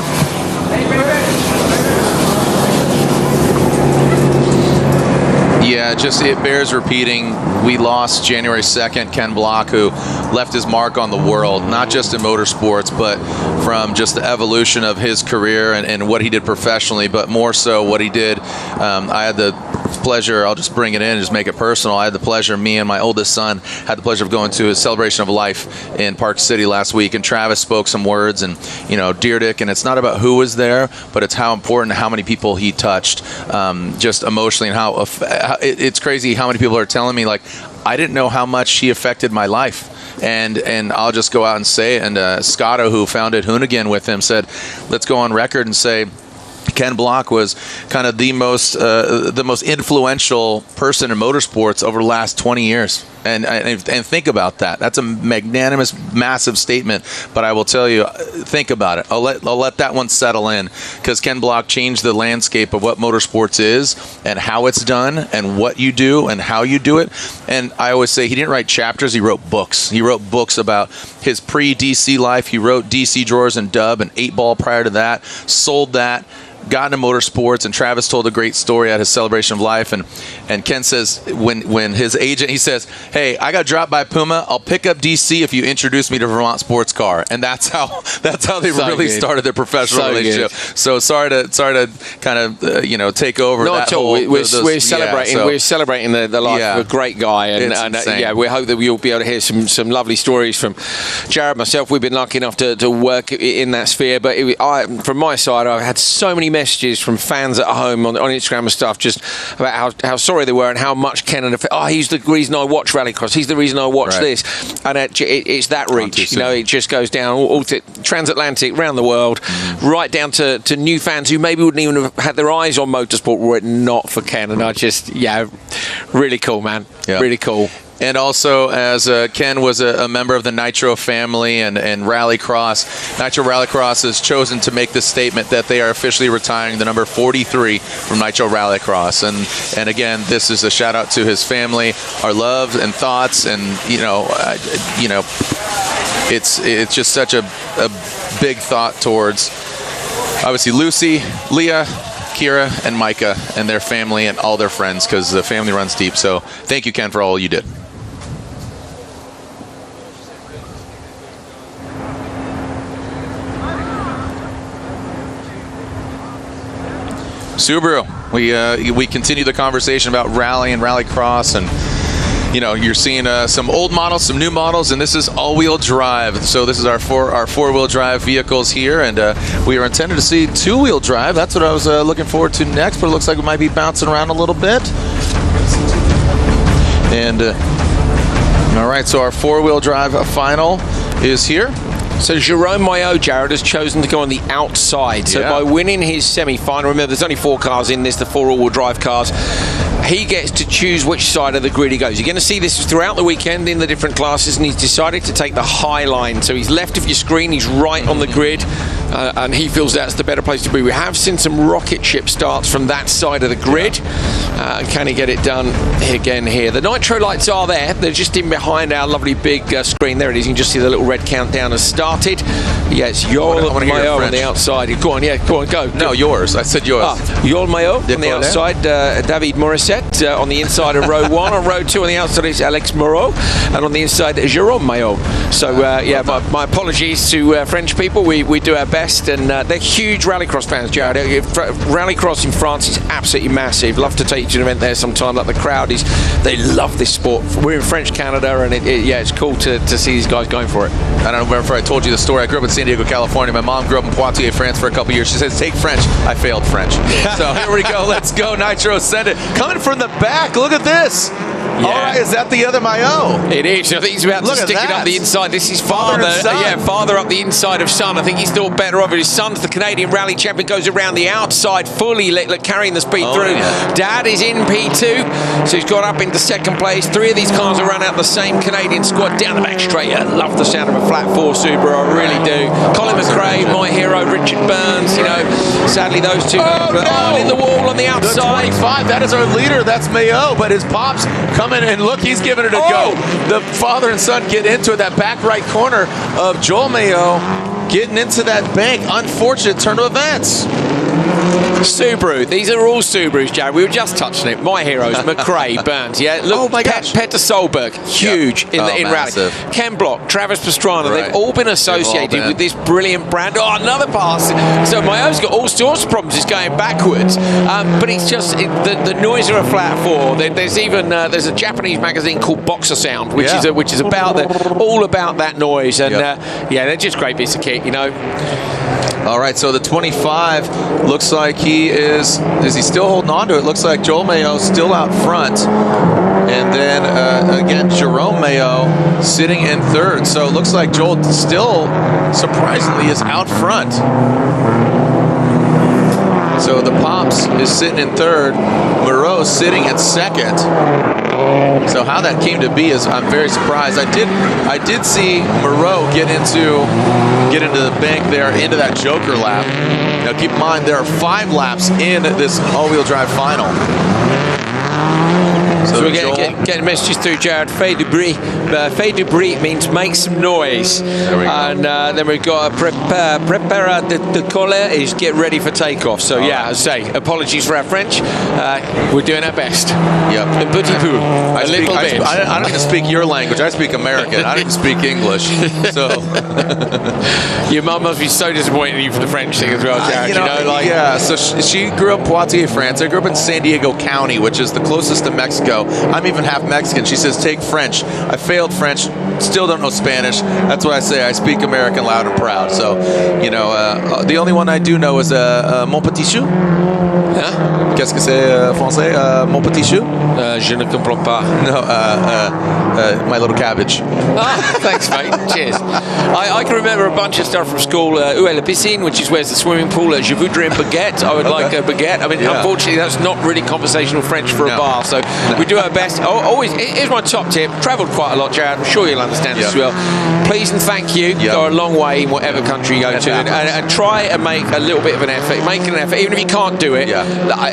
Yeah, it bears repeating. We lost January 2nd Ken Block, who left his mark on the world, not just in motorsports, but from just the evolution of his career and what he did professionally, but more so what he did. I had the pleasure, I'll just bring it in and just make it personal. I had the pleasure, me and my oldest son had the pleasure of going to his celebration of life in Park City last week, and Travis spoke some words, and dear Dick, and it's not about who was there, but it's how important, how many people he touched, just emotionally, and how it's crazy how many people are telling me, like, I didn't know how much he affected my life. And I'll just go out and say it. And Scotto, who founded Hoonigan with him, said, let's go on record and say Ken Block was kind of the most influential person in motorsports over the last 20 years. And think about that. That's a magnanimous, massive statement. But I will tell you, think about it. I'll let that one settle in, because Ken Block changed the landscape of what motorsports is and how it's done and what you do and how you do it. And I always say he didn't write chapters. He wrote books. He wrote books about his pre-DC life. He wrote DC Drawers and Dub and 8-Ball prior to that. Sold that. Got into motorsports, and Travis told a great story at his celebration of life, and Ken says when his agent, he says, hey, I got dropped by Puma, I'll pick up DC if you introduce me to Vermont Sports Car. And that's how they really started their professional relationship. Good. So sorry to kind of take over. Not at all. We're celebrating the life of a great guy, and we hope that you'll be able to hear some lovely stories from Jared. Myself, we've been lucky enough to work in that sphere, but from my side, I've had so many messages from fans at home on Instagram and stuff, just about how sorry they were and how much Ken and he's the reason I watch Rallycross, he's the reason I watch this, and it's that reach. It just goes down all transatlantic, around the world, right down to new fans who maybe wouldn't even have had their eyes on motorsport were it not for Ken. And I just really cool, man. Really cool. And also, as Ken was a member of the Nitro family and Rallycross, Nitro Rallycross has chosen to make this statement that they are officially retiring the number 43 from Nitro Rallycross. And again, this is a shout out to his family, our love and thoughts, and it's just such a big thought towards obviously Lucy, Leah, Kira, and Micah and their family and all their friends, because the family runs deep. So thank you, Ken, for all you did. Subaru, we continue the conversation about rally and rallycross, and you're seeing some old models, some new models, and this is all-wheel drive. So this is our four-wheel drive vehicles here, and we are intended to see two-wheel drive. That's what I was looking forward to next, but it looks like we might be bouncing around a little bit. And all right, so our four-wheel drive final is here. So Jerome Maillot, Jared, has chosen to go on the outside. So by winning his semi-final, remember there's only 4 cars in this, the 4 all-wheel drive cars, he gets to choose which side of the grid he goes. You're going to see this throughout the weekend in the different classes, and he's decided to take the high line. So he's left of your screen, he's right on the grid, and he feels that's the better place to be. We have seen some rocket ship starts from that side of the grid. Can he get it done again here? The nitro lights are there. They're just in behind our lovely big screen. There it is. You can just see the little red countdown has started. Yeah, it's Yol Mayo on the outside. Go on, go. No, yours. I said yours. Yol Mayo on the outside. David Morissette on the inside of row 1. On row 2 on the outside is Alex Moreau. And on the inside, Jérôme Mayo. So, my apologies to French people. We do our best. And they're huge rallycross fans, Jared. Rallycross in France is absolutely massive. Love to take you to an event there sometime. Like the crowd is, they love this sport. We're in French Canada, and it's cool to see these guys going for it. I don't remember if I told you the story. I grew up in San Diego, California. My mom grew up in Poitiers, France for a couple years. She says, take French. I failed French. So here we go. Let's go. Nitro, send it. Coming from the back. Look at this. Yeah. All right, is that the other Mayo? It is. I think he's about to stick it up the inside. This is father up the inside of son. I think he's still better off. His son's the Canadian rally champion, goes around the outside fully, carrying the speed through. Yeah. Dad is in P2, so he's got up into second place. 3 of these cars will run out the same Canadian squad down the back straight. I love the sound of a flat 4 Subaru, I really do. Colin McRae, my hero, Richard Burns, sadly those two are in the wall on the outside. The 25, that is our leader, that's Mayo, but his pops coming and look, he's giving it a go. The father and son get into it, that back right corner of Joel Mayo getting into that bank. Unfortunate turn of events. Subaru. These are all Subarus, Jared. We were just touching it. My heroes, McRae, Burns. Yeah, look, Petter Solberg, huge in rally. Ken Block, Travis Pastrana. They've all been associated with this brilliant brand. Oh, another pass. So Mayo's got all sorts of problems. He's going backwards, but it's just the noise of a flat 4. There's even there's a Japanese magazine called Boxer Sound, which is about all about that noise. And they're just great bits of kit, All right, so the 25 looks like he is he still holding on to it? Looks like Joel Mayo still out front. And then, again, Jerome Mayo sitting in 3rd. So it looks like Joel still, surprisingly, is out front. So the Pops is sitting in 3rd. Moreau sitting in 2nd. So how that came to be is I'm very surprised. I did see Moreau get into the bank there, into that Joker lap. Now keep in mind there are 5 laps in this all-wheel drive final. So we're getting messages through, Jared. Fait du bruit. Fait du bruit means make some noise. And then we've got prepara de coller is get ready for takeoff. So as I say, apologies for our French. We're doing our best. Yep. Un petit peu. I don't even speak your language. I speak American. I don't even speak English. So your mum must be so disappointed in you for the French thing as well, Jared. So she grew up in Poitiers, France. I grew up in San Diego County, which is the closest to Mexico. I'm even half Mexican. She says, take French. I failed French. Still don't know Spanish. That's what I say. I speak American loud and proud. So, the only one I do know is mon petit chou. Qu'est-ce que c'est français? Mon petit chou? Je ne comprends pas. No, my little cabbage. Thanks, mate. Cheers. I can remember a bunch of stuff from school. Où est la piscine, which is where's the swimming pool. Je voudrais une baguette. I would like a baguette. I mean, unfortunately, that's not really conversational French for a bar. So we do our best. Always, here's my top tip. Travelled quite a lot, Jared. I'm sure you'll understand this as well. Please and thank you. Go a long way in whatever country you go to. And try and make a little bit of an effort. Make an effort. Even if you can't do it,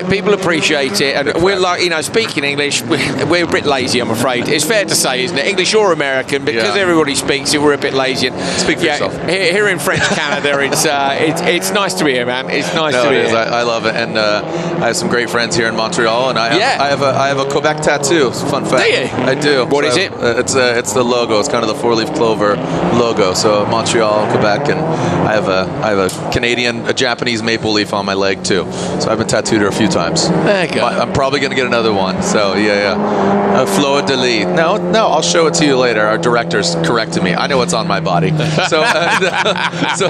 people appreciate it. And we're like, speaking English, we're a bit lazy, I'm afraid. It's fair to say, isn't it? English or American, because everybody speaks it, we're a bit lazy. And speak for yourself. Here in French Canada, it's nice to be here, man. It's nice to be here. I love it. And I have some great friends here in Montreal, and I have a Quebec tattoo. It's a fun fact. Do you? I do. What is it? It's the logo. It's kind of the 4-leaf clover logo. So Montreal, Quebec, and I have a Japanese maple leaf on my leg too. So I've been tattooed here a few times. I'm probably going to get another one. So fleur de lis. No, I'll show it to you later. Our director's correcting me. I know what's on my body. So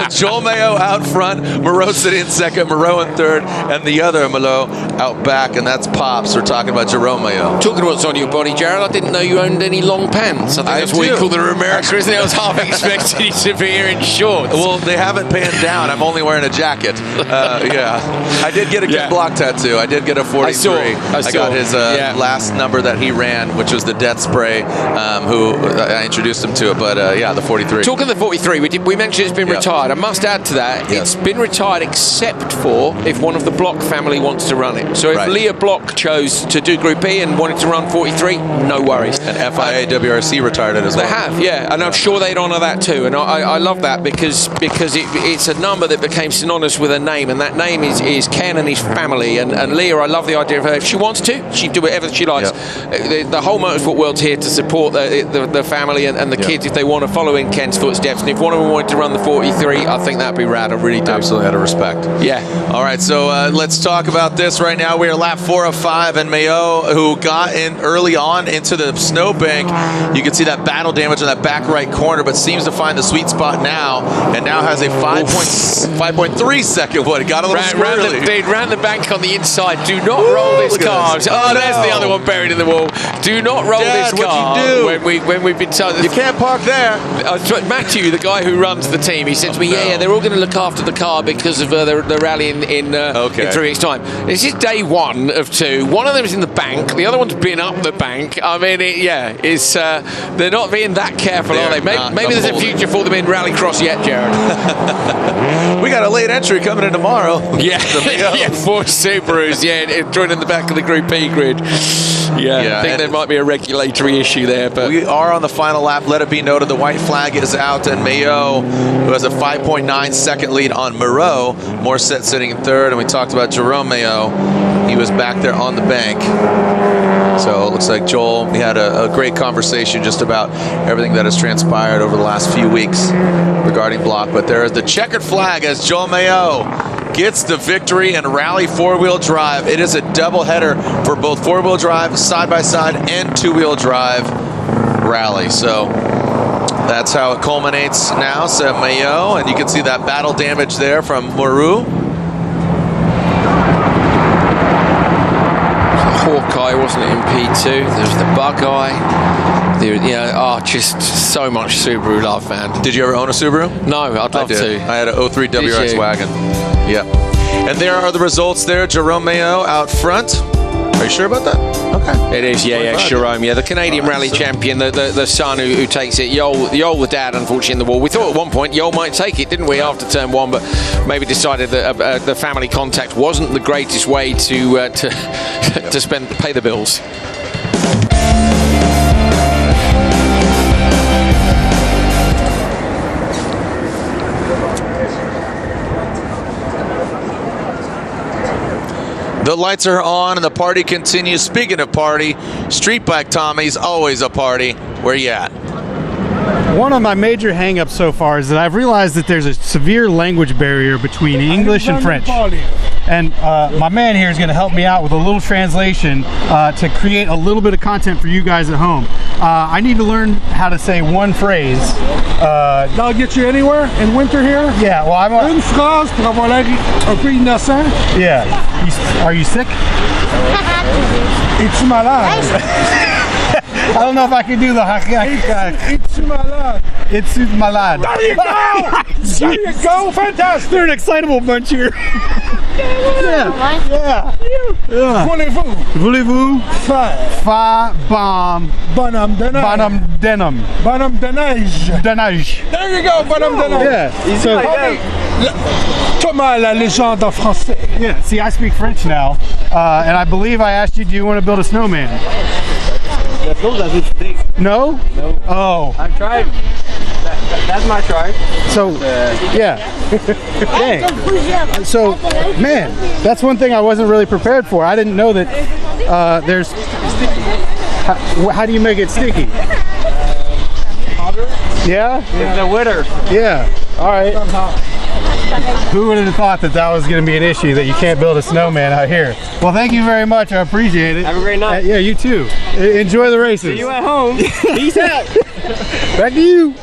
Joel Mayo out front, Moreau sitting in 2nd, Moreau in 3rd, and the other Moreau out back, and that's Pops. We're talking about Jerome Mayo. Talking about what's on your body, Jared, I didn't know you owned any long pants. I think that's what we than America, isn't it? I was half expecting you to be here in shorts. Well, they haven't panned down. I'm only wearing a jacket. Yeah. I did get a Ken Block tattoo. I did get a 43. I got his last number that he ran, which was the Death Spray, who I introduced him to it. But yeah, the 43. Talking of the 43, we mentioned it's been retired. I must add to that, it's been retired except for if one of the Block family wants to run it. So if Leah Block chose to do Group E and wanted to run 43, no worries. And FIA WRC retired it as well. They have, yeah, and I'm sure they'd honour that too. And I love that because it's a number that became synonymous with a name, and that name is Ken and his family. And Leah, I love the idea of her. If she wants to, she'd do whatever she likes. The whole motorsport world's here to support the family and the kids if they want to follow in Ken's footsteps. And if one of them wanted to run the 43, I think that'd be rad. I really do. Absolutely, out of respect. Yeah. All right, so let's talk about this right now. We are lap 4 of 5, and Mayo, who got in early on into the snowbank, you can see that battle damage in that back right corner, but seems to find the sweet spot now, and now has a 5.3 second one. It got a little squirrely. Ran the bank on the inside. Do not roll this car. Oh, there's the other one buried in the wall. Do not roll this car. What'd you do? When we've been told. You can't park there. Matthew, the guy who runs the team, he said to me, they're all going to look after the car because of the rally in 3 weeks' time. This is day 1 of 2. One of them is in the bank. The other one's been up the bank. I mean, they're not being that careful, are they? Maybe there's a future for them in Rallycross yet, Jared. We got a late entry coming in tomorrow. Yeah, 4 Subarus, joining the back of the Group E grid. I think there might be a regulatory issue there. But we are on the final lap. Let it be noted the white flag is out, and Mayo, who has a 5.9 second lead on Moreau, Morissette sitting in 3rd, and we talked about Jerome Mayo. He was back there on the bank. So it looks like Joel, we had a great conversation just about everything that has transpired over the last few weeks regarding Block. But there is the checkered flag as Joel Mayo gets the victory in Rally 4-wheel drive. It is a doubleheader for both 4-wheel drive, side-by-side, and 2-wheel drive rally. So that's how it culminates now, said Mayo. And you can see that battle damage there from Moreau. Hawkeye, wasn't it, in P2? There's the Bug-Eye. Just so much Subaru love, man. Did you ever own a Subaru? No, I'd love to. I had an 03 WRX wagon. Yeah. And there are the results there. Jerome Mayo out front. Are you sure about that? Okay. It is, Jerome. Yeah, the Canadian rally champion, the son who takes it. Yol, the dad, unfortunately, in the wall. We thought at one point Yol might take it, didn't we, after turn 1, but maybe decided that the family contact wasn't the greatest way to pay the bills. The lights are on and the party continues. Speaking of party, Street Bike Tommy's always a party. Where you at? One of my major hang-ups so far is that I've realized that there's a severe language barrier between English and French. And my man here is going to help me out with a little translation to create a little bit of content for you guys at home. I need to learn how to say one phrase. That'll get you anywhere in winter here? Yeah, well, Une phrase pour avoir l'air un peu innocent. Yeah. Are you sick? Es-tu malade? I don't know if I can do the Es-tu malade? It's malade. There you go! There you go! Fantastic! They're an excitable bunch here. Yeah. Voulez-vous? Voulez-vous faire bonhomme de neige? Bonhomme denim. Bonhomme de neige. De neige. There you go, bonhomme de neige. Yeah. So, Thomas, la légende en français. Yeah. See, I speak French now, and I believe I asked you, do you want to build a snowman? No? No. Oh. I've tried. That's my try. So, yeah. Dang. So, man, that's one thing I wasn't really prepared for. I didn't know that there's... How do you make it sticky? Yeah? It's the winter. Yeah. All right. Who would have thought that was going to be an issue, that you can't build a snowman out here? Well, thank you very much. I appreciate it. Have a great night. Yeah, you too. Enjoy the races. See you at home. Peace out. Back to you.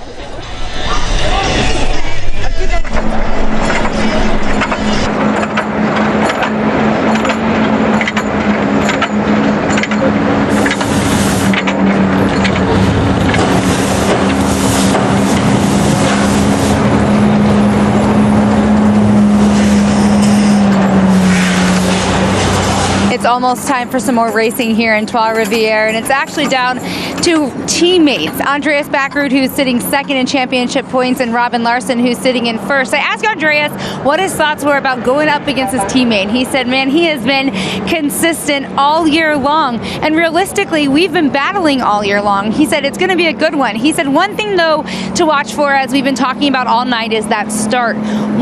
almost time for some more racing here in Trois-Rivières, and it's actually down to teammates. Andreas Backrud, who's sitting second in championship points, and Robin Larson, who's sitting in first. I asked Andreas what his thoughts were about going up against his teammate. He said, man, he has been consistent all year long, and realistically, we've been battling all year long. He said it's going to be a good one. He said one thing, though, to watch for, as we've been talking about all night, is that start.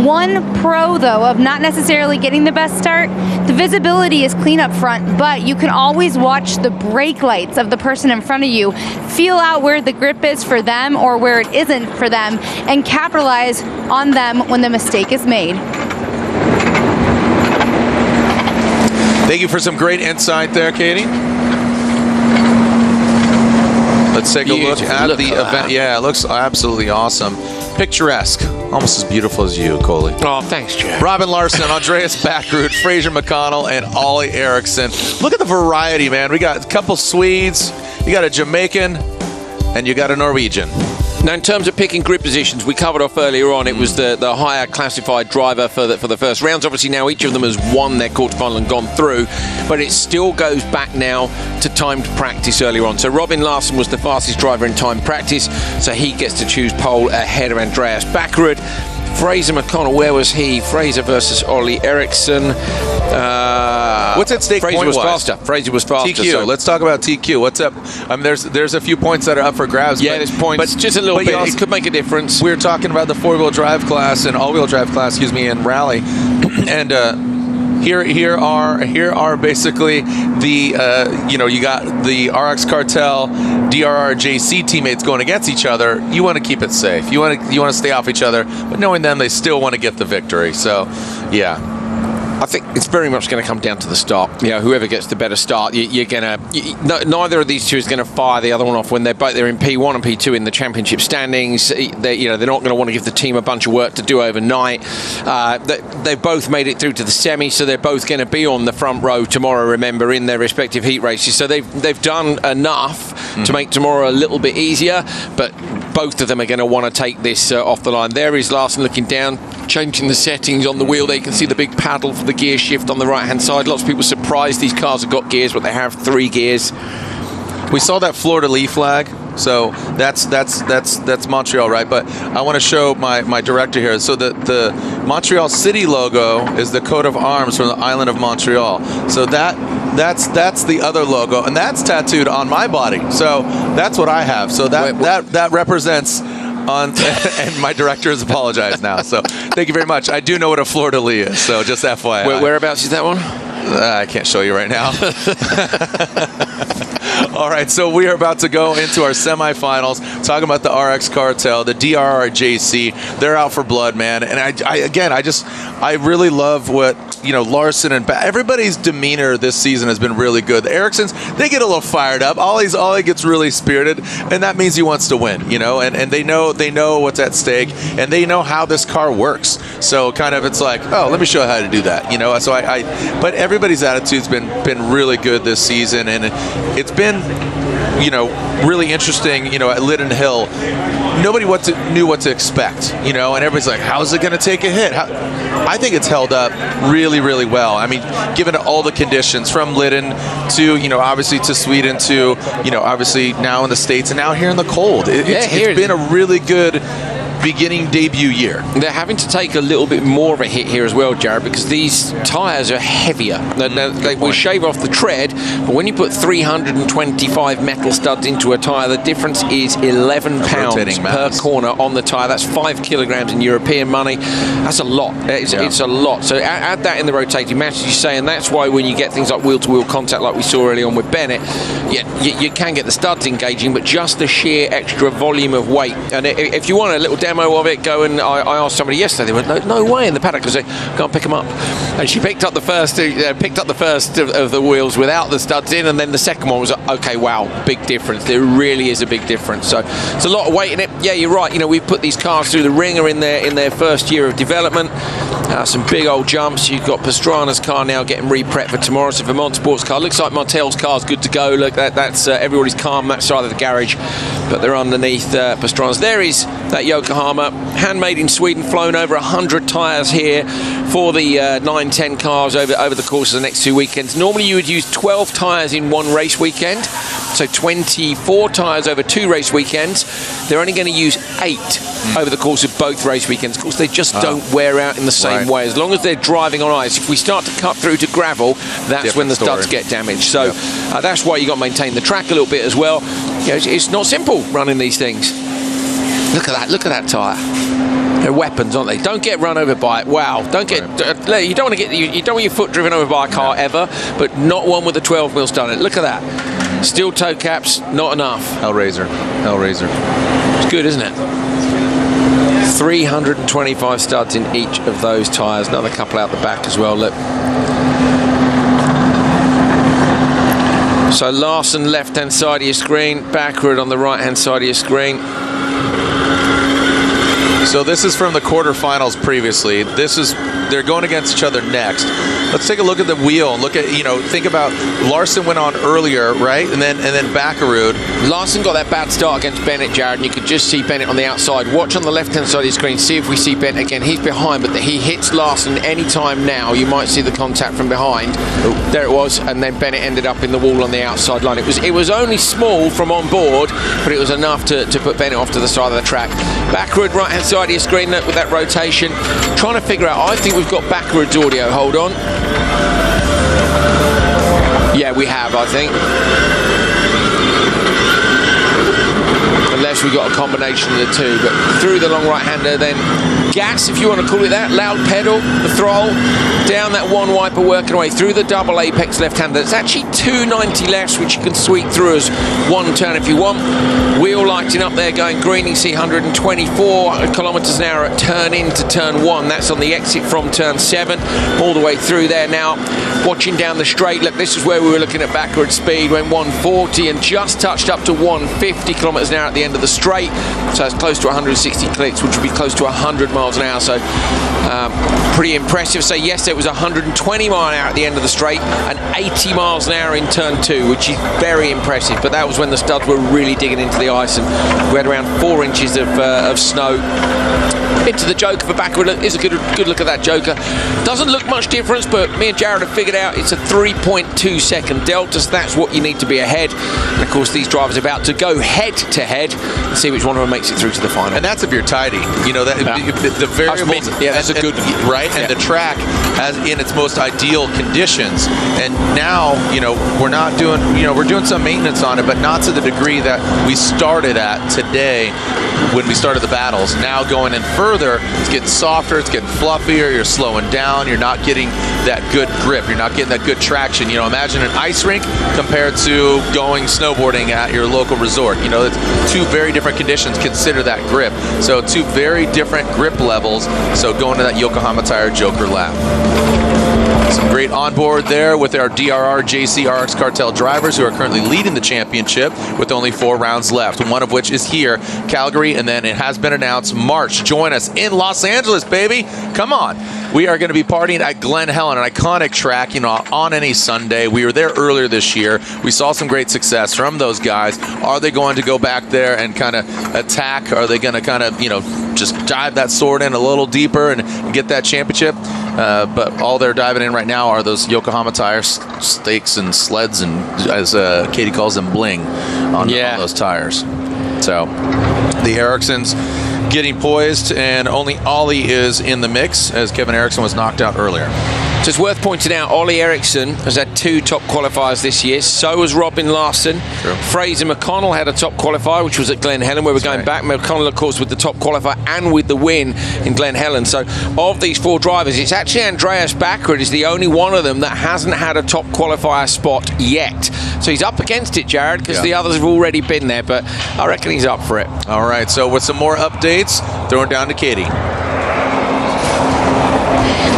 One pro, though, of not necessarily getting the best start, the visibility is clean up front, but you can always watch the brake lights of the person in front of you, feel out where the grip is for them or where it isn't for them, and capitalize on them when the mistake is made. Thank you for some great insight there, Katie. Let's take a look at the event. Yeah, it looks absolutely awesome. Picturesque. Almost as beautiful as you, Coley. Oh, thanks, Jeff. Robin Larson, Andreas Backrud, Fraser McConnell, and Ollie Eriksson. Look at the variety, man. We got a couple Swedes, you got a Jamaican, and you got a Norwegian. Now, in terms of picking grip positions, we covered off earlier on, it was the higher classified driver for the first rounds. Obviously, now each of them has won their quarterfinal and gone through, but it still goes back now to timed practice earlier on. So Robin Larson was the fastest driver in timed practice, so he gets to choose pole ahead of Andreas Backrud. Fraser McConnell, where was he? Fraser versus Ollie Eriksson. What's at stake? Fraser was faster. Fraser was faster. TQ. So. Let's talk about TQ. What's up? There's a few points that are up for grabs. Yeah, there's points. But just a little bit. It could make a difference. We were talking about the four-wheel drive class and all-wheel drive class, in rally, and here are basically the you got the RX Cartel, DRRJC teammates going against each other. You want to keep it safe. You want to stay off each other, but knowing them, they still want to get the victory. So, yeah. I think it's very much going to come down to the start. Whoever gets the better start, neither of these two is going to fire the other one off when they're in P1 and P2 in the championship standings. They're not going to want to give the team a bunch of work to do overnight. They've both made it through to the semi, so they're both going to be on the front row tomorrow, remember, in their respective heat races. So they've done enough to make tomorrow a little bit easier, but both of them are going to want to take this off the line. There is Larson looking down, changing the settings on the wheel. There you can see the big paddle for the gear shift on the right hand side. Lots of people surprised these cars have got gears, but they have 3 gears. We saw that fleur-de-lis flag, so that's Montreal, right? But I want to show my director here. So the Montreal City logo is the coat of arms from the island of Montreal. So that's the other logo, and that's tattooed on my body. So that's what I have. So that represents. And my director has apologized now. So thank you very much. I do know what a fleur-de-lis is. So just FYI. Whereabouts is that one? I can't show you right now. All right, so we are about to go into our semifinals, talking about the RX Cartel, the DRRJC. They're out for blood, man. And I really love what Larson and everybody's demeanor this season has been really good. The Ericssons, they get a little fired up. Ollie gets really spirited, and that means he wants to win. And they know what's at stake, and they know how this car works. So kind of it's like, oh, let me show you how to do that. So but everybody's attitude's been really good this season, and it's been really interesting. At Linden Hill, nobody knew what to expect. And everybody's like, how's it going to take a hit? I think it's held up really, really well. I mean, given all the conditions from Linden to obviously to Sweden to obviously now in the States and now here in the cold. It's been a really good beginning debut year. They're having to take a little bit more of a hit here as well, Jared, because these tyres are heavier. They will shave off the tread, but when you put 325 metal studs into a tyre, the difference is 11 pounds per corner on the tyre. That's 5 kilograms in European money. That's a lot. It's a lot. So add that in the rotating match, as you say, and that's why when you get things like wheel-to-wheel contact like we saw early on with Bennett, you can get the studs engaging, but just the sheer extra volume of weight. And if you want a little demo of it, go and I asked somebody yesterday. They went, no way in the paddock, because they can't pick them up. And she picked up the first of the wheels without the studs in, and then the second one was okay. Wow, big difference. There really is a big difference. So it's a lot of weight in it. Yeah, you're right. We put these cars through the ringer in their first year of development. Some big old jumps. You've got Pastrana's car now getting re-prepped for tomorrow. So for Motorsport's car, looks like Martel's car's good to go. Look, that's everybody's car on that side of the garage, but they're underneath Pastrana's. There is that Yokohama, handmade in Sweden, flown over 100 tyres here for the 9-10 cars over the course of the next 2 weekends. Normally you would use 12 tyres in one race weekend, so 24 tyres over 2 race weekends. They're only going to use 8 over the course of both race weekends. Of course, they just don't wear out in the same way. As long as they're driving on ice, if we start to cut through to gravel, that's when the studs get damaged. So that's why you got to maintain the track a little bit as well. You know, it's not simple running these things. Look at that tyre. They're weapons, aren't they? Don't get run over by it. Wow. Don't get. You don't want your foot driven over by a car ever, but not one with a 12 mil stud in it. Look at that. Steel toe caps, not enough. Hellraiser. It's good, isn't it? 325 studs in each of those tyres. Another couple out the back as well. Look. So Larson left-hand side of your screen, backward on the right-hand side of your screen. So this is from the quarterfinals previously. They're going against each other next. Let's take a look at the wheel and look at, think about Larson went on earlier, right? And then Backerud. Larson got that bad start against Bennett, Jared, and you could just see Bennett on the outside. Watch on the left-hand side of your screen, see if we see Bennett again. He's behind, but he hits Larson any time now. You might see the contact from behind. Oh, there it was, and then Bennett ended up in the wall on the outside line. It was only small from on board, but it was enough to put Bennett off to the side of the track. Backward, right-hand side of your screen with that rotation. Trying to figure out, I think we've got backwards audio. Hold on. Yeah, we have, I think. Unless we got a combination of the two, but through the long right-hander, then gas, if you want to call it that, loud pedal, the throttle, down that one wiper working away through the double apex left-hander. It's actually 290 lefts, which you can sweep through as one turn if you want. Wheel lighting up there, going green. You see 124 kilometers an hour at turn into turn 1. That's on the exit from turn 7, all the way through there now. Watching down the straight, look, this is where we were looking at backward speed, went 140 and just touched up to 150 kilometers an hour at the end of the straight. So it's close to 160 clicks, which would be close to 100 miles an hour. So pretty impressive. So yes, it was 120 mile an hour at the end of the straight and 80 miles an hour in turn 2, which is very impressive. But that was when the studs were really digging into the ice, and we had around 4 inches of snow. Into the Joker for backward. Is a good look at that Joker. Doesn't look much difference, but me and Jared have figured out it's a 3.2 second delta, so that's what you need to be ahead. And of course, these drivers are about to go head to head and see which one of them makes it through to the final. And that's if you're tidy. The variables. That's a good right. And the track has in its most ideal conditions. And now, we're not doing. We're doing some maintenance on it, but not to the degree that we started at today when we started the battles. Now going in further, it's getting softer, it's getting fluffier, you're slowing down, you're not getting that good grip, you're not getting that good traction. Imagine an ice rink compared to going snowboarding at your local resort. It's 2 very different conditions. Consider that grip. So 2 very different grip levels. So going to that Yokohama Tire Joker lap. Some great onboard there with our DRR JC RX Cartel drivers who are currently leading the championship with only 4 rounds left, one of which is here, Calgary, and then it has been announced March. Join us in Los Angeles, baby. Come on. We are going to be partying at Glen Helen, an iconic track, on any Sunday. We were there earlier this year. We saw some great success from those guys. Are they going to go back there and kind of attack? Are they going to kind of, just dive that sword in a little deeper and get that championship? But all they're diving in right now are those Yokohama tires, stakes and sleds, and as Katie calls them, bling on those tires. So the Ericssons getting poised, and only Ollie is in the mix as Kevin Eriksson was knocked out earlier. So it's worth pointing out, Ollie Eriksson has had 2 top qualifiers this year. So has Robin Larson. True. Fraser McConnell had a top qualifier, which was at Glen Helen, where we're going back. McConnell, of course, with the top qualifier and with the win in Glen Helen. So of these 4 drivers, it's actually Andreas Backward is the only one of them that hasn't had a top qualifier spot yet. So he's up against it, Jared, because the others have already been there, but I reckon he's up for it. All right, so with some more updates, throwing down to Katie.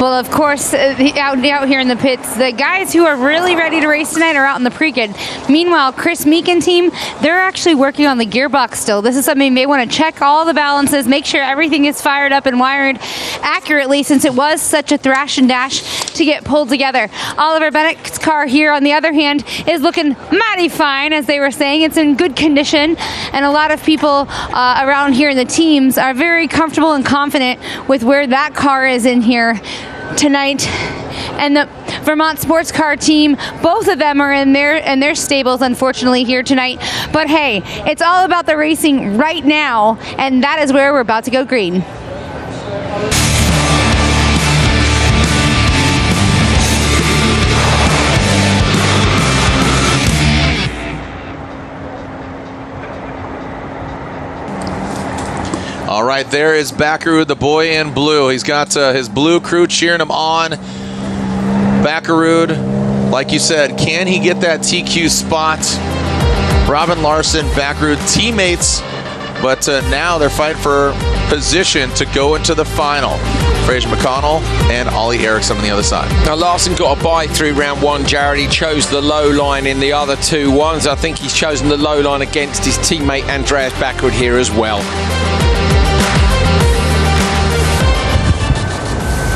Well, of course, out here in the pits, the guys who are really ready to race tonight are out in the pre-grid. Meanwhile, Chris Meekin team, they're actually working on the gearbox still. This is something they want to check all the balances, make sure everything is fired up and wired accurately, since it was such a thrash and dash to get pulled together. Oliver Bennett's car here, on the other hand, is looking mighty fine, as they were saying. It's in good condition, and a lot of people around here in the teams are very comfortable and confident with where that car is in here tonight. And the Vermont Sports Car team, both of them are in their stables, unfortunately, here tonight. But hey, it's all about the racing right now, and that is where we're about to go green. All right, there is Bakkerud, the boy in blue. He's got his blue crew cheering him on. Bakkerud, like you said, can he get that TQ spot? Robin Larson, Bakkerud, teammates, but now they're fighting for position to go into the final. Fraser McConnell and Ollie Eriksson on the other side. Now Larson got a bye through round one, Jared. He chose the low line in the other 2 ones. I think he's chosen the low line against his teammate Andreas Bakkerud here as well.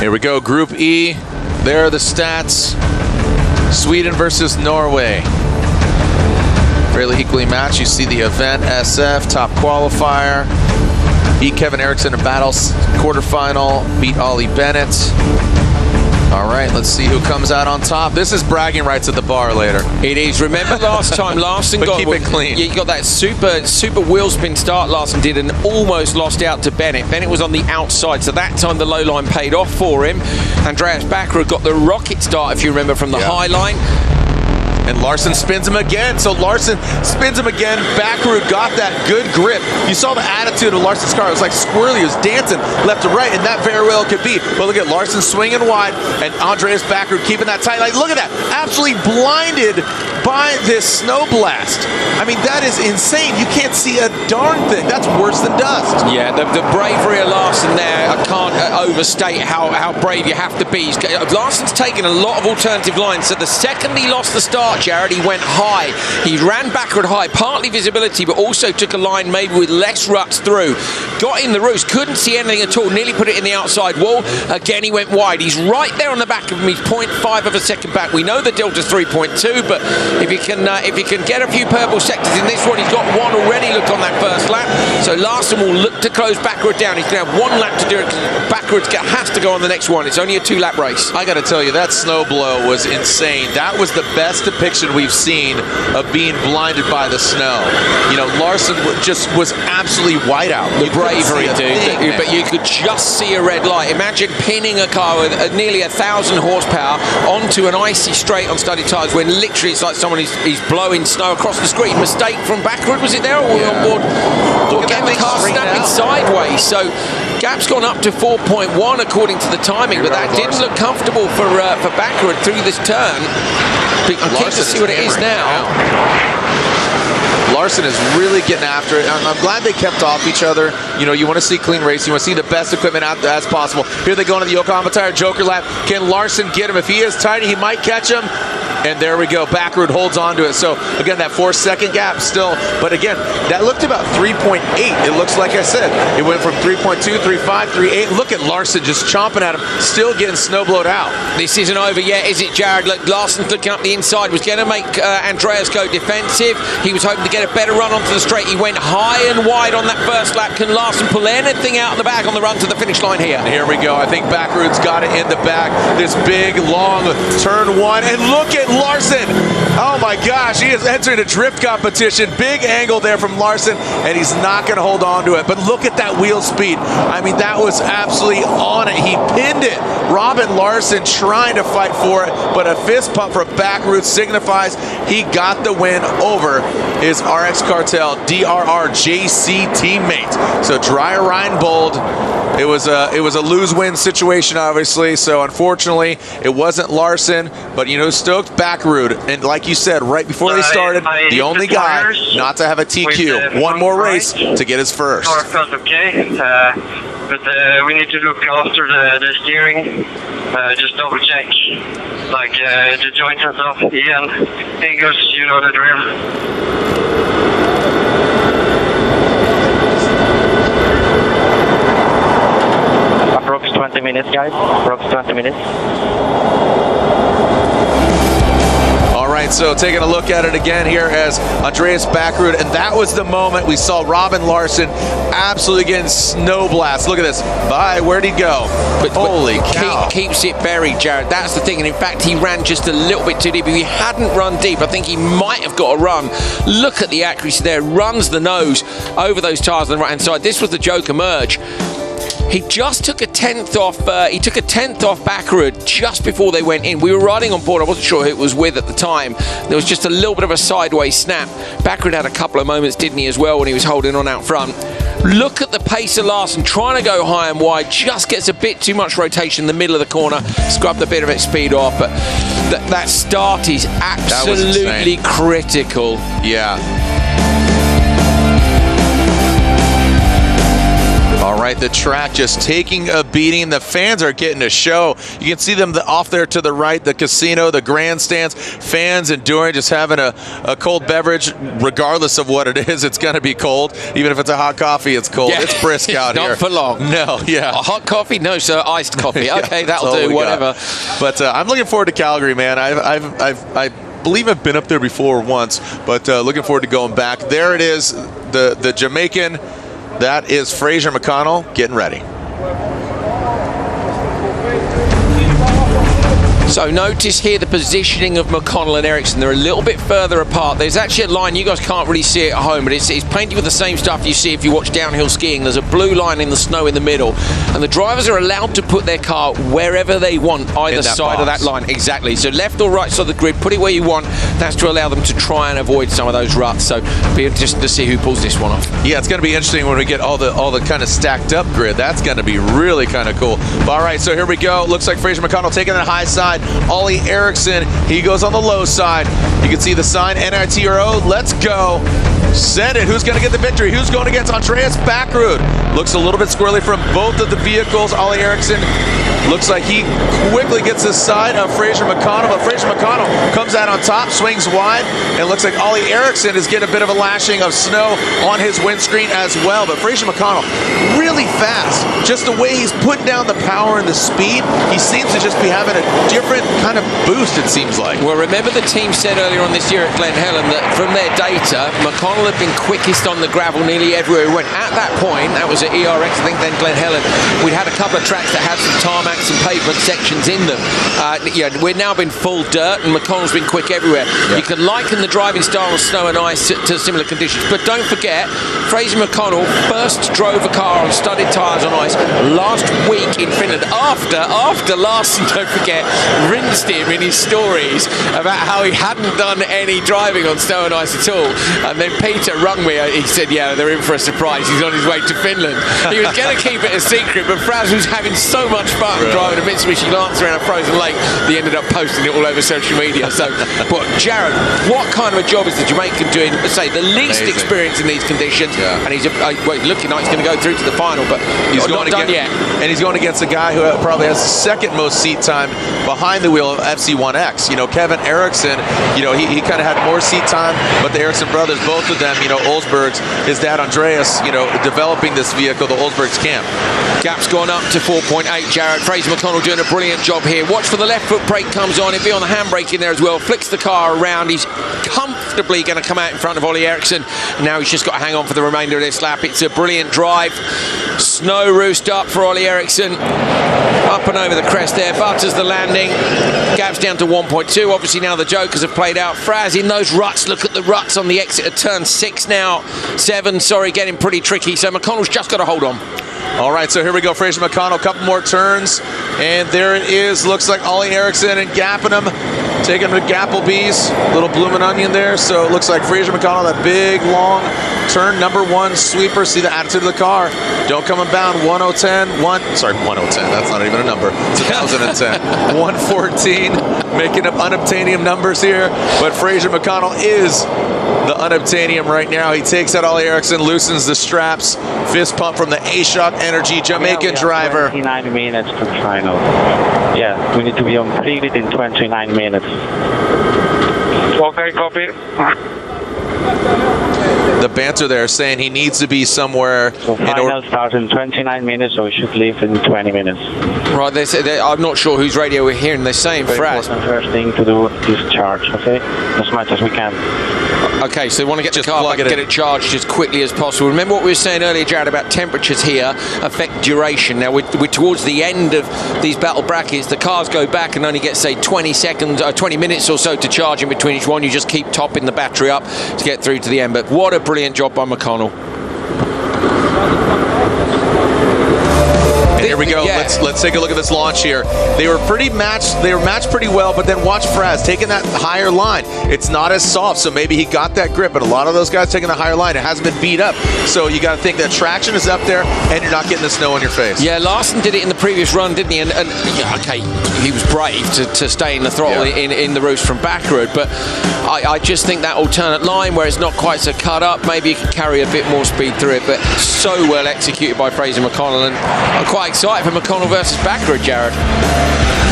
Here we go, Group E. There are the stats. Sweden versus Norway. Fairly equally matched. You see the event SF, top qualifier. Beat Kevin Eriksson in battles quarterfinal. Beat Ollie Bennett. All right, let's see who comes out on top. This is bragging rights at the bar later. It is. Remember last time Larson got keep it clean. You got that super wheel spin start Larson did and almost lost out to Bennett. Bennett was on the outside, so that time the low line paid off for him. Andreas Bakkerud got the rocket start, if you remember, from the high line. And Larson spins him again. So Larson spins him again. Bakkerud got that good grip. You saw the attitude of Larson's car. It was like squirrely. It was dancing left to right, and that very well could be. But look at Larson swinging wide, and Andreas Bakkerud keeping that tight. Like, look at that. Absolutely blinded by this snow blast. I mean, that is insane. You can't see a darn thing. That's worse than dust. Yeah, the bravery of Larson there, I can't overstate how brave you have to be. Larson's taken a lot of alternative lines, so the second he lost the start, Jared, he went high. He ran backward high, partly visibility, but also took a line maybe with less ruts through. Got in the roost, couldn't see anything at all, nearly put it in the outside wall. Again, he went wide. He's right there on the back of him. He's 0.5 of a second back. We know the delta's 3.2, but if you can get a few purple sectors in this one, he's got one already, look, on that first lap. So Larson will look to close Bakkerud down. He's going to have 1 lap to do it. Bakkerud has to go on the next one. It's only a 2-lap race. I got to tell you, that snow blow was insane. That was the best depiction we've seen of being blinded by the snow. You know, Larson just was absolutely white out. The bravery, dude. But you could just see a red light. Imagine pinning a car with nearly 1,000 horsepower onto an icy straight on studded tyres when literally it's like someone is blowing snow across the screen. Mistake from Bakkerud, was it there? Or on board? Again, the car snapping sideways. So gap's gone up to 4.1 according to the timing, but that didn't look comfortable for Bakkerud through this turn. I'm keen to see what it is now. Larson is really getting after it. I'm glad they kept off each other. You know, you want to see clean racing. You want to see the best equipment out there as possible. Here they go into the Yokohama Tire Joker lap. Can Larson get him? If he is tiny, he might catch him. And there we go. Bakkerud holds on to it. So, again, that 4-second gap still. But, again, that looked about 3.8. It looks like I said. It went from 3.2, 3.5, 3.8. Look at Larson just chomping at him, still getting snowblowed out. This isn't over yet, is it, Jared? Look, Larson's looking up the inside. Was going to make Andreas go defensive. He was hoping to get a better run onto the straight. He went high and wide on that first lap. Can Larson pull anything out of the bag on the run to the finish line here? And here we go. I think Bakkerud's got it in the bag. This big, long turn one. And look at Larson. Oh my gosh, he is entering a drift competition. Big angle there from Larson, and he's not going to hold on to it. But look at that wheel speed. I mean, that was absolutely on it. He pinned it. Robin Larson trying to fight for it, but a fist pump for Bakkerud signifies he got the win over his RX Cartel DRR-JC teammate. So Dreyer Reinbold. It was a lose-win situation, obviously. So unfortunately, it wasn't Larson, but you know, stoked Bakkerud, and like you said, right before they started, the only guy not to have a TQ. One more race to get his first. Okay. but we need to look after the steering. Just double check, like the joints and stuff. Ian, Ingers, you know the drill. Approx 20 minutes, guys. Approx 20 minutes. All right, so taking a look at it again here as Andreas Backrud, and that was the moment we saw Robin Larson absolutely getting snow blast. Look at this. Bye. Where'd he go? But holy cow. Keeps it buried, Jared. That's the thing. And in fact, he ran just a little bit too deep. If he hadn't run deep, I think he might have got a run. Look at the accuracy there. Runs the nose over those tires on the right-hand side. This was the Joker merge. He just took a 10th off. He took a 10th off Backrud just before they went in. We were riding on board. I wasn't sure who it was with at the time. There was just a little bit of a sideways snap. Backrud had a couple of moments, didn't he, as well, when he was holding on out front. Look at the pace of Larson trying to go high and wide. Just gets a bit too much rotation in the middle of the corner. Scrubbed a bit of its speed off, but that start is absolutely critical. Yeah. All right, the track just taking a beating. The fans are getting a show. You can see them off there to the right, the casino, the grandstands, fans enduring, just having a cold beverage, regardless of what it is. It's going to be cold. Even if it's a hot coffee, it's cold. Yeah. It's brisk out here. Not for long. No, yeah. A hot coffee? No, sir. Iced coffee. Yeah, okay, that'll do, whatever. But I'm looking forward to Calgary, man. I believe I've been up there before once, but looking forward to going back. There it is, the Jamaican. That is Fraser McConnell getting ready. So notice here the positioning of McConnell and Ericsson. They're a little bit further apart. There's actually a line, you guys can't really see it at home, but it's painted with the same stuff you see if you watch downhill skiing. There's a blue line in the snow in the middle, and the drivers are allowed to put their car wherever they want, either side of that line. Exactly. So left or right side of the grid, put it where you want. That's to allow them to try and avoid some of those ruts. So be interesting to see who pulls this one off. Yeah, it's going to be interesting when we get all the kind of stacked up grid. That's going to be really kind of cool. All right, so here we go. Looks like Fraser McConnell taking the high side. Ollie Ericsson, he goes on the low side. You can see the sign NITRO. Let's go. Send it. Who's going to get the victory? Who's going against Andreas Backrud? Looks a little bit squirrely from both of the vehicles. Ollie Ericsson looks like he quickly gets the side of Fraser McConnell, but Fraser McConnell comes out on top, swings wide, and looks like Ollie Ericsson is getting a bit of a lashing of snow on his windscreen as well. But Fraser McConnell really fast. Just the way he's putting down the power and the speed, he seems to just be having a different kind of boost, it seems like. Well, remember the team said earlier on this year at Glen Helen that from their data, McConnell had been quickest on the gravel nearly everywhere he went. At that point, that was at ERX, I think, then Glen Helen, we'd had a couple of tracks that had some tarmac, some pavement sections in them. We've now been full dirt, and McConnell's been quick everywhere. Yeah. You can liken the driving style of snow and ice to similar conditions, but don't forget, Fraser McConnell first drove a car on studded tyres on ice last week in Finland, after Larson, don't forget, rinsed him in his stories about how he hadn't done any driving on snow and ice at all. And then Peter rung me, he said, yeah, they're in for a surprise, he's on his way to Finland. He was going to keep it a secret, but Fraz was having so much fun driving a Mitsubishi Lancer around a frozen lake, he ended up posting it all over social media. So, but Jared, what kind of a job is the Jamaican doing? Say the least experience in these conditions, and he's looking like he's going to go through to the final, but he's not done yet. And he's going against a guy who probably has the second most seat time behind the wheel of FC1X. You know, Kevin Ericsson, you know, he kind of had more seat time, but the Ericsson brothers, both of them, you know, Olsberg's, his dad Andreas, you know, developing this vehicle, the Olsberg's camp. Gap's gone up to 4.8, Jared. Fraser McConnell doing a brilliant job here. Watch for the left foot brake comes on. He'll be on the handbrake in there as well. Flicks the car around. He's comfortably going to come out in front of Ollie Ericsson. Now he's just got to hang on for the remainder of this lap. It's a brilliant drive. Snow roost up for Ollie Ericsson. Up and over the crest there. Butters the landing. Gap's down to 1.2. Obviously now the jokers have played out. Fraz in those ruts. Look at the ruts on the exit of turn 6 now. 7, sorry, getting pretty tricky. So McConnell's just got to hold on. All right, so here we go. Fraser McConnell, a couple more turns. And there it is. Looks like Ollie Ericsson and gapping him. Taking him to Gapplebee's. Little blooming onion there. So it looks like Fraser McConnell, that big, long turn number 1 sweeper. See the attitude of the car. Don't come unbound. 1:10. 1:10. That's not even a number. It's 2010. 1:14. Making up unobtainium numbers here. But Fraser McConnell is the unobtainium right now. He takes out Ollie Eriksson, loosens the straps. Fist pump from the A-Shock Energy Jamaican driver. 29 minutes to final. Yeah, we need to be on field in 29 minutes. Okay, copy. The banter there saying he needs to be somewhere. So final starts in 29 minutes, so we should leave in 20 minutes. Right, I'm not sure whose radio we're hearing. They're saying Fraz. First thing to do is charge, okay? As much as we can. Okay, so they want to get the car back and get it charged as quickly as possible. Remember what we were saying earlier, Jared, about temperatures here affect duration. Now, we're towards the end of these battle brackets. The cars go back and only get, say, 20 minutes or so to charge in between each one. You just keep topping the battery up to get through to the end. But what a brilliant job by McConnell. And here we go. Yeah. Let's take a look at this launch here. They were matched pretty well, but then watch Fraz taking that higher line. It's not as soft, so maybe he got that grip, but a lot of those guys taking the higher line, it hasn't been beat up. So you got to think that traction is up there, and you're not getting the snow in your face. Yeah, Larson did it in the previous run, didn't he? And okay, he was brave to stay in the throttle in the roost from Backerud, but I just think that alternate line where it's not quite so cut up, maybe you can carry a bit more speed through it, but so well executed by Fraser McConnell, and I'm quite excited for McConnell versus Backerud, Jared.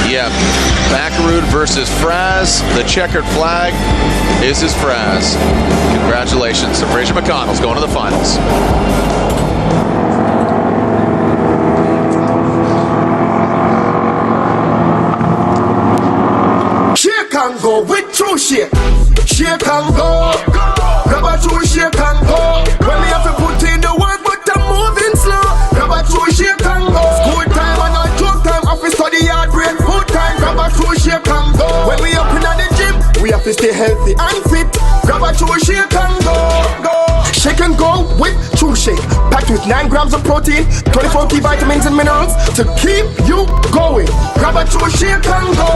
Yeah, Backerud versus Fraz. The checkered flag is his Fraz. Congratulations. So Fraser McConnell's going to the finals. Shake and go with true shake. Shake and go. Grab a true shake and go. When we have to put in the work, but I'm moving slow. Grab a true shake and go. School time and not joke time. Office study hard brain food time. Grab a true shake and go. When we up in the gym, we have to stay healthy and fit. Grab a true shake and go. Shake and go with true shake. Packed with 9 grams of protein, 24 key vitamins and minerals to keep you going. Grab a true shake and go.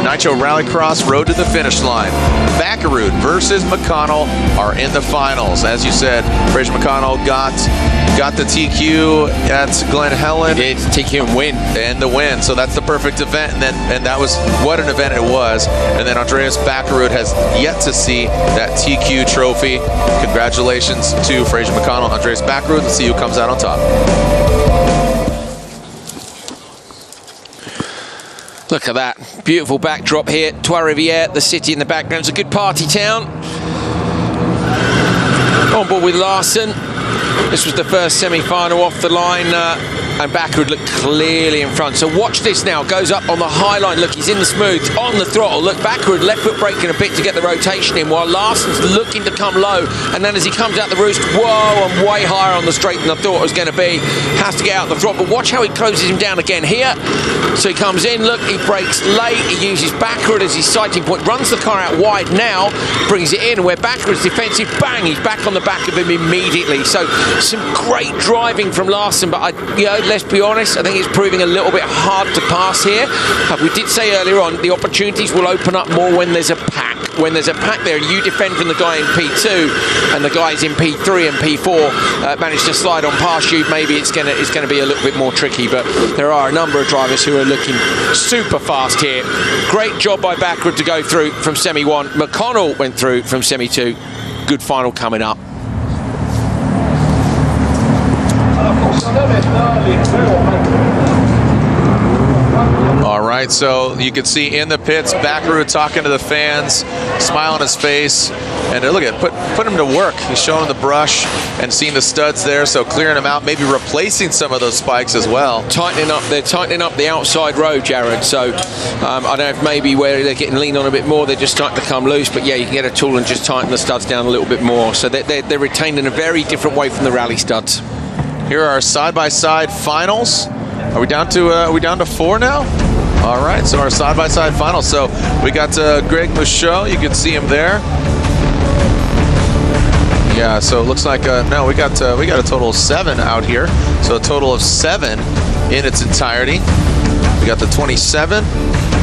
Nitro Rallycross road to the finish line. Backerud versus McConnell are in the finals. As you said, Fraser McConnell got the TQ at Glen Helen. It's TQ and win. And the win. So that's the perfect event. And that was what an event it was. And then Andreas Backerud has yet to see that TQ trophy. Congratulations to Fraser McConnell, Andreas Backerud. Let's see who comes out on top. Look at that. Beautiful backdrop here. Trois-Rivières, the city in the background. It's a good party town. On board with Larson. This was the first semi-final off the line. And Backerud looked clearly in front. So watch this now. Goes up on the high line. Look, he's in the smooth. On the throttle. Look, Backerud left foot braking a bit to get the rotation in while Larson's looking to come low. And then as he comes out the roost, whoa, I'm way higher on the straight than I thought it was going to be. Has to get out the throttle. But watch how he closes him down again here. So he comes in. Look, he brakes late. He uses Backerud as his sighting point. Runs the car out wide now. Brings it in. Where Backerud's defensive, bang, he's back on the back of him immediately. So some great driving from Larson. But let's be honest, I think it's proving a little bit hard to pass here. We did say earlier on, the opportunities will open up more when there's a pack. When there's a pack there, you defend from the guy in P2 and the guys in P3 and P4 manage to slide on past you, maybe it's going to be a little bit more tricky. But there are a number of drivers who are looking super fast here. Great job by Backerud to go through from Semi 1. McConnell went through from Semi 2. Good final coming up. All right, so you can see in the pits, Backerud talking to the fans, smile on his face, and look at put him to work. He's showing the brush and seeing the studs there, so clearing them out, maybe replacing some of those spikes as well. They're tightening up the outside road, Jared. So I don't know if maybe where they're getting lean on a bit more, they're just starting to come loose. But yeah, you can get a tool and just tighten the studs down a little bit more. So they're retained in a very different way from the rally studs. Here are our side-by-side finals. Are we down to 4 now? All right, so our side-by-side finals. So we got Greg Michaud. You can see him there. Yeah, so it looks like no, we got a total of 7 out here. So a total of 7 in its entirety. We got the 27,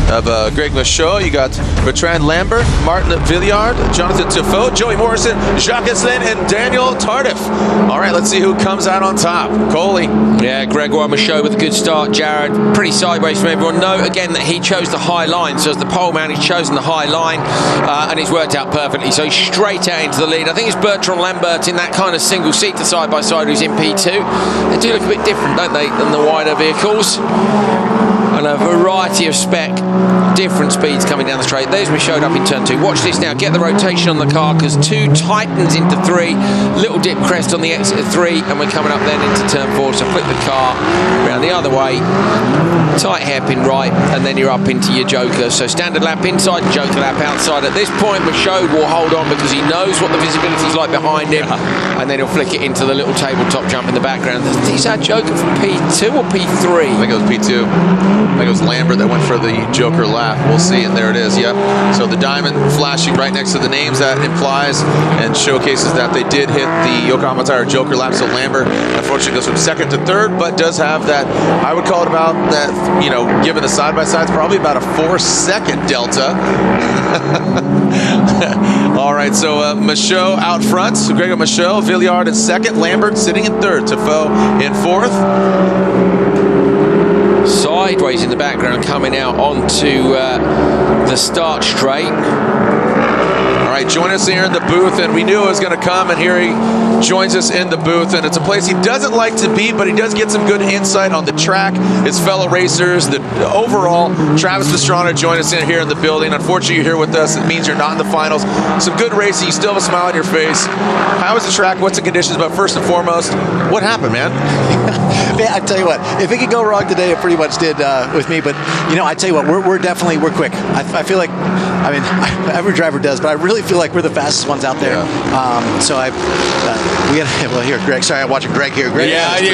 of Greg Michaud. You got Bertrand Lambert, Martin Villiard, Jonathan Tifo, Joey Morrison, Jacques Eslin, and Daniel Tardif. All right, let's see who comes out on top. Coley. Yeah, Gregoire Michaud with a good start. Jared, pretty sideways from everyone. Note again that he chose the high line. So as the pole man, he's chosen the high line, and it's worked out perfectly. So he's straight out into the lead. I think it's Bertrand Lambert in that kind of single-seater side-by-side who's in P2. They do look a bit different, don't they, than the wider vehicles? And a variety of spec, different speeds coming down the straight. There's Michaud up in turn 2. Watch this now. Get the rotation on the car, because 2 tightens into 3. Little dip crest on the exit of 3, and we're coming up then into turn 4. So flip the car around the other way. Tight hairpin right, and then you're up into your joker. So standard lap inside, joker lap outside. At this point, Michaud will hold on because he knows what the visibility is like behind him, and then he'll flick it into the little tabletop jump in the background. Is that joker from P2 or P3? I think it was P2. I think it was Lambert that went for the joker lap. We'll see, and there it is. Yep. So the diamond flashing right next to the names, that implies and showcases that they did hit the Yokohama Tire joker lap. So Lambert, unfortunately, goes from 2nd to 3rd, but does have that, I would call it about that, you know, given the side-by-sides, probably about a 4-second delta. All right, so Michaud out front. So Gregor Michaud, Villiard in 2nd, Lambert sitting in 3rd, Tifo in 4th. Sideways in the background, coming out onto the start straight. All right, join us here in the booth, and we knew it was going to come, and here he joins us in the booth, and it's a place he doesn't like to be, but he does get some good insight on the track, his fellow racers, the overall. Travis Pastrana joined us in here in the building. Unfortunately, you're here with us. It means you're not in the finals. Some good racing. You still have a smile on your face. How was the track? What's the conditions? But first and foremost, what happened, man? Man, I tell you what, if it could go wrong today, it pretty much did with me. But, you know, I tell you what, we're quick. I feel like, I mean, every driver does, but I really feel like we're the fastest ones out there. Yeah. So well, here, Greg. Sorry, I'm watching Greg here. Greg, yeah, you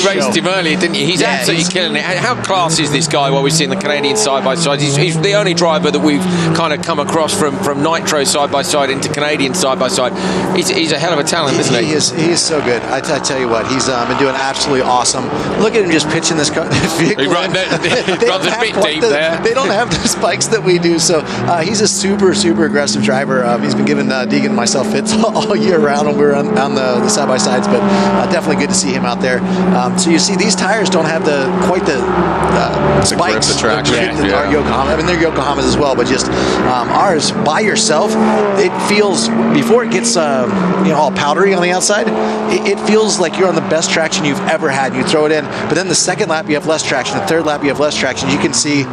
raced him earlier, didn't you? He's absolutely killing it. How class is this guy while we've seen the Canadian side-by-side? He's the only driver that we've kind of come across from Nitro side-by-side into Canadian side-by-side. He's a hell of a talent, isn't he? He is so good. I tell you what, he's been doing absolutely awesome. Look at him just pitching this car. He runs a bit deep there. They don't have the spikes that we do, so he's a super aggressive driver. He's been giving Deegan and myself fits all year round when we were on the side-by-sides, but definitely good to see him out there. So you see, these tires don't have quite the spikes. The traction. Our Yokohama. I mean, they're Yokohamas as well, but just ours by yourself, it feels, before it gets all powdery on the outside, it feels like you're on the best traction you've ever had. You throw it in, but then the 2nd lap you have less traction, the 3rd lap you have less traction. You can see,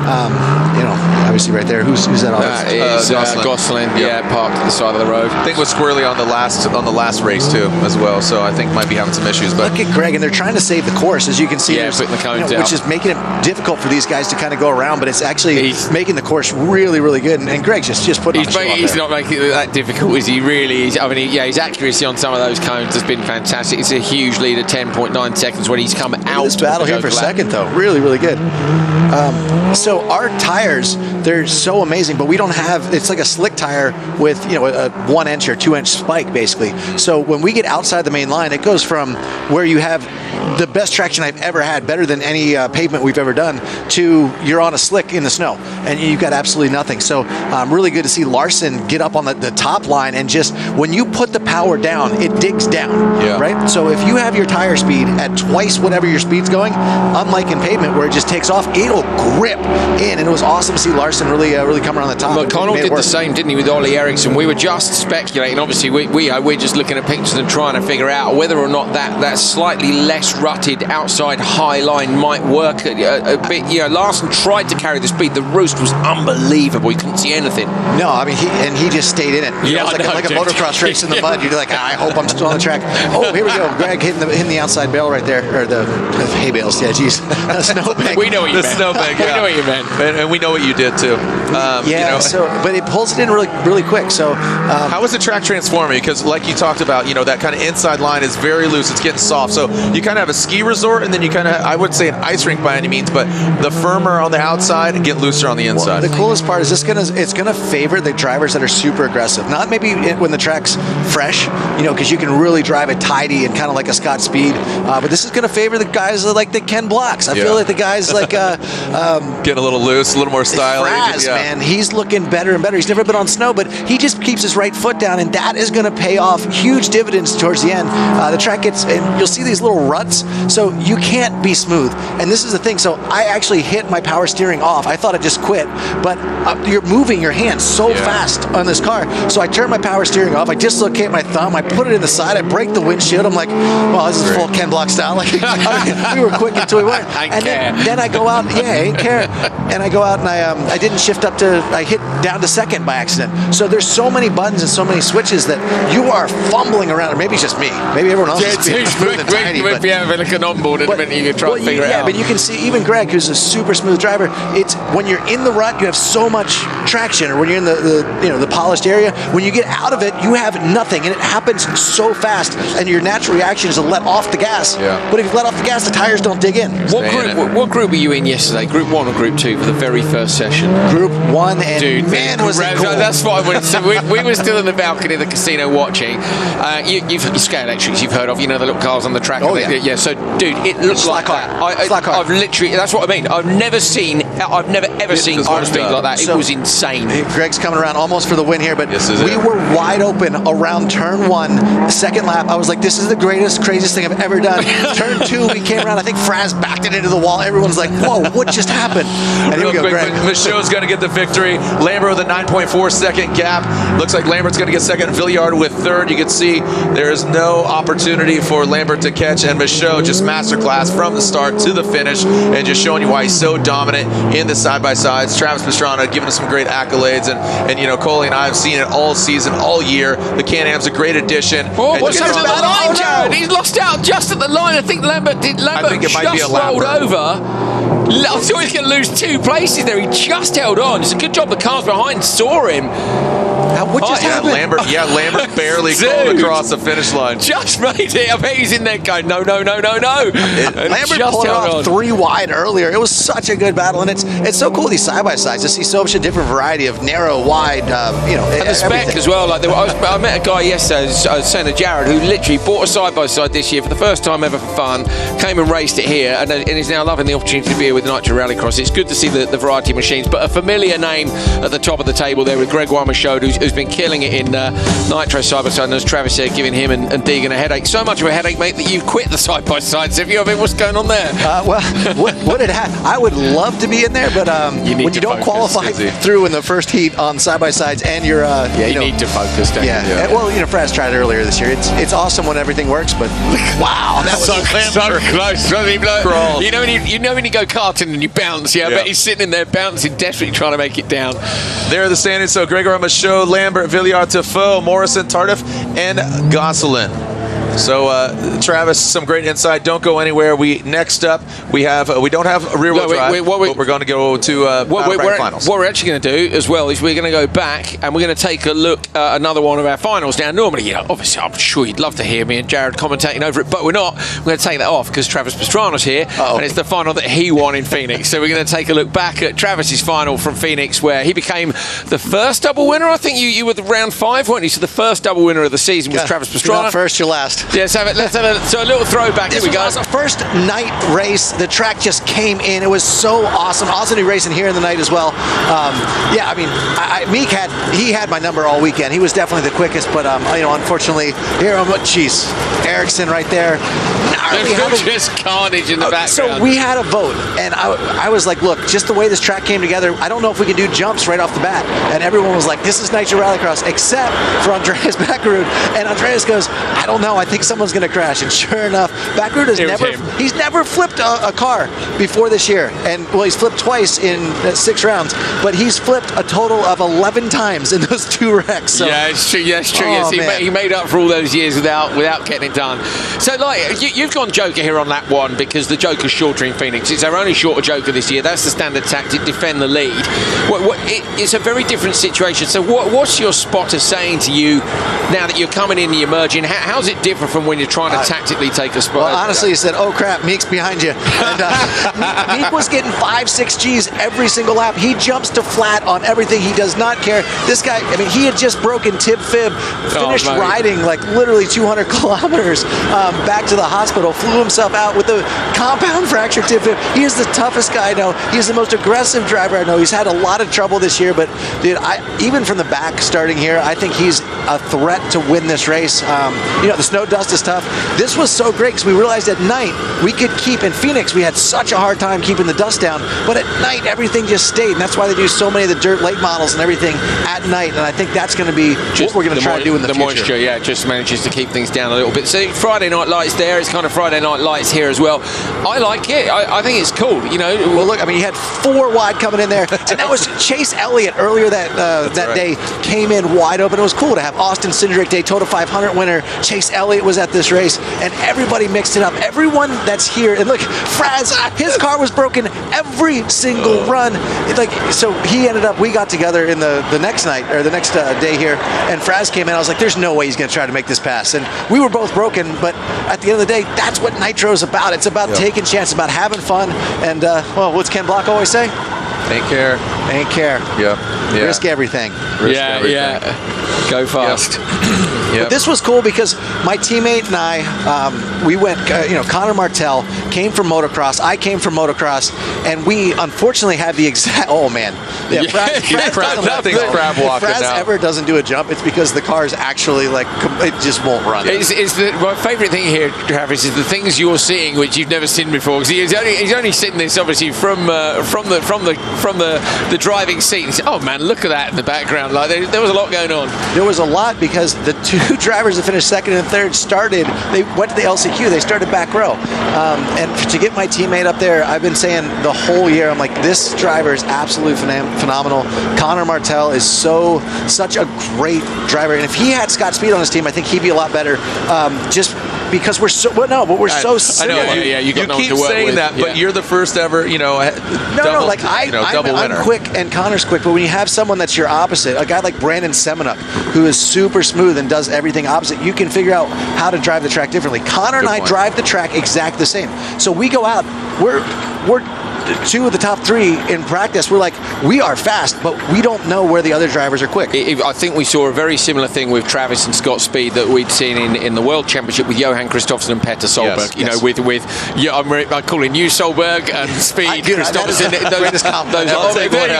obviously right there. Who's that on? That is Gosselin. Yeah, parked at the side of the road. I think it was squarely on the last race too, as well. So I think might be having some issues. But look at Greg, and they're trying to save the course, as you can see. Yeah, putting the cones out, which is making it difficult for these guys to kind of go around. But it's actually making the course really good. And Greg's just putting. He's not making it that difficult, is he? Really? I mean, his accuracy on some of those cones has been fantastic. It's a huge lead of 10.9 seconds when he's come out. This battle here for second, though, really good. So our tires, they're so amazing, but we don't have. It's like a slick tire with a 1 inch or 2 inch spike, basically. So when we get outside the main line, it goes from where you have the best traction I've ever had, better than any pavement we've ever done, to you're on a slick in the snow and you've got absolutely nothing. So really good to see Larson get up on the top line, and just when you put the power down, it digs down, right? So if you have your tire speed at twice whatever your speed's going, unlike in pavement where it just takes off, it'll grip in. And it was awesome to see Larson really come around the top. McConnell did the same, didn't he, with Ollie Eriksson? We were just speculating. Obviously, we're just looking at pictures and trying to figure out whether or not that slightly less rutted outside high line might work a bit. Larson tried to carry the speed. The roost was unbelievable. You couldn't see anything. No, I mean, he just stayed in it. Yeah, it was like a motocross race in the mud. You're like, I hope I'm still on the track. Oh, here we go. Greg hitting the outside bale right there, or the hay bales. Yeah, geez, snowbank. We know what you meant. Snowbank. We know what you meant, and we know what you did too. But it pulls it in really quick. So how is the track transforming? Because like you talked about, that kind of inside line is very loose. It's getting soft. So you kind of have a ski resort, and then you kind of, I wouldn't say an ice rink by any means, but the firmer on the outside and get looser on the inside. Well, the coolest part is it's gonna favor the drivers that are super aggressive. Not maybe when the track's fresh, because you can really drive it tidy and kind of like a Scott Speed. But this is gonna favor the guys like the Ken Blocks. I feel like the guys like getting a little loose, a little more stylish. Fraz, man, he's looking better and better. He's never been on snow, but he just keeps his right foot down, and that is gonna pay off huge dividends towards the end. The track gets, and you'll see these little ruts, so you can't be smooth. And this is the thing. So I actually hit my power steering off. I thought it just quit, but you're moving your hands so fast on this car. So I turned my power steering off. I dislocate my thumb. I put it in the side. I break the windshield. I'm like, well, this is full Ken Block style. Like, we were quick until we weren't. And then I go out. Yeah, I ain't care. And I go out and I didn't shift up to. I hit down to second by accident. So there's so many buttons and so many switches that you are fumbling around. Or maybe it's just me. Maybe everyone else is being smooth and tiny. If you have like an onboard in a minute, you can try and figure it out. Yeah, but you can see even Greg, who's a super smooth driver. It's when you're in the rut, you have so much traction, or when you're in the polished area. When you get out of it, you have nothing, and it happens so fast. And your natural reaction is to let off the gas. Yeah. But if you let off the gas, the tires don't dig in. What group were you in yesterday? Group 1 or Group 2 for the very first session? Group 1, and dude, man, was it cool. That's why we were still in the balcony of the casino watching. You've Sky Electrics, you've heard of, the little cars on the track. Oh, yeah. So, dude, it looks like that. I've literally, that's what I mean. I've never ever seen arm speed like that. It was insane. Greg's coming around almost for the win here, but we were wide open around turn 1, second lap. I was like, this is the craziest thing I've ever done. Turn 2, we came around. I think Fraz backed it into the wall. Everyone's like, whoa, what just happened? And here we go, Greg. Michaud's going to get the victory. Lambert with a 9.4 second gap. Looks like Lambert's going to get second. Villiard with third. You can see there is no opportunity for Lambert to catch, and Michaud just masterclass from the start to the finish, and just showing you why he's so dominant in the side-by-sides. Travis Pastrana giving us some great accolades, and Coley and I have seen it all season, all year. The Can-Am's a great addition. Oh, what's happened to the line, Jared? He's lost out just at the line. I think Lambert just rolled over. I thought he was going to lose 2 places there. He just held on. It's a good job the cars behind saw him. What just happened? Lambert barely crawled across the finish line. Just made it. I bet he's in there going, no. Lambert pulled off 3 wide earlier. It was such a good battle, and it's so cool, these side-by-sides, to see so much a different variety of narrow, wide, and the spec as well. Like I met a guy yesterday, I was saying to Jared, who literally bought a side-by-side this year for the first time ever for fun, came and raced it here, and is now loving the opportunity to be here with Nitro Rallycross. It's good to see the variety of machines, but a familiar name at the top of the table there with Greg Michaud, who's been killing it in Nitro side-by-side, and as Travis said, giving him and Deegan a headache. So much of a headache, mate, that you've quit the side-by-sides. Have you? I mean, what's going on there? What did happen? I would love to be in there, but when you don't qualify through in the first heat on side-by-sides, and you're you need to focus, don't you? Yeah. Well, Fraz tried it earlier this year. It's awesome when everything works, but wow, that was so close. You know when you go karting and you bounce, I bet he's sitting in there bouncing, desperately trying to make it down. There are the standings. So Gregor Michaud, Lambert, Villiard, Tifo, Morrison, Tardif, and Gosselin. So Travis, some great insight. Don't go anywhere. Next up we don't have a rear-wheel drive. We're going to go to finals. What we're actually going to do as well is we're going to go back and we're going to take a look at another one of our finals. Now, normally, obviously, I'm sure you'd love to hear me and Jared commentating over it, but we're not. We're going to take that off because Travis Pastrana's here, and it's the final that he won in Phoenix. So we're going to take a look back at Travis's final from Phoenix, where he became the first double winner. I think you were the round 5, weren't you? So the first double winner of the season was Travis Pastrana. You're not first, you're last. Let's have a little throwback. Here we go. This was the first night race. The track just came in. It was so awesome. Awesome to be racing here in the night as well. Meek had my number all weekend. He was definitely the quickest, but unfortunately, here Ericsson right there. Just carnage in the background. So we had a vote, and I was like, look, just the way this track came together, I don't know if we can do jumps right off the bat. And everyone was like, this is Nitro Rallycross, except for Andreas Backerud. And Andreas goes, I don't know, I think someone's going to crash. And sure enough, Backerud he's never flipped a car before this year. And well, he's flipped twice in 6 rounds, but he's flipped a total of 11 times in those 2 wrecks. So. Yeah, it's true. Yes, true. Yes, he made up for all those years without getting it done. So, you've gone Joker here on lap 1 because the Joker's shorter in Phoenix. It's our only shorter Joker this year. That's the standard tactic, defend the lead. It's a very different situation. So what's your spotter saying to you now that you're coming in, you're merging? How's it different different from when you're trying to tactically take a spot. Well, honestly, he said, "Oh crap, Meek's behind you." And Meek was getting 5-6 Gs every single lap. He jumps to flat on everything. He does not care. This guy, I mean, he had just broken tib fib, finished riding like literally 200 kilometers back to the hospital, flew himself out with a compound fracture tib fib. He is the toughest guy I know. He's the most aggressive driver I know. He's had a lot of trouble this year, but dude, even from the back starting here, I think he's a threat to win this race. You know, the snow dust is tough. This was so great because we realized at night we could keep, in Phoenix we had such a hard time keeping the dust down, but at night everything just stayed, and that's why they do so many of the dirt late models and everything at night, and I think that's going to be what we're going to try to do in the future. Moisture, yeah, just manages to keep things down a little bit. So Friday Night Lights there, it's kind of Friday Night Lights here as well. I like it. I think it's cool, you know. Well, look, I mean, you had 4 wide coming in there, and that was Chase Elliott earlier that day came in wide open. It was cool to have Austin Cindric, Daytona 500 winner. Chase Elliott was at this race, and everybody mixed it up. Everyone that's here, and look, Fraz, his car was broken every single run. So he ended up, we got together in the next night, or the next day here, and Fraz came in. I was like, there's no way he's going to try to make this pass. And we were both broken, but at the end of the day, that's what Nitro is about. It's about taking chances, about having fun, and, well, what's Ken Block always say? Ain't care. Ain't care. Yeah. Risk everything. Yeah. Go fast. But this was cool because my teammate and I, we went, Connor Martell came from motocross. I came from motocross, and we unfortunately had the exact, oh man. Yeah, nothing's crab walking If Fraz ever doesn't do a jump, it's because the car's actually it just won't run. My favourite thing here, Travis, is the things you're seeing which you've never seen before. Because he's only seen this obviously from the driving seat. And he said, oh man, look at that in the background. Like there was a lot going on. There was a lot because the 2 drivers that finished second and third they went to the LCQ. They started back row, and to get my teammate up there, I've been saying the whole year, I'm like, this driver is absolutely phenomenal. Connor Martell is such a great driver, and if he had Scott Speed on his team, I think he'd be a lot better. Just because we're so so similar. I know, you keep saying that, but you're the first ever, double winner. I'm quick and Connor's quick, but when you have someone that's your opposite, a guy like Brandon Semenup, who is super smooth and does everything opposite, you can figure out how to drive the track differently. Connor and I drive the track exactly the same. So we go out, we're 2 of the top 3 in practice. We're like, we are fast, but we don't know where the other drivers are quick. I think we saw a very similar thing with Travis and Scott Speed that we'd seen in the World Championship with Johan Christophersen and Petter Solberg. I'm calling you Solberg and Speed. There you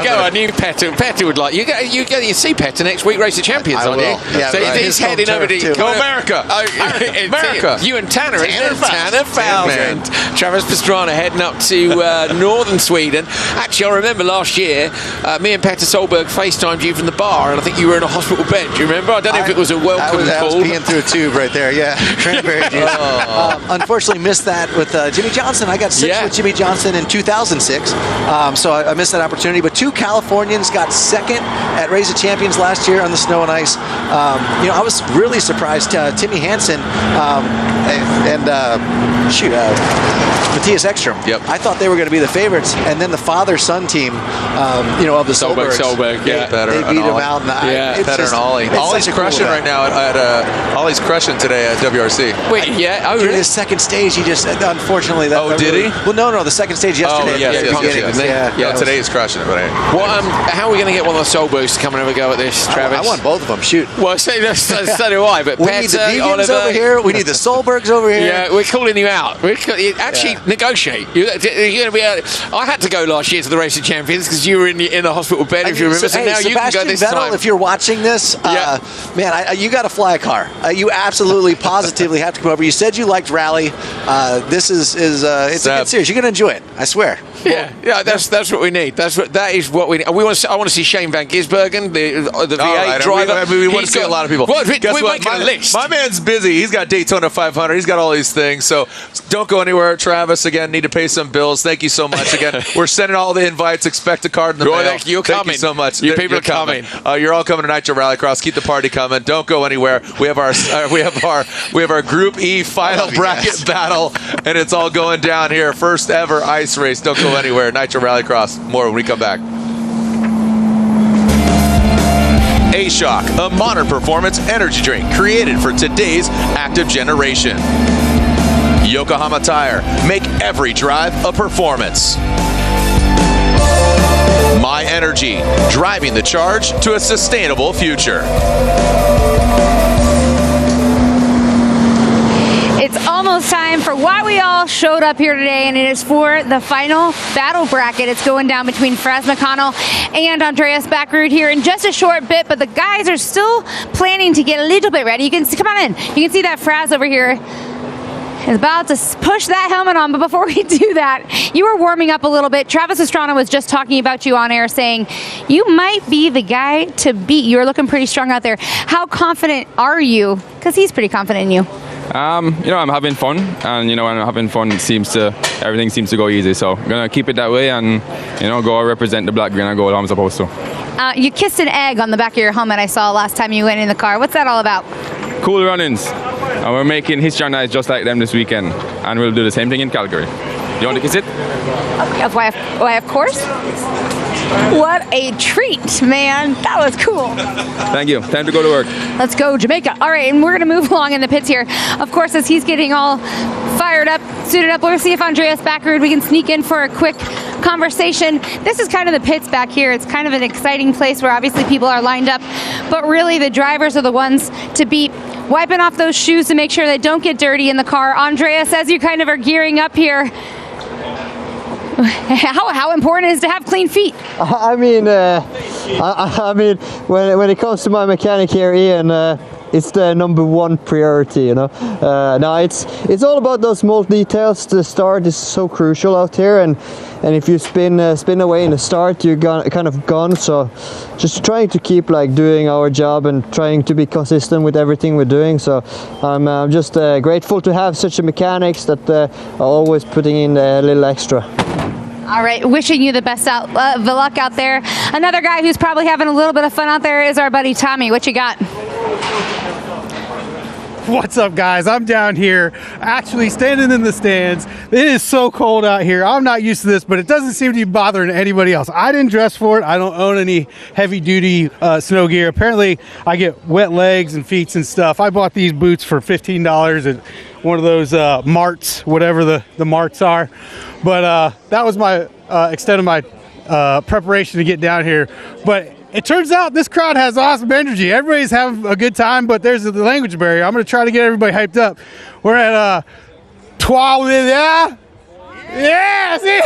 go. I knew Petter would like you. You see Petter next week race the champions, aren't you? Yeah, so he's heading over to go America. America. You and Tanner, Tanner Falcon. Travis Pastrana heading up to northern Sweden. Actually, I remember last year, me and Petter Solberg FaceTimed you from the bar, and I think you were in a hospital bed. Do you remember? I don't know if it was a welcome call. I was peeing through a tube right there, yeah. Cranberry juice. Unfortunately, missed that with Jimmy Johnson. I got 6 with Jimmy Johnson in 2006, so I missed that opportunity. But 2 Californians got second at Race of Champions last year on the snow and ice. I was really surprised. Timmy Hansen and Matthias Ekstrom. Yep. I thought they were going to be the favorites, and then the father-son team, of the Solbergs. They beat him out. Petter and Ollie. Ollie's crushing right now. Ollie's crushing today at WRC. Wait, During his second stage, he just unfortunately. Did he? Well, no, the second stage yesterday. Oh, yes. Today he's crushing it. But how are we going to get one of the Solbergs to come and have a go at this, Travis? I want both of them. Shoot. Well, so do I. But we need the Devians over here. We need the Solbergs over here. Yeah, we're calling you out. Negotiate. You're going to be out. I had to go last year to the Race of Champions because you were in the hospital bed, if you remember. So now you can go this time. If you're watching this, you got to fly a car. You absolutely, positively have to come over. You said you liked rally. This is it's a good series. You're going to enjoy it. I swear. Yeah. That's what we need. That is what we need. I want to see Shane Van Gisbergen, the V8 driver. We want to see a lot of people. We're making a list. My man's busy. He's got Daytona 500. He's got all these things. So don't go anywhere. Travis, again, need to pay some bills. Thank you so much. Again, we're sending all the invites. Expect a card in the mail. Thank you so much. You people are coming. You're all coming to Nitro Rallycross. Keep the party coming. Don't go anywhere. We have our Group E final bracket battle, and it's all going down here. First ever ice race. Don't go anywhere. Nitro Rallycross. More when we come back. K-Shock, a modern performance energy drink created for today's active generation. Yokohama Tire, make every drive a performance. My Energy, driving the charge to a sustainable future. It's almost time for why we all showed up here today, and it is for the final battle bracket. It's going down between Fraz McConnell and Andreas Backerud here in just a short bit, but the guys are still planning to get a little bit ready. You can come on in. You can see that Fraz over here is about to push that helmet on, but before we do that, you were warming up a little bit. Travis Estrada was just talking about you on air, saying you might be the guy to beat. You're looking pretty strong out there. How confident are you? Because he's pretty confident in you. I'm having fun, and when I'm having fun, everything seems to go easy. So I'm gonna keep it that way, and go represent the black, green, and gold how I'm supposed to. You kissed an egg on the back of your helmet I saw last time you went in the car. What's that all about? Cool runnings, and we're making history on ice just like them this weekend, and we'll do the same thing in Calgary. You want to kiss it? Why, of course. What a treat, man. That was cool. Thank you. Time to go to work. Let's go, Jamaica. All right, and we're going to move along in the pits here. Of course, as he's getting all fired up, suited up, we're going to see if Andreas Backerud, we can sneak in for a quick conversation. This is kind of the pits back here. It's kind of an exciting place where obviously people are lined up, but really the drivers are the ones to beat. Wiping off those shoes to make sure they don't get dirty in the car. Andreas, as you kind of are gearing up here, how important is it to have clean feet? I mean, when it comes to my mechanic here, Ian, it's the #1 priority. No, it's all about those small details. The start is so crucial out here, and if you spin away in the start, you're kind of gone. So, just trying to keep doing our job and trying to be consistent with everything we're doing. So, I'm just grateful to have such a mechanics that are always putting in a little extra. All right, wishing you the best the luck out there. Another guy who's probably having a little bit of fun out there is our buddy Tommy. What you got? What's up, guys? I'm down here actually standing in the stands. It is so cold out here. I'm not used to this, but it doesn't seem to be bothering anybody else. I didn't dress for it. I don't own any heavy duty snow gear. Apparently I get wet legs and feet and stuff. I bought these boots for $15 at one of those marts, whatever the marts are. But that was my extent of my preparation to get down here. But it turns out this crowd has awesome energy. Everybody's having a good time, but there's the language barrier. I'm going to try to get everybody hyped up. We're at Trois-Rivières. Yeah, see?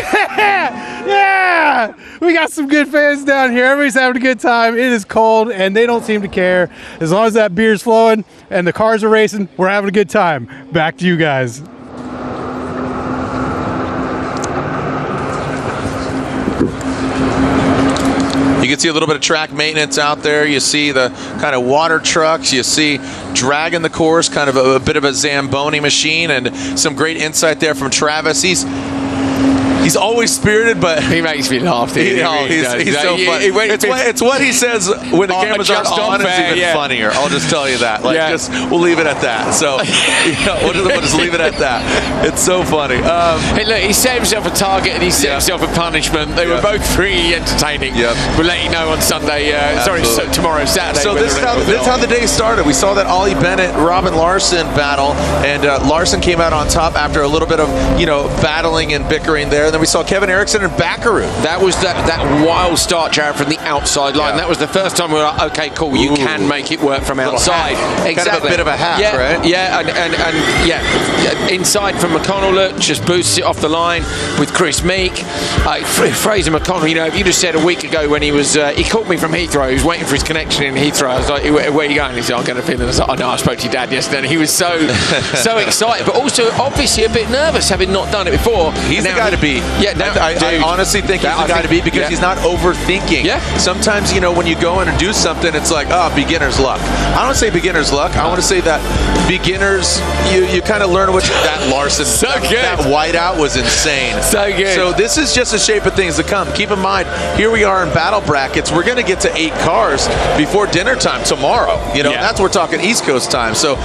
Yeah! We got some good fans down here. Everybody's having a good time. It is cold, and they don't seem to care. As long as that beer's flowing and the cars are racing, we're having a good time. Back to you guys. You can see a little bit of track maintenance out there. You see the kind of water trucks. You see dragging the course, kind of a bit of a Zamboni machine, and some great insight there from Travis. He's always spirited, but he makes me laugh. He's so funny. It's what he says when the cameras aren't on is even funnier. I'll just tell you that. We'll leave it at that. So we'll just leave it at that. It's so funny. Hey, look, he set himself a target and he set himself a punishment. They were both pretty entertaining. We'll let you know on Sunday. Tomorrow, Saturday. So this is how the day started. We saw that Ollie Bennett, Robin Larson battle, and Larson came out on top after a little bit of battling and bickering there. And then we saw Kevin Eriksson and Backerud. That was that wild start, Jared, from the outside line. That was the first time we were like, okay, cool, you can make it work from outside. Exactly. Kind of a bit of a hack, right? Yeah, and inside from McConnell, just boosts it off the line with Chris Meek. Fraser McConnell, if you just said a week ago when he called me from Heathrow, he was waiting for his connection in Heathrow. I was like, where are you going? He said, I'm going to Finland. I was like, I spoke to your dad yesterday. And he was so excited, but also obviously a bit nervous having not done it before. He's the guy to beat. Yeah, I honestly think he's the guy to beat because he's not overthinking. Yeah. Sometimes, when you go in and do something, it's like, beginner's luck. I don't say beginner's luck. I want to say that beginners, you kind of learn that Larson, that whiteout was insane. So good. So this is just a shape of things to come. Keep in mind, here we are in battle brackets. We're going to get to 8 cars before dinner time tomorrow. That's we're talking East Coast time. So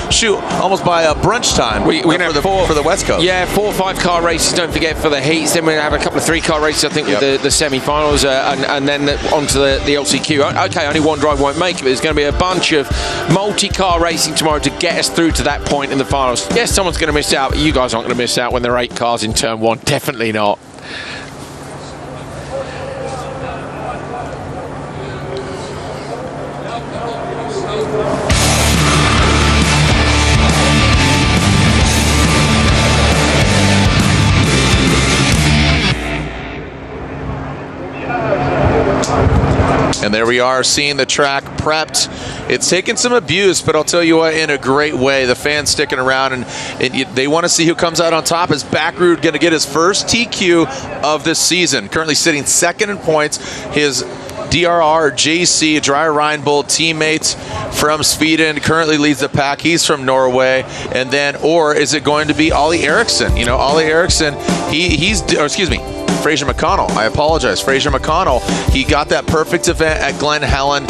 almost by brunch time we're going to have for the West Coast. Yeah, 4 or 5 car races. Don't forget for the heats. Then then we have a couple of 3-car races, I think, with the semi-finals, and then onto the LCQ. Okay, only one driver won't make it, but there's going to be a bunch of multi-car racing tomorrow to get us through to that point in the finals. Yes, someone's going to miss out, but you guys aren't going to miss out when there are 8 cars in turn 1. Definitely not. And there we are, seeing the track prepped. It's taken some abuse, but I'll tell you what, in a great way. The fans sticking around, and they want to see who comes out on top. Is Backrud going to get his first TQ of this season? Currently sitting second in points. His DRR JC Dreyer Reinbold teammate from Sweden currently leads the pack. He's from Norway. And then, or is it going to be Ollie Eriksson? You know, Ollie Eriksson, Fraser McConnell. I apologize. Fraser McConnell. He got that perfect event at Glen Helen.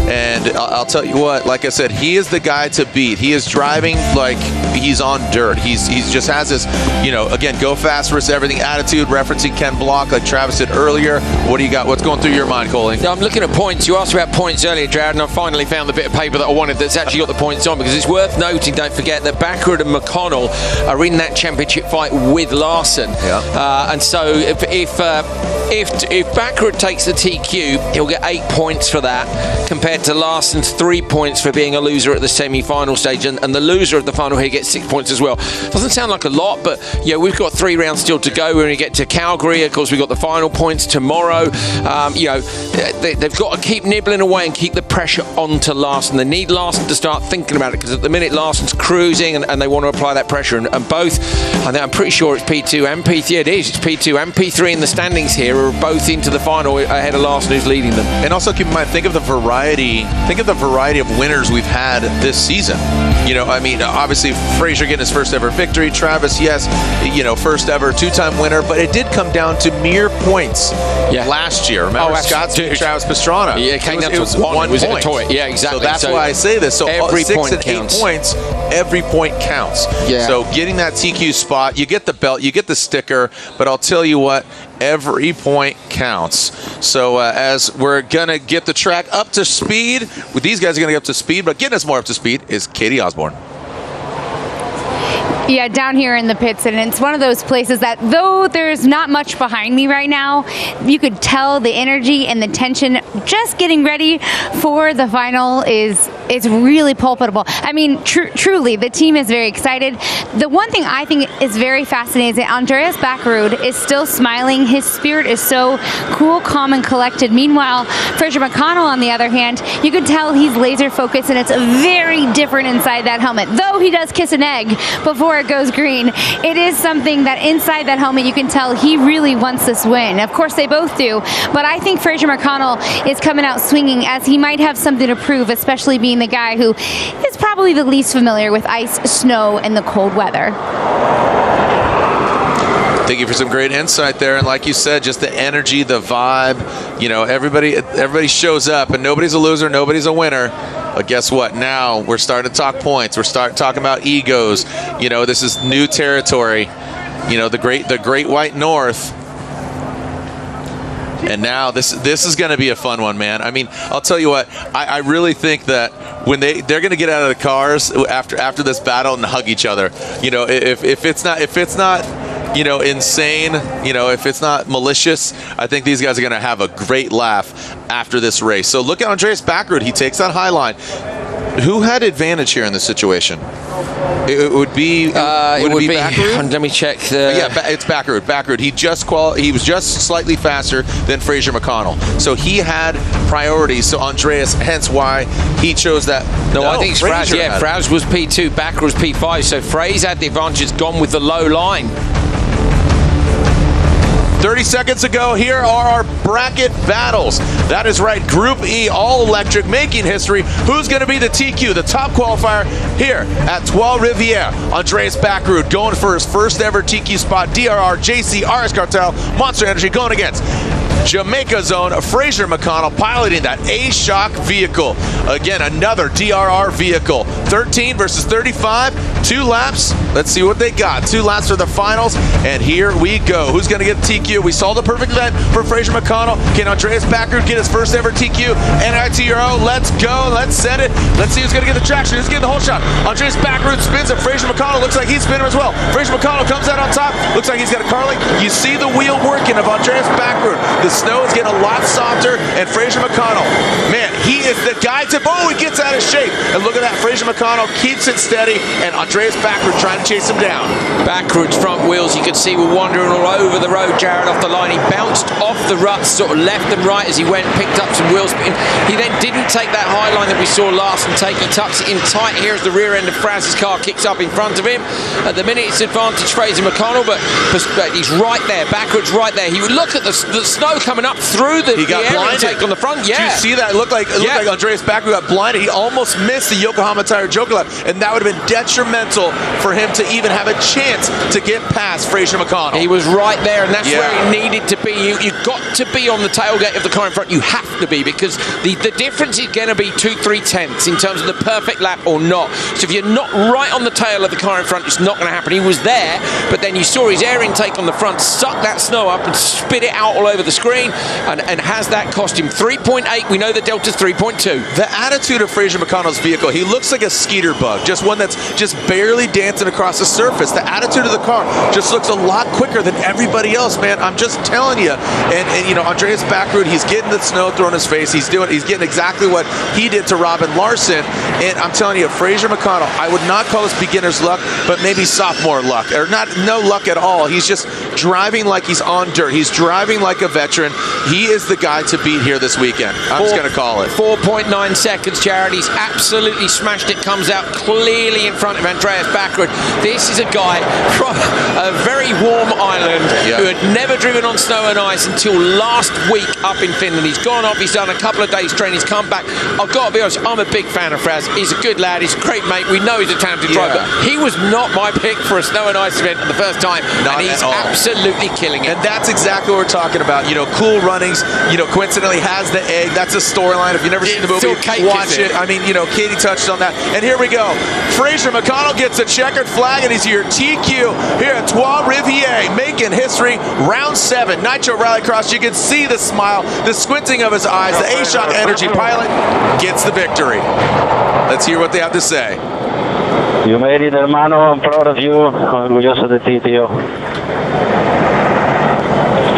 And I'll tell you what, like I said, he is the guy to beat. He is driving like he's on dirt. He's just has this, again, go fast versus everything attitude, referencing Ken Block like Travis did earlier. What do you got? What's going through your mind, Coley? I'm looking at points. You asked about points earlier, Jared, and I finally found the bit of paper that I wanted that's actually got the points on, because it's worth noting, don't forget, that Backrud and McConnell are in that championship fight with Larson. Yeah. And so if Backrud takes the TQ, he'll get 8 points for that, compared to Larson's 3 points for being a loser at the semi-final stage, and the loser of the final here gets 6 points as well. Doesn't sound like a lot, but we've got 3 rounds still to go. When we get to Calgary, of course, we've got the final points tomorrow. They've got to keep nibbling away and keep the pressure onto Larson. They need Larson to start thinking about it, because at the minute Larson's cruising, and they want to apply that pressure. And both, I'm pretty sure it's P2 and P3. It is. It's P2 and P3 in the standings here are both into the final ahead of Larson, who's leading them. And also keep in mind, think of the variety of winners we've had this season. Obviously Fraser getting his first ever victory. Travis, yes, first ever 2-time winner, but it did come down to mere points last year. Remember Scott's Travis Pastrana? Yeah, it came down to 1 point. Yeah, exactly. So that's why I say this. So every 6 point and 8 counts. points, every point counts. Yeah. So getting that TQ spot, you get the belt, you get the sticker, but I'll tell you what, every point counts. So as we're going to get the track up to speed, these guys are going to get up to speed, but getting us more up to speed is Katie Osborne. Yeah, down here in the pits, and it's one of those places that, though there's not much behind me right now, you could tell the energy and the tension just getting ready for the final is really palpable. I mean, truly, the team is very excited. The one thing I think is very fascinating is that Andreas Backrud is still smiling. His spirit is so cool, calm, and collected. Meanwhile, Fraser McConnell, on the other hand, you could tell he's laser focused, and it's very different inside that helmet. Though he does kiss an egg before it goes green, it is something that inside that helmet you can tell he really wants this win. Of course, they both do, but I think Fraser McConnell is coming out swinging, as he might have something to prove, especially being the guy who is probably the least familiar with ice, snow, and the cold weather. Thank you for some great insight there. And like you said, just the energy, the vibe, everybody shows up, and nobody's a loser, nobody's a winner. But guess what? Now we're starting to talk points. We're starting talking about egos. This is new territory. The Great White North. And now this is going to be a fun one, man. I mean, I'll tell you what. I really think that when they're going to get out of the cars after this battle and hug each other. If it's not insane, if it's not malicious, I think these guys are going to have a great laugh after this race. So look at Andreas Backrud. He takes that high line. Who had advantage here in this situation? It would be Backrud? Let me check. It's Backrud. Backrud. He was just slightly faster than Fraser McConnell, so he had priority. So Andreas, hence why he chose that. No, I think it's Fraser. Yeah, Fraser was P2, Backrud was P5. So Fraser had the advantage, gone with the low line. 30 seconds ago, here are our bracket battles. That is right, Group E, all electric, making history. Who's going to be the TQ, the top qualifier here at Trois Rivières? Andreas Backrud going for his first ever TQ spot. DRR, JC, RS Cartel, Monster Energy going against Jamaica Zone. Fraser McConnell piloting that A-Shock vehicle. Again, another DRR vehicle. 13 versus 35. 2 laps. Let's see what they got. 2 laps for the finals, and here we go. Who's going to get the TQ? We saw the perfect event for Fraser McConnell. Can Andreas Backrud get his first ever TQ? NITRO, let's go. Let's send it. Let's see who's going to get the traction. Who's getting the whole shot? Andreas Backrud spins, and Fraser McConnell looks like he's spinning as well. Fraser McConnell comes out on top. Looks like he's got a car link. You see the wheel working of Andreas Backrud. The snow is getting a lot softer, and Fraser McConnell, man, he is the guy to, oh, he gets out of shape. And look at that, Fraser McConnell keeps it steady, and Andreas Backrud trying to chase him down. Backrud's front wheels, you could see, were wandering all over the road, Jared, off the line. He bounced off the ruts, sort of left and right as he went, picked up some wheel spin. He then didn't take that high line that we saw last and take. He tucks it in tight here as the rear end of France's car kicks up in front of him. At the minute, it's advantage Fraser McConnell, but he's right there. Backrud's right there. He would look at the snow coming up through the air intake on the front. Yeah. Did you see that? It looked like Andreas Backrud got blinded. He almost missed the Yokohama Tire Joker lap, and that would have been detrimental for him to even have a chance to get past Fraser McConnell. He was right there, and that's where he needed to be. You've got to be on the tailgate of the car in front. You have to be, because the difference is going to be 2-3 tenths in terms of the perfect lap or not. So if you're not right on the tail of the car in front, it's not going to happen. He was there, but then you saw his air intake on the front suck that snow up and spit it out all over the screen, and has that cost him 3.8. We know the Delta's 3.2. The attitude of Fraser McConnell's vehicle, he looks like a skeeter bug, just one that's just barely dancing across the surface. The attitude of the car just looks a lot quicker than everybody else, man. I'm just telling you. And you know, Andreas Backrud, he's getting the snow thrown in his face. He's getting exactly what he did to Robin Larson. And I'm telling you, Fraser McConnell, I would not call this beginner's luck, but maybe sophomore luck, or no luck at all. He's just driving like he's on dirt. He's driving like a veteran. He is the guy to beat here this weekend. I'm just going to call it. 4.9 seconds, Jared. He's absolutely smashed it. Comes out clearly in front of Andreas Backrud. This is a guy from a very warm island who had never driven on snow and ice until last week up in Finland. He's gone off. He's done a couple of days training. He's come back. I've got to be honest, I'm a big fan of Fraz. He's a good lad. He's a great mate. We know he's a talented driver. He was not my pick for a snow and ice event the first time, and he's absolutely killing it. And that's exactly what we're talking about. You know, Cool Runnings, you know, coincidentally has the egg. That's a storyline. If you've never seen the movie, watch it. I mean, you know, Katie touched on that. And here we go. Fraser McConnell gets a checkered flag, and he's your TQ here at Trois Rivières, making history. Round 7, Nitro Rallycross. You can see the smile, the squinting of his eyes. The A-Shock Energy pilot gets the victory. Let's hear what they have to say. You made it, hermano. I'm proud of you. Orgulloso de ti, tío.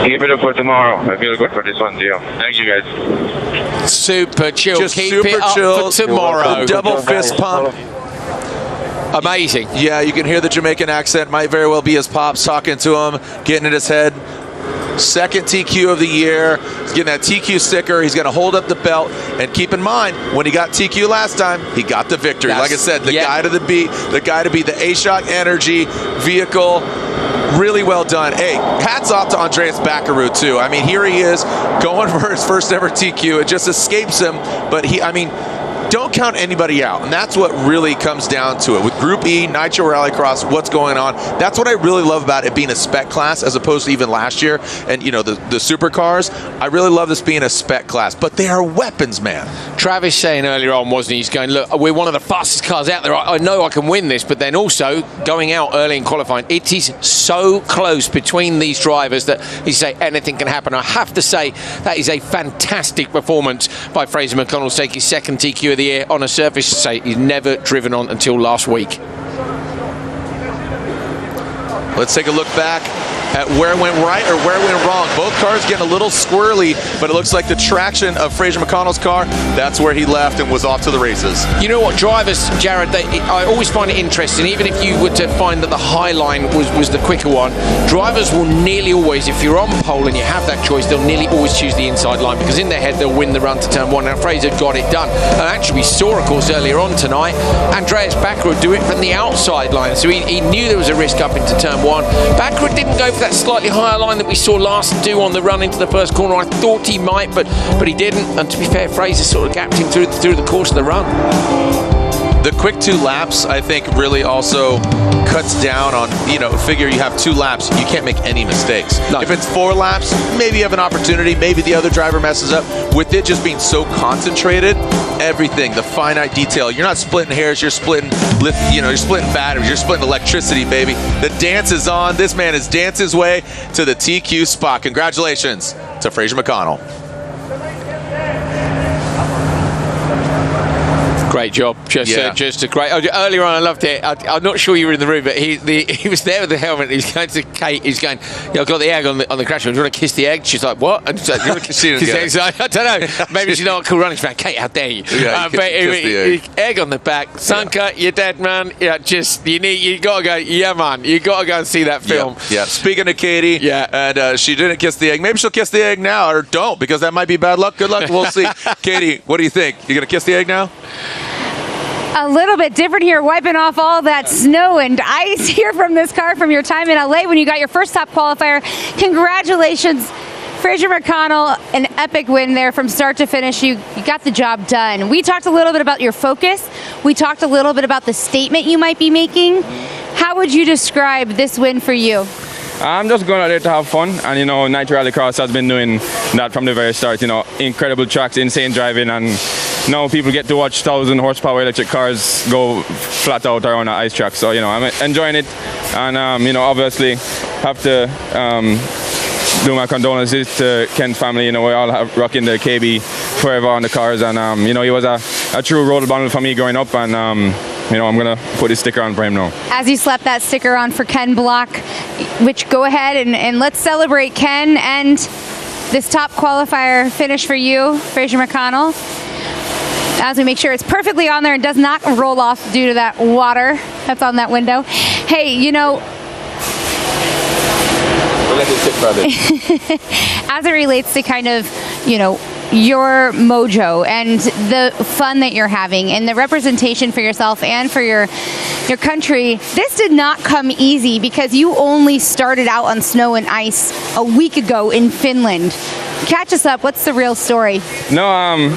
Keep it up for tomorrow. I feel good for this one, tío. Thank you, guys. Super chill. Just Keep super it up chill for tomorrow. Double fist pump. Amazing. Yeah, you can hear the Jamaican accent. Might very well be his pops talking to him, getting in his head. Second TQ of the year. He's getting that TQ sticker. He's going to hold up the belt. And keep in mind, when he got TQ last time, he got the victory. Like I said, the guy to beat the A-Shock Energy vehicle. Really well done. Hey, hats off to Andreas Backrud, too. I mean, here he is going for his first ever TQ. It just escapes him. But don't count anybody out, and that's what really comes down to it. With Group E, Nitro Rallycross, what's going on, that's what I really love about it being a spec class as opposed to even last year. And, you know, the supercars, I really love this being a spec class, but they are weapons, man. Travis saying earlier on, wasn't he? He's going, look, we're one of the fastest cars out there. I know I can win this, but then also going out early in qualifying, it is so close between these drivers that you say anything can happen. I have to say that is a fantastic performance by Fraser McConnell to take his second TQ of the year on a surface he's never driven on until last week. Let's take a look back at where it went right or where it went wrong. Both cars getting a little squirrely, but it looks like the traction of Fraser McConnell's car, that's where he left and was off to the races. You know what, drivers, Jared, I always find it interesting, even if you were to find that the high line was the quicker one, drivers will nearly always, if you're on pole and you have that choice, they'll nearly always choose the inside line, because in their head they'll win the run to turn 1. Now Fraser got it done. And actually we saw, of course, earlier on tonight, Andreas Backrud do it from the outside line, so he knew there was a risk up into turn 1. Backrud didn't go for that slightly higher line that we saw last do on the run into the first corner. I thought he might, but he didn't. And to be fair, Fraser sort of gapped him through the course of the run. the quick 2 laps, I think, really also cuts down on, figure you have 2 laps, you can't make any mistakes. No. If it's 4 laps, maybe you have an opportunity, maybe the other driver messes up. With it just being so concentrated, everything, the finite detail, you're not splitting hairs, you're splitting batteries, you're splitting electricity, baby. The dance is on. This man has danced his way to the TQ spot. Congratulations to Fraser McConnell. Great job, just a great. Earlier on, I loved it. I'm not sure you were in the room, but he was there with the helmet. He's going to Kate. He's going, I've got the egg on the crash. Do you want to kiss the egg? She's like, what? And she's like, you want to kiss the egg? So, I don't know. Maybe she's not a cool running fan. Kate, how dare you? Yeah, but egg on the back. Sanka, you're dead, man. Yeah, you got to go. Yeah, man, you got to go and see that film. Yeah. Speaking of Katie, and she didn't kiss the egg. Maybe she'll kiss the egg now, or don't, because that might be bad luck. Good luck. We'll see. Katie, what do you think? You gonna kiss the egg now? A little bit different here, wiping off all that snow and ice here from this car from your time in LA when you got your first top qualifier. Congratulations, Fraser McConnell, an epic win there from start to finish. You got the job done. We talked a little bit about your focus. We talked a little bit about the statement you might be making. How would you describe this win for you? I'm just going out there to have fun, and Nitro Rallycross has been doing that from the very start. Incredible tracks, insane driving, and now people get to watch 1,000 horsepower electric cars go flat out around an ice track. So I'm enjoying it, and obviously have to do my condolences to Ken's family. We're all rocking the KB forever on the cars, and he was a true role model for me growing up, and I'm gonna put his sticker on for him now. As you slap that sticker on for Ken Block, which go ahead and let's celebrate Ken and this top qualifier finish for you, Fraser McConnell. As we make sure it's perfectly on there and does not roll off due to that water that's on that window. Hey, as it relates to kind of, your mojo and the fun that you're having and the representation for yourself and for your country, this did not come easy because you only started out on snow and ice a week ago in Finland. Catch us up. What's the real story? No,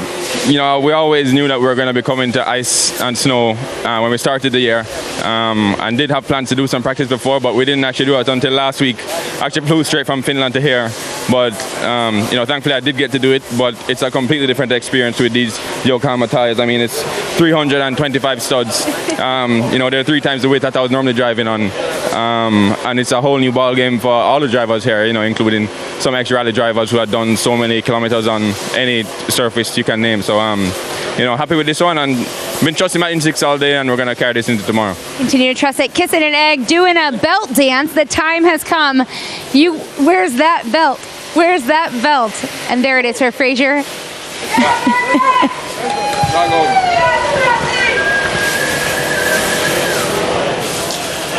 we always knew that we were going to be coming to ice and snow when we started the year, and did have plans to do some practice before, but we didn't actually do it until last week. Actually flew straight from Finland to here, but thankfully I did get to do it. But it's a completely different experience with these Yokohama tires. I mean, it's 325 studs. They're 3 times the width that I was normally driving on, and it's a whole new ball game for all the drivers here. Including some ex-rally drivers who had done so many kilometers on any surface you can name. So happy with this one, and been trusting my instincts all day, and we're going to carry this into tomorrow. Continue to trust it. Kissing an egg, doing a belt dance. The time has come. Where's that belt? Where's that belt? And there it is for Fraser.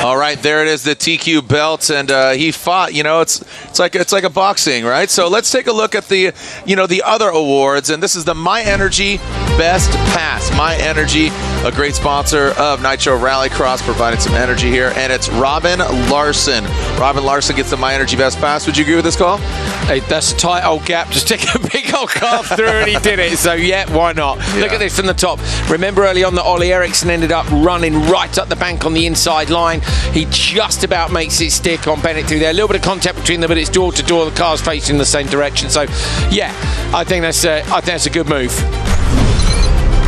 All right, there it is, the TQ belt, and he fought. It's like a boxing, right? So let's take a look at the the other awards, and this is the My Energy Best Pass. My Energy, a great sponsor of Nitro Rallycross, providing some energy here, and it's Robin Larson. Robin Larson gets the My Energy Best Pass. Would you agree with this call? Hey, that's a tight old gap. Just take a big old car through, and he did it. So yeah, why not? Yeah. Look at this from the top. Remember early on that Ollie Eriksson ended up running right up the bank on the inside line. He just about makes it stick on Bennett through there. A little bit of contact between them, but it's door to door. The cars facing the same direction. So, yeah, I think that's a good move.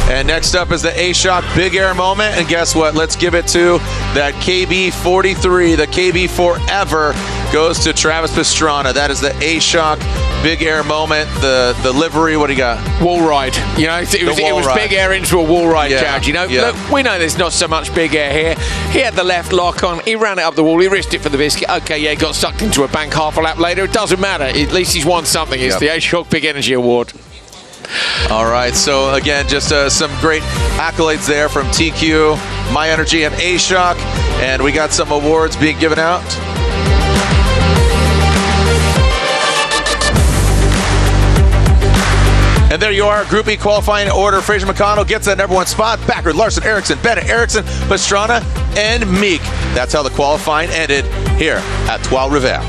And next up is the A-Shock Big Air moment. And guess what? Let's give it to that KB43. The KB Forever goes to Travis Pastrana. That is the A-Shock Big Air moment. The livery, what do you got? Wall ride. It was big air into a wall ride, Chad. Look, we know there's not so much big air here. He had the left lock on. He ran it up the wall. He risked it for the biscuit. Okay, yeah, got sucked into a bank half a lap later. It doesn't matter. At least he's won something. It's the A-Shock Big Energy Award. All right, so again, just some great accolades there from TQ, My Energy, and A-Shock. And we got some awards being given out. And there you are, Group E qualifying order. Fraser McConnell gets that #1 spot. Backard, Larson, Eriksson, Bennett, Eriksson, Pastrana, and Meek. That's how the qualifying ended here at Trois Rivers.